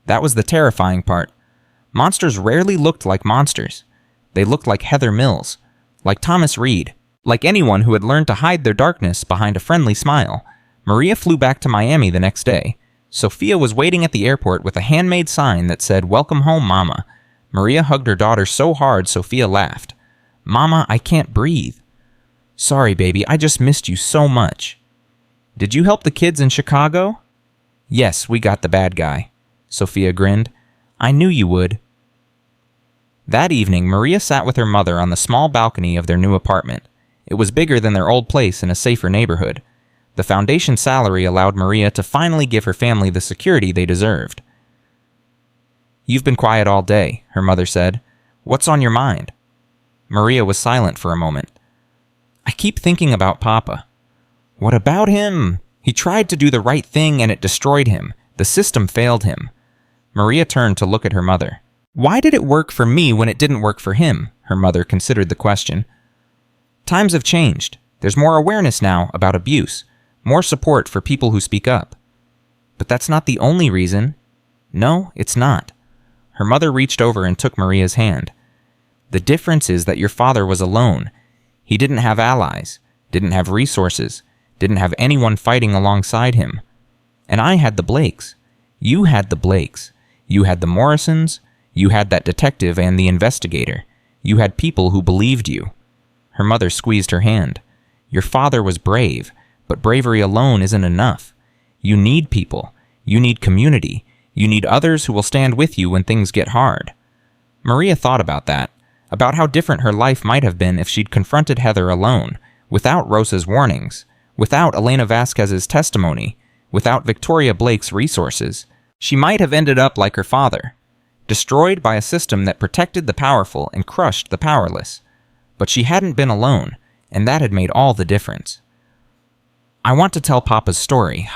That was the terrifying part. Monsters rarely looked like monsters. They looked like Heather Mills, like Thomas Reed, like anyone who had learned to hide their darkness behind a friendly smile. Maria flew back to Miami the next day. Sophia was waiting at the airport with a handmade sign that said, "Welcome home, Mama." Maria hugged her daughter so hard Sophia laughed. "Mama, I can't breathe." "Sorry, baby, I just missed you so much." "Did you help the kids in Chicago?" "Yes, we got the bad guy." Sophia grinned. "I knew you would." That evening, Maria sat with her mother on the small balcony of their new apartment. It was bigger than their old place in a safer neighborhood. The foundation salary allowed Maria to finally give her family the security they deserved. "You've been quiet all day," her mother said. "What's on your mind?" Maria was silent for a moment. "I keep thinking about Papa." "What about him? He tried to do the right thing and it destroyed him. The system failed him." Maria turned to look at her mother. "Why did it work for me when it didn't work for him?" Her mother considered the question. "Times have changed. There's more awareness now about abuse, more support for people who speak up." "But that's not the only reason." "No, it's not." Her mother reached over and took Maria's hand. "The difference is that your father was alone. He didn't have allies, didn't have resources, didn't have anyone fighting alongside him. And I had the Blakes. You had the Blakes. You had the Morrisons. You had that detective and the investigator. You had people who believed you." Her mother squeezed her hand. "Your father was brave, but bravery alone isn't enough. You need people. You need community. You need others who will stand with you when things get hard." Maria thought about that, about how different her life might have been if she'd confronted Heather alone, without Rosa's warnings, without Elena Vasquez's testimony, without Victoria Blake's resources. She might have ended up like her father, destroyed by a system that protected the powerful and crushed the powerless. But she hadn't been alone, and that had made all the difference. "I want to tell Papa's story,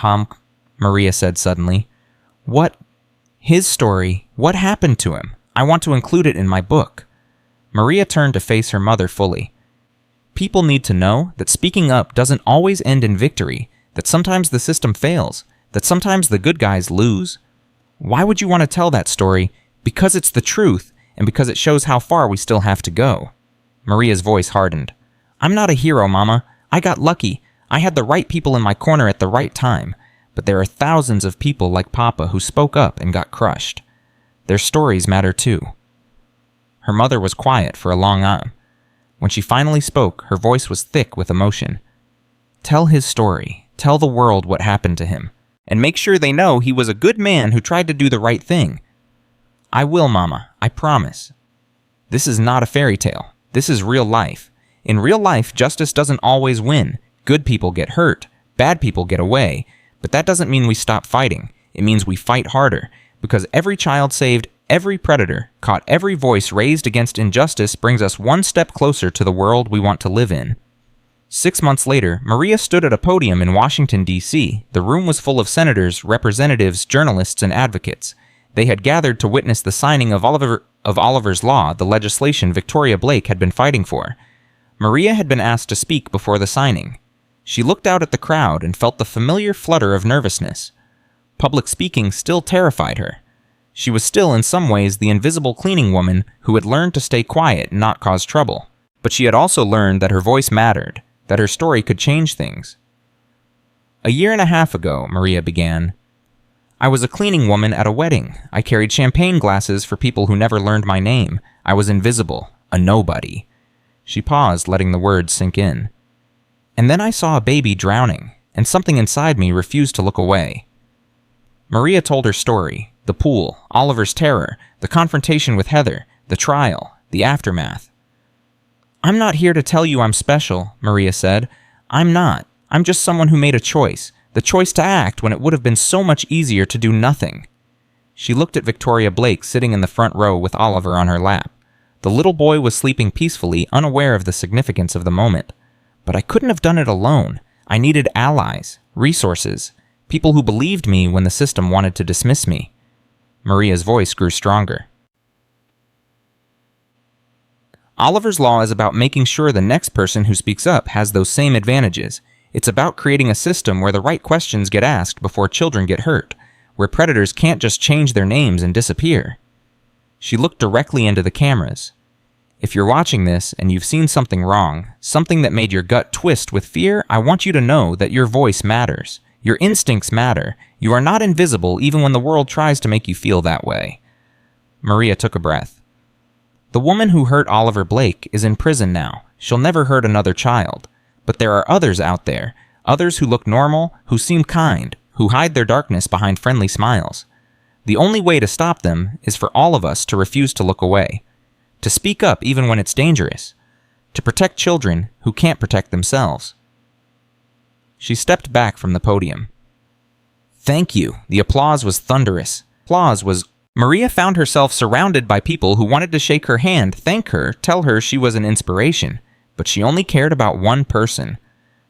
Maria said suddenly. "What? His story? What happened to him? I want to include it in my book." Maria turned to face her mother fully. "People need to know that speaking up doesn't always end in victory, that sometimes the system fails, that sometimes the good guys lose. Why would you want to tell that story? Because it's the truth, and because it shows how far we still have to go." Maria's voice hardened. "I'm not a hero, Mama. I got lucky. I had the right people in my corner at the right time. But there are thousands of people like Papa who spoke up and got crushed. Their stories matter too." Her mother was quiet for a long time. When she finally spoke, her voice was thick with emotion. Tell his story. Tell the world what happened to him. And make sure they know he was a good man who tried to do the right thing. I will, Mama. I promise. This is not a fairy tale. This is real life. In real life, justice doesn't always win. Good people get hurt. Bad people get away. But that doesn't mean we stop fighting. It means we fight harder. Because every child saved, every predator caught, every voice raised against injustice brings us one step closer to the world we want to live in. 6 months later, Maria stood at a podium in Washington, D.C. The room was full of senators, representatives, journalists, and advocates. They had gathered to witness the signing of Oliver's Law, the legislation Victoria Blake had been fighting for. Maria had been asked to speak before the signing. She looked out at the crowd and felt the familiar flutter of nervousness. Public speaking still terrified her. She was still, in some ways, the invisible cleaning woman who had learned to stay quiet and not cause trouble. But she had also learned that her voice mattered, that her story could change things. "1.5 years ago, Maria began. I was a cleaning woman at a wedding. I carried champagne glasses for people who never learned my name. I was invisible, a nobody." She paused, letting the words sink in. "And then I saw a baby drowning, and something inside me refused to look away." Maria told her story, the pool, Oliver's terror, the confrontation with Heather, the trial, the aftermath. "I'm not here to tell you I'm special," Maria said. "I'm not. I'm just someone who made a choice, the choice to act when it would have been so much easier to do nothing." She looked at Victoria Blake sitting in the front row with Oliver on her lap. The little boy was sleeping peacefully, unaware of the significance of the moment. "But I couldn't have done it alone. I needed allies, resources, people who believed me when the system wanted to dismiss me." Maria's voice grew stronger. Oliver's Law is about making sure the next person who speaks up has those same advantages. It's about creating a system where the right questions get asked before children get hurt, where predators can't just change their names and disappear. She looked directly into the cameras. If you're watching this and you've seen something wrong, something that made your gut twist with fear, I want you to know that your voice matters. Your instincts matter. You are not invisible even when the world tries to make you feel that way. Maria took a breath. The woman who hurt Oliver Blake is in prison now. She'll never hurt another child. But there are others out there, others who look normal, who seem kind, who hide their darkness behind friendly smiles. The only way to stop them is for all of us to refuse to look away, to speak up even when it's dangerous, to protect children who can't protect themselves. She stepped back from the podium. "Thank you." The applause was thunderous. Maria found herself surrounded by people who wanted to shake her hand, thank her, tell her she was an inspiration. But she only cared about one person.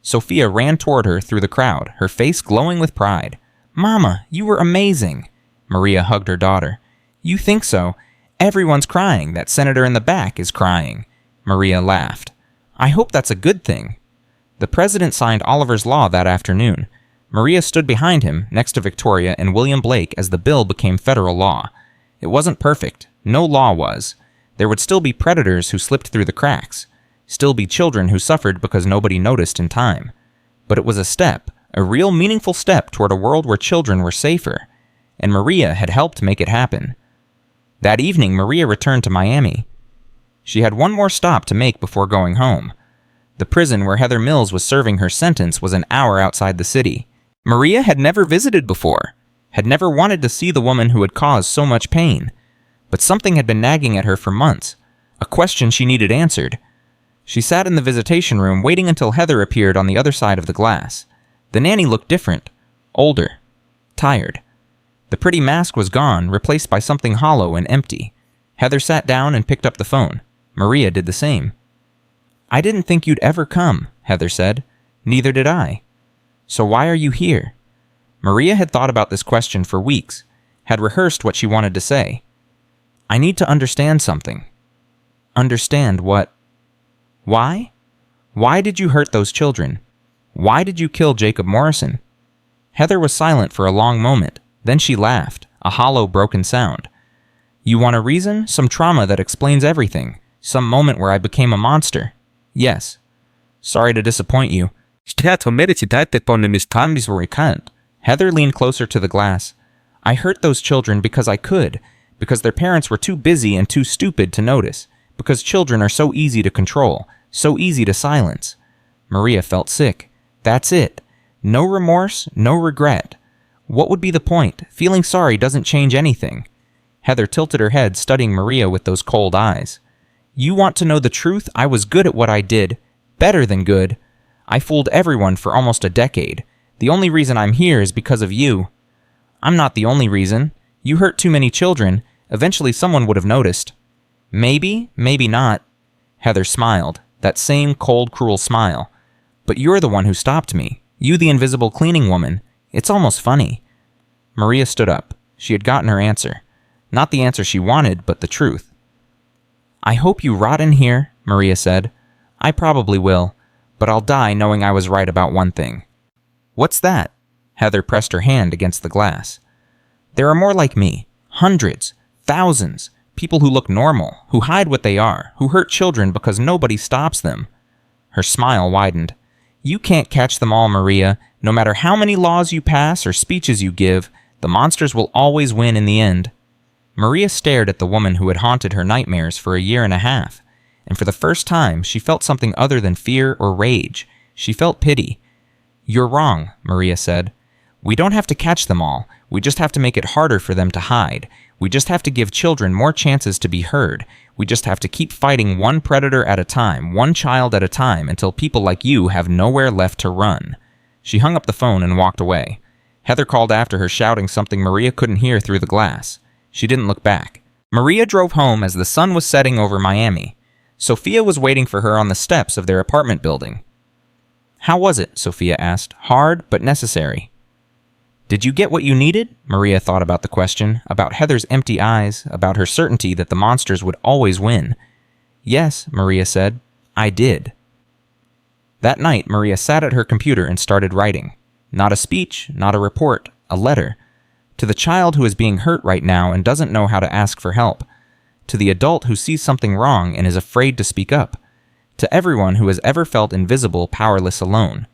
Sophia ran toward her through the crowd, her face glowing with pride. "Mama, you were amazing." Maria hugged her daughter. "You think so? Everyone's crying. That senator in the back is crying." Maria laughed. "I hope that's a good thing." The president signed Oliver's Law that afternoon. Maria stood behind him, next to Victoria and William Blake, as the bill became federal law. It wasn't perfect. No law was. There would still be predators who slipped through the cracks. Still be children who suffered because nobody noticed in time. But it was a step, a real meaningful step toward a world where children were safer. And Maria had helped make it happen. That evening, Maria returned to Miami. She had one more stop to make before going home. The prison where Heather Mills was serving her sentence was an hour outside the city. Maria had never visited before, had never wanted to see the woman who had caused so much pain. But something had been nagging at her for months, a question she needed answered. She sat in the visitation room waiting until Heather appeared on the other side of the glass. The nanny looked different, older, tired. The pretty mask was gone, replaced by something hollow and empty. Heather sat down and picked up the phone. Maria did the same. "I didn't think you'd ever come," Heather said. "Neither did I." "So why are you here?" Maria had thought about this question for weeks, had rehearsed what she wanted to say. "I need to understand something." "Understand what?" "Why? Why did you hurt those children? Why did you kill Jacob Morrison?" Heather was silent for a long moment. Then she laughed, a hollow, broken sound. "You want a reason? Some trauma that explains everything? Some moment where I became a monster?" "Yes." "Sorry to disappoint you." Heather leaned closer to the glass. "I hurt those children because I could, because their parents were too busy and too stupid to notice, because children are so easy to control, so easy to silence." Maria felt sick. That's it. No remorse, no regret. What would be the point? Feeling sorry doesn't change anything. Heather tilted her head, studying Maria with those cold eyes. You want to know the truth? I was good at what I did. Better than good. I fooled everyone for almost a decade. The only reason I'm here is because of you. I'm not the only reason. You hurt too many children. Eventually someone would have noticed. Maybe, maybe not. Heather smiled, that same cold, cruel smile. But you're the one who stopped me. You, the invisible cleaning woman. It's almost funny. Maria stood up. She had gotten her answer. Not the answer she wanted, but the truth. I hope you rot in here, Maria said. I probably will, but I'll die knowing I was right about one thing. What's that? Heather pressed her hand against the glass. There are more like me. Hundreds. Thousands. People who look normal, who hide what they are, who hurt children because nobody stops them. Her smile widened. You can't catch them all, Maria. No matter how many laws you pass or speeches you give, the monsters will always win in the end. Maria stared at the woman who had haunted her nightmares for a year and a half, and for the first time she felt something other than fear or rage. She felt pity. You're wrong, Maria said. We don't have to catch them all. We just have to make it harder for them to hide. We just have to give children more chances to be heard. We just have to keep fighting one predator at a time, one child at a time, until people like you have nowhere left to run. She hung up the phone and walked away. Heather called after her, shouting something Maria couldn't hear through the glass. She didn't look back. Maria drove home as the sun was setting over Miami. Sophia was waiting for her on the steps of their apartment building. How was it? Sophia asked. Hard, but necessary. Did you get what you needed? Maria thought about the question, about Heather's empty eyes, about her certainty that the monsters would always win. Yes, Maria said. I did. That night, Maria sat at her computer and started writing. Not a speech, not a report, a letter. To the child who is being hurt right now and doesn't know how to ask for help. To the adult who sees something wrong and is afraid to speak up. To everyone who has ever felt invisible, powerless, alone.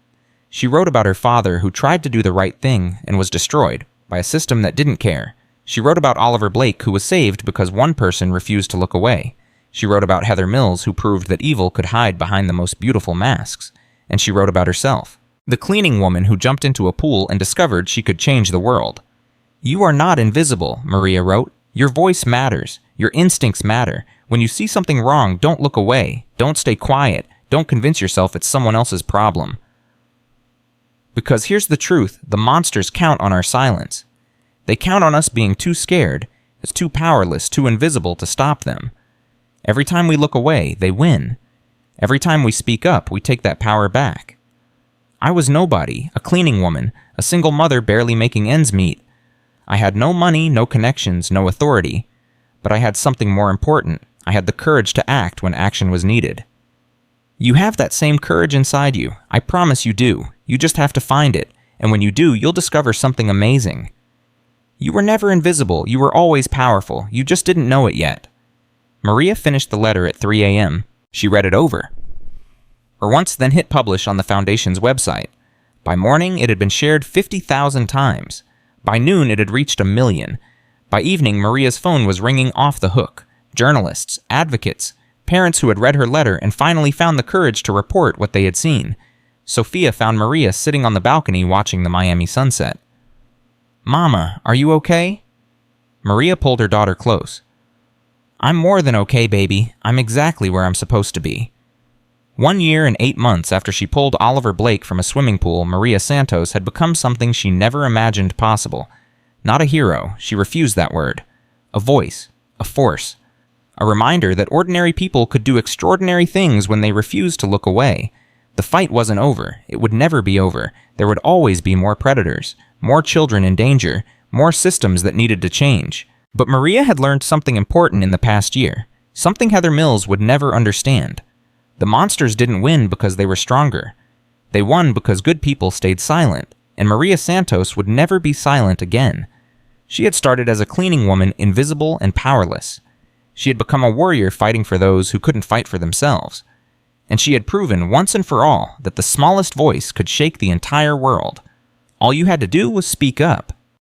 She wrote about her father who tried to do the right thing and was destroyed by a system that didn't care. She wrote about Oliver Blake who was saved because one person refused to look away. She wrote about Heather Mills who proved that evil could hide behind the most beautiful masks. And she wrote about herself. The cleaning woman who jumped into a pool and discovered she could change the world. You are not invisible, Maria wrote. Your voice matters. Your instincts matter. When you see something wrong, don't look away. Don't stay quiet. Don't convince yourself it's someone else's problem. Because here's the truth, the monsters count on our silence. They count on us being too scared, as too powerless, too invisible to stop them. Every time we look away, they win. Every time we speak up, we take that power back. I was nobody, a cleaning woman, a single mother barely making ends meet. I had no money, no connections, no authority. But I had something more important. I had the courage to act when action was needed. You have that same courage inside you. I promise you do. You just have to find it. And when you do, you'll discover something amazing. You were never invisible. You were always powerful. You just didn't know it yet. Maria finished the letter at 3 a.m. She read it over. Or once, then hit publish on the Foundation's website. By morning, it had been shared 50,000 times. By noon, it had reached 1 million. By evening, Maria's phone was ringing off the hook. Journalists, advocates, parents who had read her letter and finally found the courage to report what they had seen. Sophia found Maria sitting on the balcony watching the Miami sunset. Mama, are you okay? Maria pulled her daughter close. I'm more than okay, baby. I'm exactly where I'm supposed to be. 1 year and 8 months after she pulled Oliver Blake from a swimming pool, Maria Santos had become something she never imagined possible. Not a hero, she refused that word. A voice, a force. A reminder that ordinary people could do extraordinary things when they refused to look away. The fight wasn't over. It would never be over. There would always be more predators, more children in danger, more systems that needed to change. But Maria had learned something important in the past year, something Heather Mills would never understand. The monsters didn't win because they were stronger. They won because good people stayed silent, and Maria Santos would never be silent again. She had started as a cleaning woman, invisible and powerless. She had become a warrior fighting for those who couldn't fight for themselves. And she had proven once and for all that the smallest voice could shake the entire world. All you had to do was speak up.